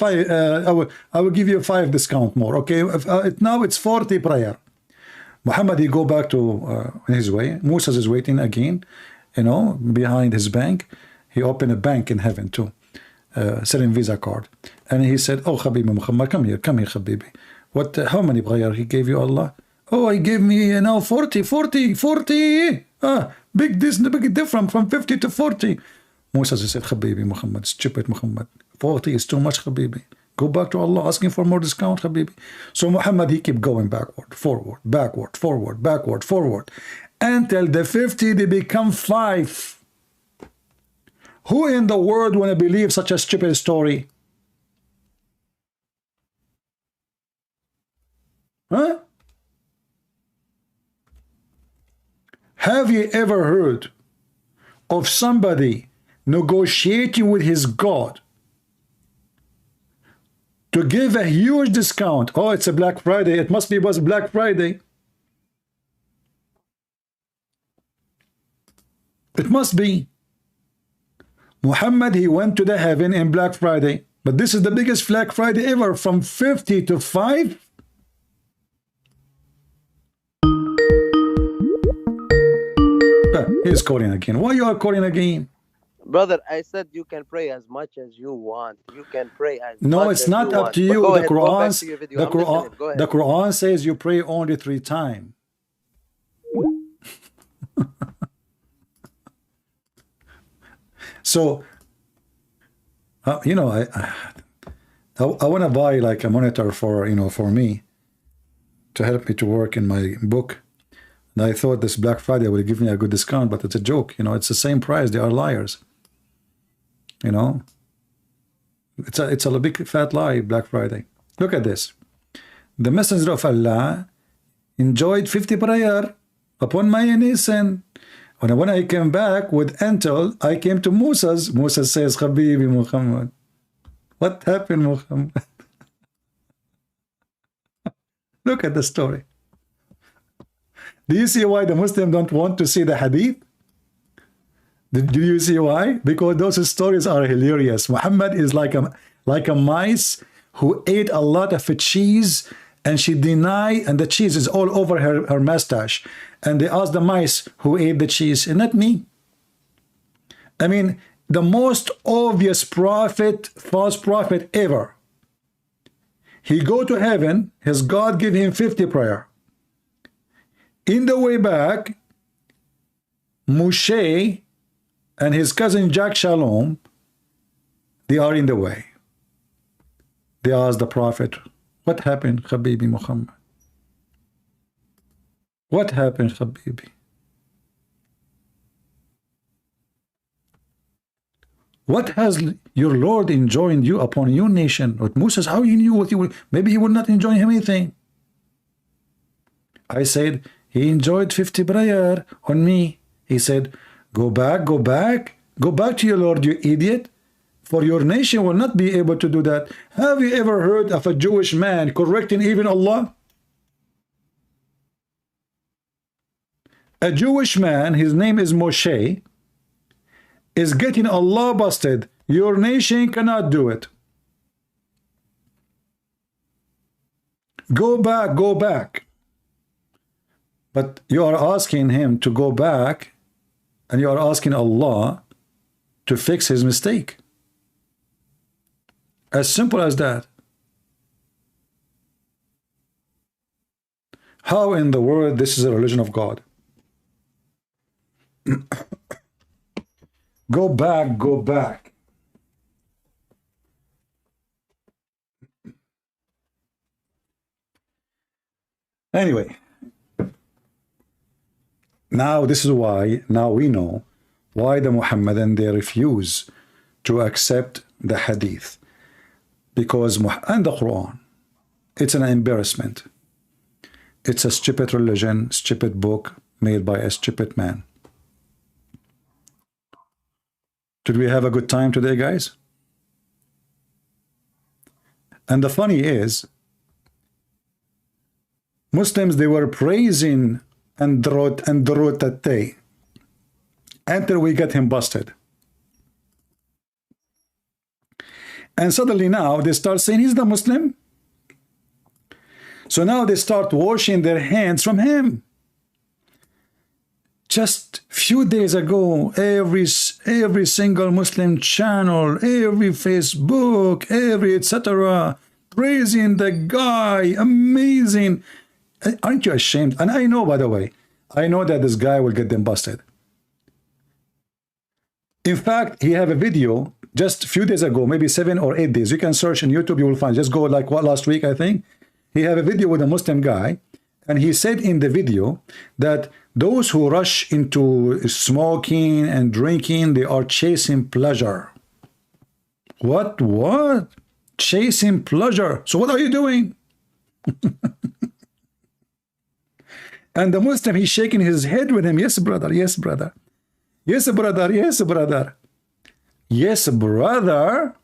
will give you 5 discount more. Okay, now it's 40 prayer. Muhammad, he go back to his way. Moses is waiting again, behind his bank. He opened a bank in heaven too, selling Visa card. And he said, oh, Habibi Muhammad, come here, Habibi. How many prayer he gave you, Allah? Oh, he gave me now 40. Big difference from 50 to 40. Moses said, Habibi Muhammad, stupid Muhammad. 40 is too much, Habibi. Go back to Allah, asking for more discount, Habibi. So Muhammad, he kept going backward, forward, backward, forward, backward, forward. Until the 50, they become 5. Who in the world want to believe such a stupid story? Huh? Have you ever heard of somebody negotiating with his God to give a huge discount? Oh, it's a Black Friday. It must be was Black Friday. It must be. Muhammad, he went to the heaven in Black Friday. But this is the biggest Black Friday ever, from 50 to 5. He's calling again. Why you are calling again? Brother, I said you can pray as much as you want. You can pray as no, much it's as not you up want. to you. But The Quran says you pray only 3 times. So, I want to buy like a monitor for me to help me to work in my book. And I thought this Black Friday would give me a good discount, but it's a joke. It's the same price. They are liars. It's a big fat lie, Black Friday. Look at this. The Messenger of Allah enjoyed 50 prayer upon my innocent. When I came back with Intel, I came to Moses. Moses says, Habibi Muhammad. What happened, Muhammad? Look at the story. Do you see why the Muslims don't want to see the Hadith? Do you see why? Because those stories are hilarious. Muhammad is like a mice who ate a lot of cheese, and she denied, and the cheese is all over her mustache. And they asked the mice who ate the cheese, and not me. I mean, the most obvious prophet, false prophet ever. He go to heaven, his God give him 50 prayer. In the way back, Moshe and his cousin Jack Shalom, they are in the way. They asked the prophet, what happened, Habibi Muhammad? What happened, Habibi? What has your Lord enjoined you upon your nation? With Moses, how you knew what you would? Maybe he would not enjoin him anything. I said, he enjoyed 50 prayer on me. He said, go back to your Lord, you idiot. For your nation will not be able to do that. Have you ever heard of a Jewish man correcting even Allah? A Jewish man, his name is Moshe, is getting Allah busted. Your nation cannot do it. Go back. But you are asking him to go back, and you are asking Allah to fix his mistake. As simple as that. How in the world this is a religion of God? Go back, go back. Anyway, now this is why, now we know why the Muhammadan, they refuse to accept the Hadith. Because, and the Quran, it's an embarrassment. It's a stupid religion, stupid book made by a stupid man. Did we have a good time today, guys? And the funny is, Muslims, they were praising that day until we get him busted. And suddenly now they start saying he's the Muslim. So now they start washing their hands from him. Just few days ago, every single Muslim channel, every Facebook, every etc., praising the guy, amazing. Aren't you ashamed? And I know, by the way, I know that this guy will get them busted. In fact, he have a video just a few days ago, maybe 7 or 8 days. You can search on YouTube, you will find. Just go like what, last week, I think. He have a video with a Muslim guy, and he said in the video that those who rush into smoking and drinking, they are chasing pleasure. What? Chasing pleasure. So what are you doing? And the Muslim, he's shaking his head with him. Yes, brother. Yes, brother. Yes, brother. Yes, brother. Yes, brother.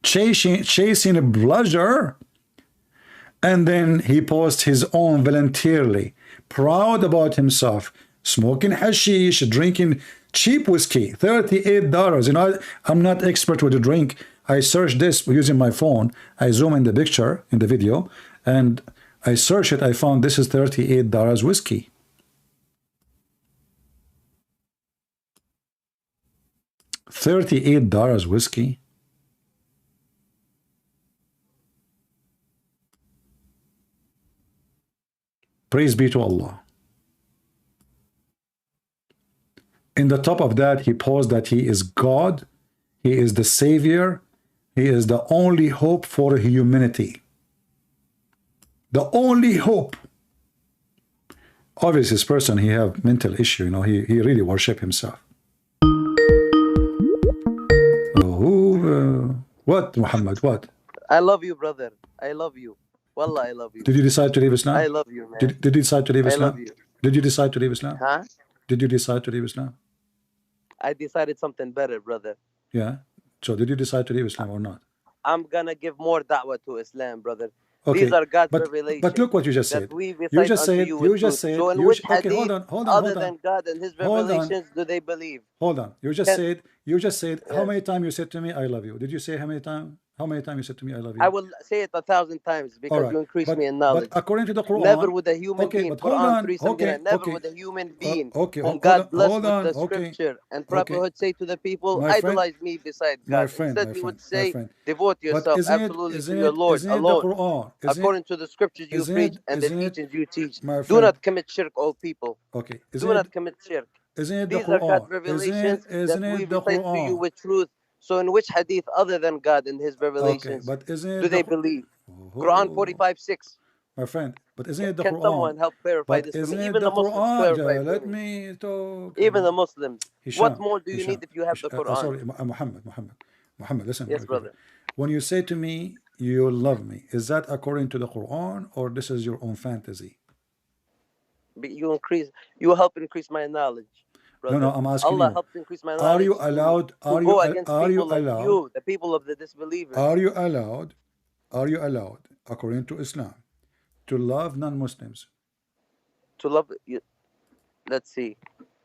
Chasing pleasure. And then he posts his own voluntarily, proud about himself, smoking hashish, drinking cheap whiskey, $38. You know, I'm not expert with the drink. I searched this using my phone. I zoom in the picture, in the video, and I searched it. I found this is $38 whiskey. $38 whiskey. Praise be to Allah. In the top of that, he posed that he is God, he is the Savior, he is the only hope for humanity. The only hope. Obviously, this person, he have mental issue, you know, he really worship himself. What, Muhammad, what? I love you, brother. I love you. Wallah, I love you. Did you decide to leave Islam? I love you, man. Did you decide to leave Islam? I love you. Did you decide to leave Islam? Huh? Did you decide to leave Islam? I decided something better, brother. Yeah. So did you decide to leave Islam or not? I'm gonna give more da'wah to Islam, brother. Okay. These are God's revelations. But look what you just said. You just said. So in which hadith, hold on, other than God and His revelations, do they believe? Hold on. You just said. How many times you said to me, "I love you"? Did you say how many times? How many times you said to me, "I love you"? I will say it 1,000 times because you increase me in knowledge. But according to the Quran, never with a human being. Quran 379. Never with a human being. Whom God blessed with the scripture and prophethood say to the people, idolize me beside God. Instead, He would say, devote yourself absolutely to your Lord alone, according to the scriptures you preach and the teachings you teach. Do not commit shirk, all people. Okay. Do not commit shirk. These are God's revelations that we recite to you with truth. So in which hadith other than God and His revelations do they believe? Quran 45:6. My friend, but isn't it the Quran? Can someone help clarify this to me? Even the Muslims clarify it Let me talk. Even the Muslims. What more do you need if you have the Quran? Sorry, Muhammad, listen. Yes, brother. When you say to me, you love me, is that according to the Quran or this is your own fantasy? You help increase my knowledge. Brother. No, I'm asking Allah you. helps increase my knowledge. Are you allowed? Are you allowed? You, the people of the disbelievers. Are you allowed? According to Islam, to love non-Muslims? To love you. Let's see.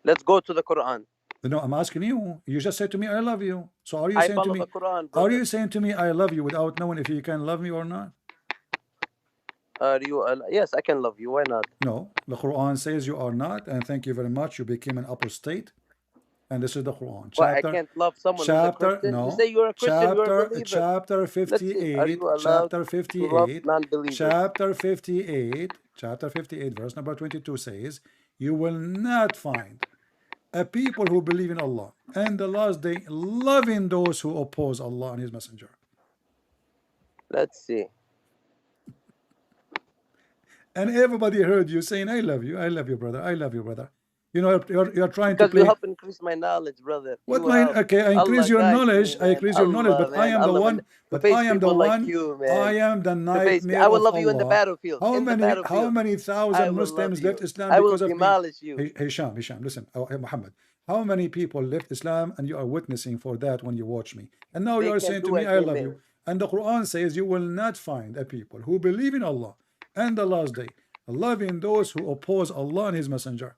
Let's go to the Quran. No, I'm asking you. You just said to me, "I love you." So are you saying to me? Quran, are you saying to me, "I love you" without knowing if you can love me or not? Are you yes, I can love you. Why not? No, the Quran says you are not, and thank you very much. You became an apostate, and this is the Quran. Why I can't love someone who's a Christian? You say No, you're a Christian, you're a believer. chapter Let's see. Are 58, you allowed chapter to love 58, non-believers? chapter 58, verse number 22 says, you will not find a people who believe in Allah and the last day loving those who oppose Allah and His Messenger. Let's see. And everybody heard you saying, I love you, brother, I love you, brother. You know, you're trying because to play. you help increase my knowledge, brother. What You my help. okay? I increase Allah your guides knowledge. me, I increase your knowledge, but I am the Allah, one. man, But face I am the people like one. you, man. I am the nightmare I will of love you in the Allah. battlefield. How in the many? battlefield. How many I thousand will Muslims love you. left Islam I will because of me? demolish you. Hey, Hisham, listen. Oh, hey, Muhammad. How many people left Islam, and you are witnessing for that when you watch me? And now you are saying to me, I love you. And the Quran says you will not find a people who believe in Allah and the last day, loving those who oppose Allah and His Messenger.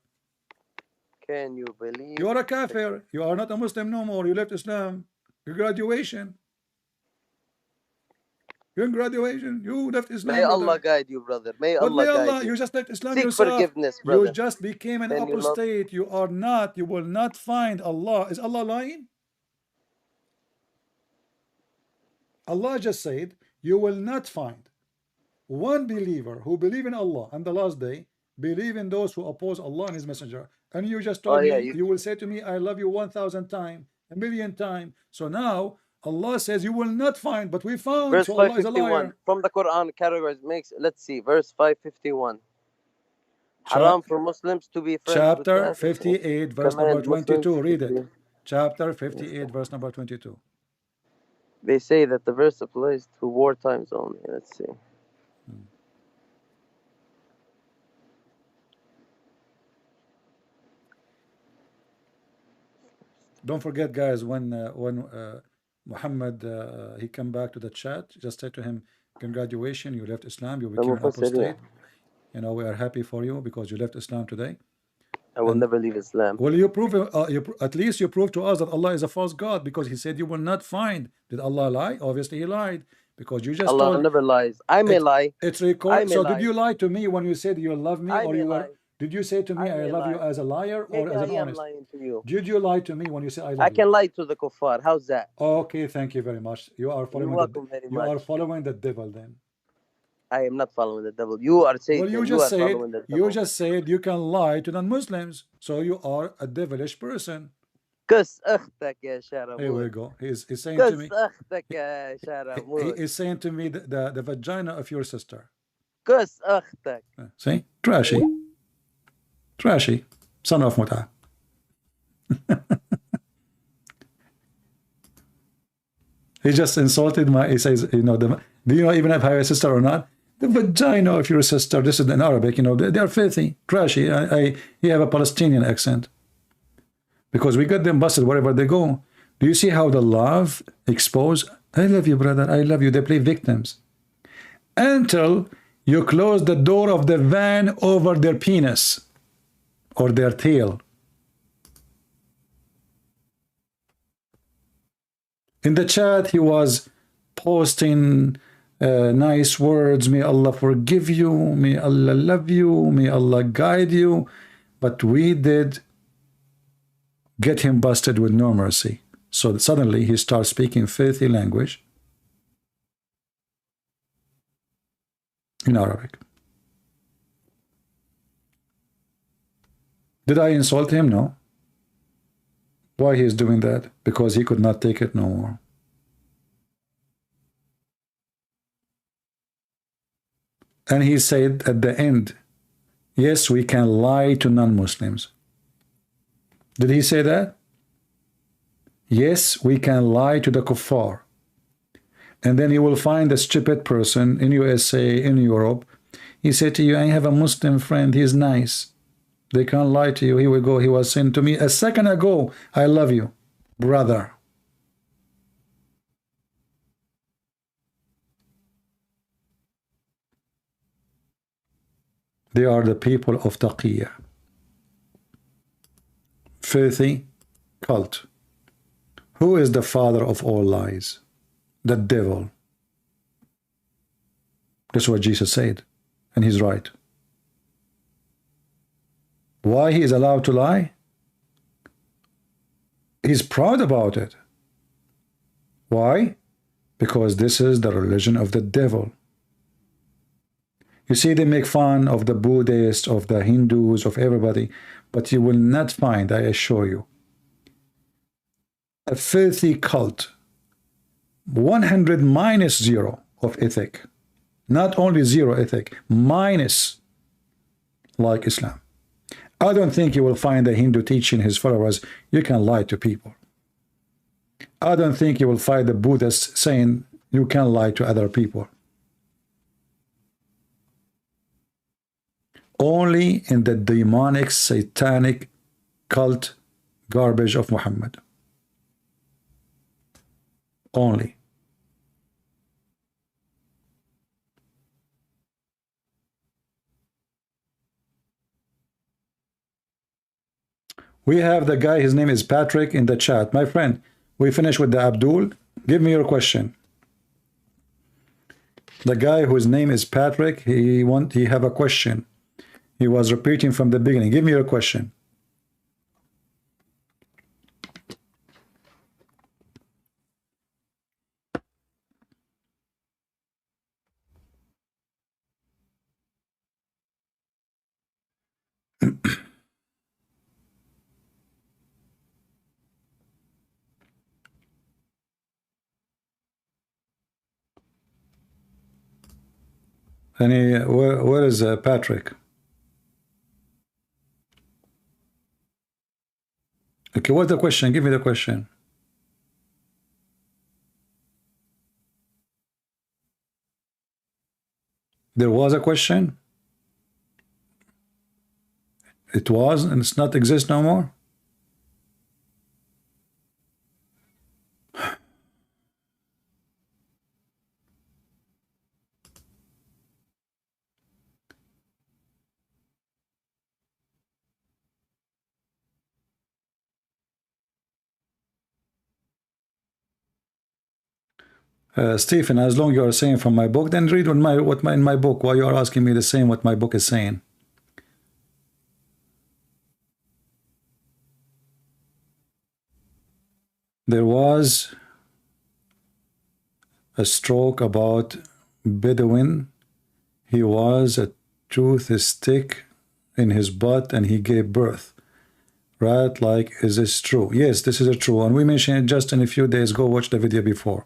Can you believe? You are a kafir. You are not a Muslim no more. You left Islam. Your graduation. You're in graduation. You left Islam. May Allah guide you, brother. May Allah guide you. You just left Islam Seek yourself. forgiveness, brother. You just became an apostate. You are not. You will not find Allah. Is Allah lying? Allah just said, you will not find one believer who believe in Allah and the last day, believe in those who oppose Allah and His Messenger. And you just told me, you will say to me, I love you 1,000 times, 1,000,000 times. So now Allah says you will not find, but we found. Verse so Allah is a 551 liar. from the Quran categories makes. Let's see, verse 551. Haram for Muslims to be friends Chapter with 58, verse number 22. Read it. Chapter 58, verse number 22. They say that the verse applies to war times only. Let's see. Don't forget, guys, when Muhammad he come back to the chat, just say to him, congratulations, you left Islam, you became an apostate. You know, we are happy for you because you left Islam today. I will never leave Islam. Well, you prove at least you prove to us that Allah is a false God, because He said you will not find. Did Allah lie? Obviously He lied, because you just Allah never lies. I may lie. It's recorded. So did you lie to me when you said you love me, or you were? Did you say to me I love you as a liar or as an honest? Lying to you. Did you lie to me when you said I love you? I can lie to the kuffar. How's that? Okay, thank you very much. You are following. You're welcome very much. You are following the devil then. I am not following the devil. You are saying. Well, you just said you can lie to non-Muslims, so you are a devilish person. Here we go. He's saying to me. He's saying to me the vagina of your sister. See, trashy, son of Muta. He just insulted he says, you know, do you know even if I have a sister or not? The vagina of your sister. This is in Arabic, you know, they are filthy, trashy. He have a Palestinian accent, because we got them busted wherever they go. Do you see how the love expose? I love you, brother, I love you. They play victims until you close the door of the van over their penis or their tail. In the chat, he was posting nice words. May Allah forgive you. May Allah love you. May Allah guide you. But we did get him busted with no mercy. So suddenly he starts speaking filthy language in Arabic. Did I insult him? No. Why he is doing that? Because he could not take it no more. And he said at the end, yes, we can lie to non-Muslims. Did he say that? Yes, we can lie to the kuffar. And then you will find a stupid person in USA, in Europe. He said to you, I have a Muslim friend, he's nice. They can't lie to you. Here we go. He was saying to me a second ago, I love you, brother. They are the people of Taqiyya. Filthy cult. Who is the father of all lies? The devil. That's what Jesus said. and he's right. Why he is allowed to lie? He's proud about it. Why? Because this is the religion of the devil. You see, they make fun of the Buddhists, of the Hindus, of everybody, but you will not find, I assure you, a filthy cult, 100 minus 0 of ethic. Not only 0 ethic, minus, like Islam. I don't think you will find a Hindu teaching his followers, you can lie to people. I don't think you will find the Buddhists saying you can lie to other people. Only in the demonic, satanic cult garbage of Muhammad. Only. We have the guy, his name is Patrick, in the chat. My friend, we finished with the Abdul. Give me your question. The guy whose name is Patrick, he have a question. He was repeating from the beginning. Give me your question. Where is Patrick? Okay, what's the question? Give me the question. There was a question? It was, and it's not exist no more? Stephen, as long you are saying from my book, then read in my book. Why you are asking me the same what my book is saying? There was a stroke about Bedouin. He was a tooth stick in his butt and he gave birth. Right? Like, is this true? Yes, this is true. And we mentioned it just in a few days. Go watch the video before.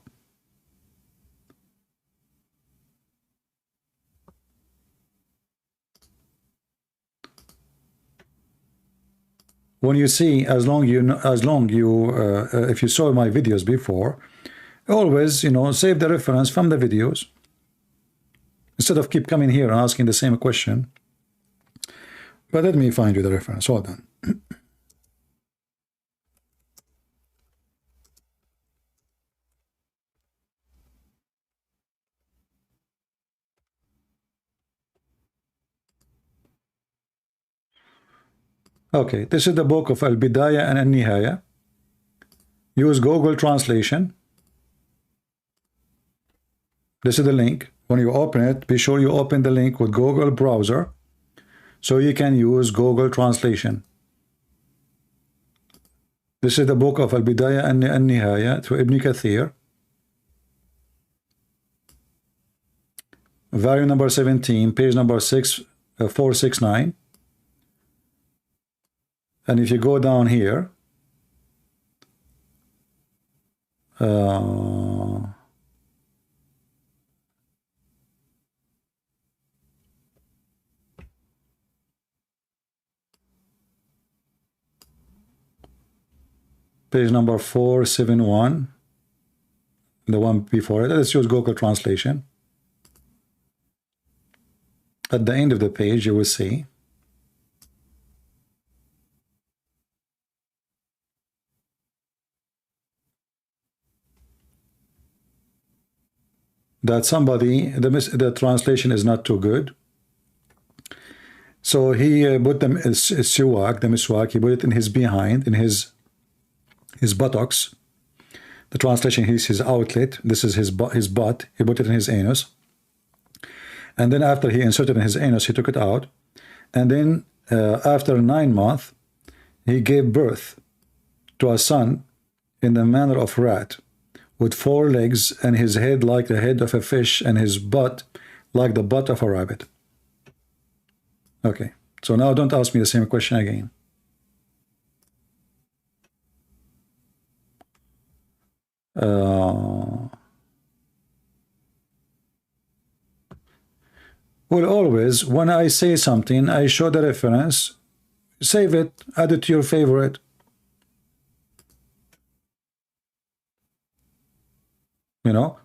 When you see, if you saw my videos before, always, save the reference from the videos instead of keep coming here and asking the same question. But let me find you the reference. Hold on. Okay, this is the book of Al-Bidayah and Al-Nihaya. Use Google Translation. This is the link. When you open it, be sure you open the link with Google browser so you can use Google Translation. This is the book of Al-Bidayah and Al-Nihaya to Ibn Kathir. Volume number 17, page number 469. And if you go down here, page number 471, the one before it, let's use Google Translation. At the end of the page, you will see that the translation is not too good. So he put the miswak, he put it in his behind, in his buttocks. The translation is his outlet. This is his butt. He put it in his anus. And then after he inserted in his anus, he took it out. And then after 9 months, he gave birth to a son in the manner of rat, with 4 legs and his head like the head of a fish and his butt like the butt of a rabbit. Okay, so now don't ask me the same question again. Well, always, when I say something, I show the reference, save it, add it to your favorite. You know?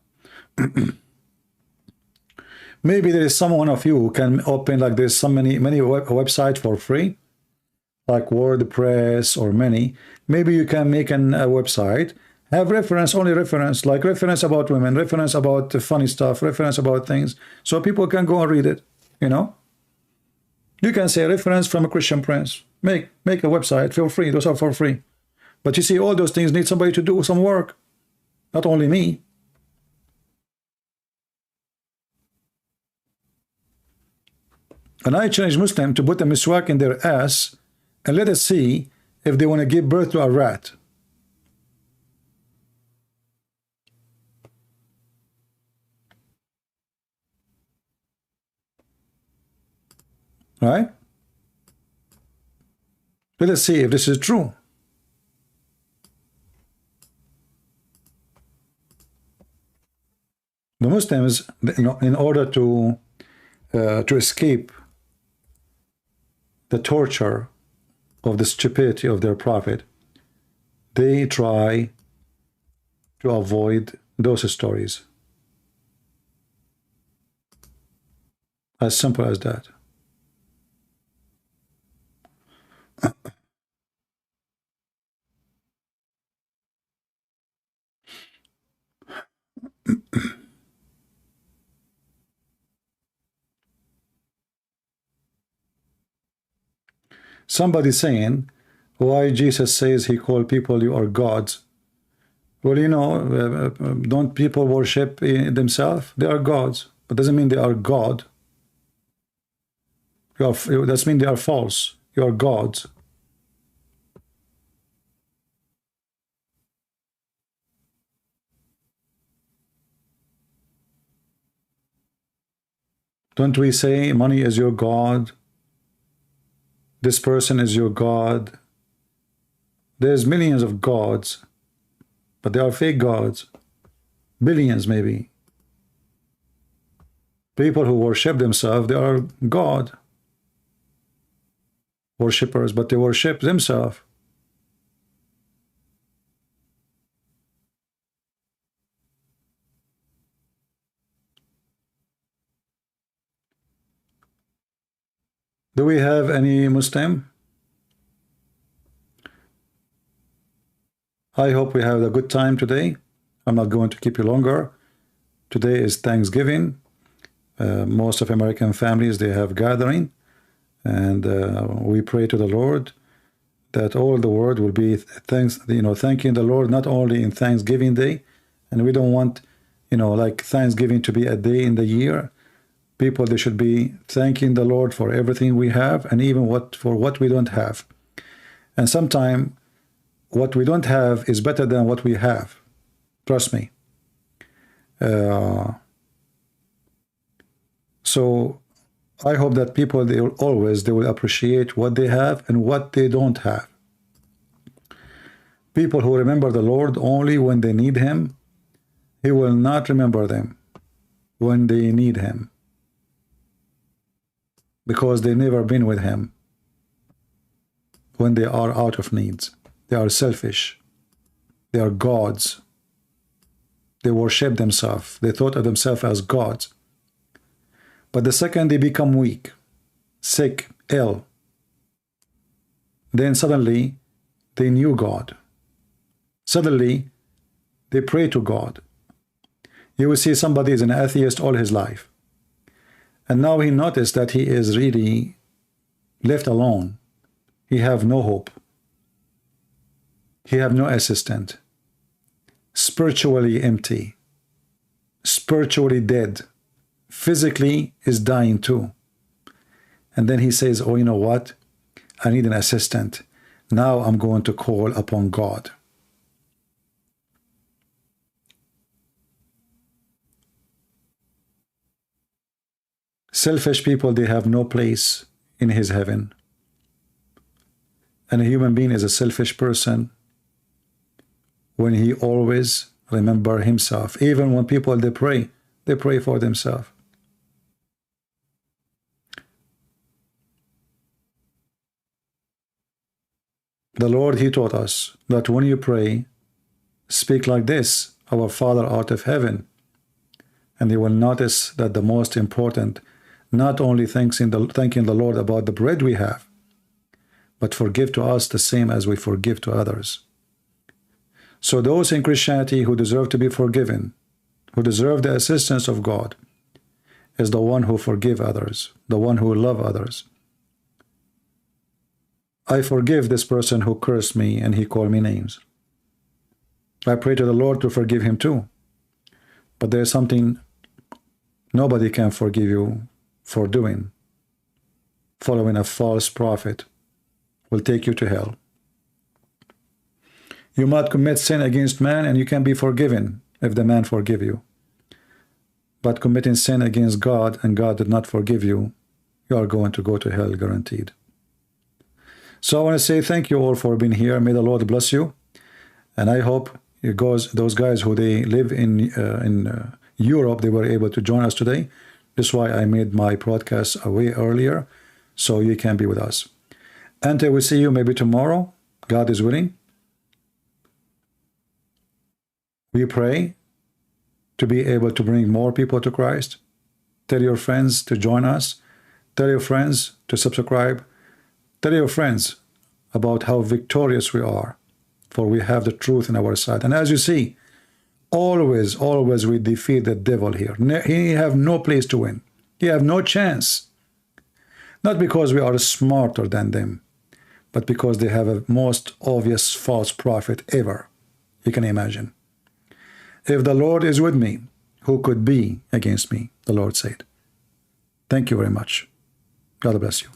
Maybe there is someone of you who can open like this, many websites for free, like WordPress or many. Maybe you can make a website, have reference, only reference, like reference about women, reference about funny stuff, reference about things, so people can go and read it, you know? You can say reference from a Christian Prince. Make a website, feel free, those are for free. But you see, all those things need somebody to do some work, not only me. And I challenge Muslims to put a miswak in their ass and let us see if they want to give birth to a rat. Right? Let us see if this is true. The Muslims, you know, in order to escape the torture of the stupidity of their prophet, they try to avoid those stories. As simple as that. Somebody saying, why Jesus says he called people you are gods? Well, you know, don't people worship themselves? They are gods, but doesn't mean they are God. That means they are false. You are gods. Don't we say money is your God? This person is your God. There's millions of gods, but they are fake gods. Billions, maybe. People who worship themselves, they are God. Worshippers, but they worship themselves. Do we have any Muslim? I hope we have a good time today. I'm not going to keep you longer. Today is Thanksgiving. Most of American families, they have gathering. And we pray to the Lord that all the world will be thanking the Lord, not only in Thanksgiving Day. And we don't want, like Thanksgiving to be a day in the year. People, they should be thanking the Lord for everything we have, and even for what we don't have. And sometimes what we don't have is better than what we have. Trust me. So I hope that people, they will appreciate what they have and what they don't have. People who remember the Lord only when they need him, he will not remember them when they need him, because they've never been with him when they are out of needs. They are selfish. They are gods. They worship themselves. They thought of themselves as gods. But the second they become weak, sick, ill, then suddenly they knew God. Suddenly they pray to God. You will see somebody is an atheist all his life. And now he noticed that he is really left alone. He have no hope. He have no assistant. Spiritually empty. Spiritually dead. physically is dying too. And then he says, oh, you know what? I need an assistant. Now I'm going to call upon God. Selfish people, they have no place in his heaven. And a human being is a selfish person when he always remember himself. Even when people they pray for themselves. The Lord, he taught us that when you pray, speak like this, our Father art of heaven. And you will notice that the most important, not only thanking the Lord about the bread we have, but forgive to us the same as we forgive to others. So those in Christianity who deserve to be forgiven, who deserve the assistance of God, is the one who forgive others, the one who love others. I forgive this person who cursed me and he called me names. I pray to the Lord to forgive him too. But there's something nobody can forgive you for doing. Following a false prophet will take you to hell. You might commit sin against man and you can be forgiven if the man forgive you. But committing sin against God and God did not forgive you, you are going to go to hell guaranteed. So I want to say thank you all for being here. May the Lord bless you. And I hope those guys who they live in Europe, they were able to join us today. That's why I made my broadcast way earlier, so you can be with us. Until we see you maybe tomorrow, God is willing. We pray to be able to bring more people to Christ. Tell your friends to join us. Tell your friends to subscribe. Tell your friends about how victorious we are, for we have the truth in our side. And as you see, always we defeat the devil here. He have no place to win. He have no chance. Not because we are smarter than them, but because they have a most obvious false prophet ever you can imagine. If the Lord is with me, who could be against me? The Lord said. Thank you very much. God bless you.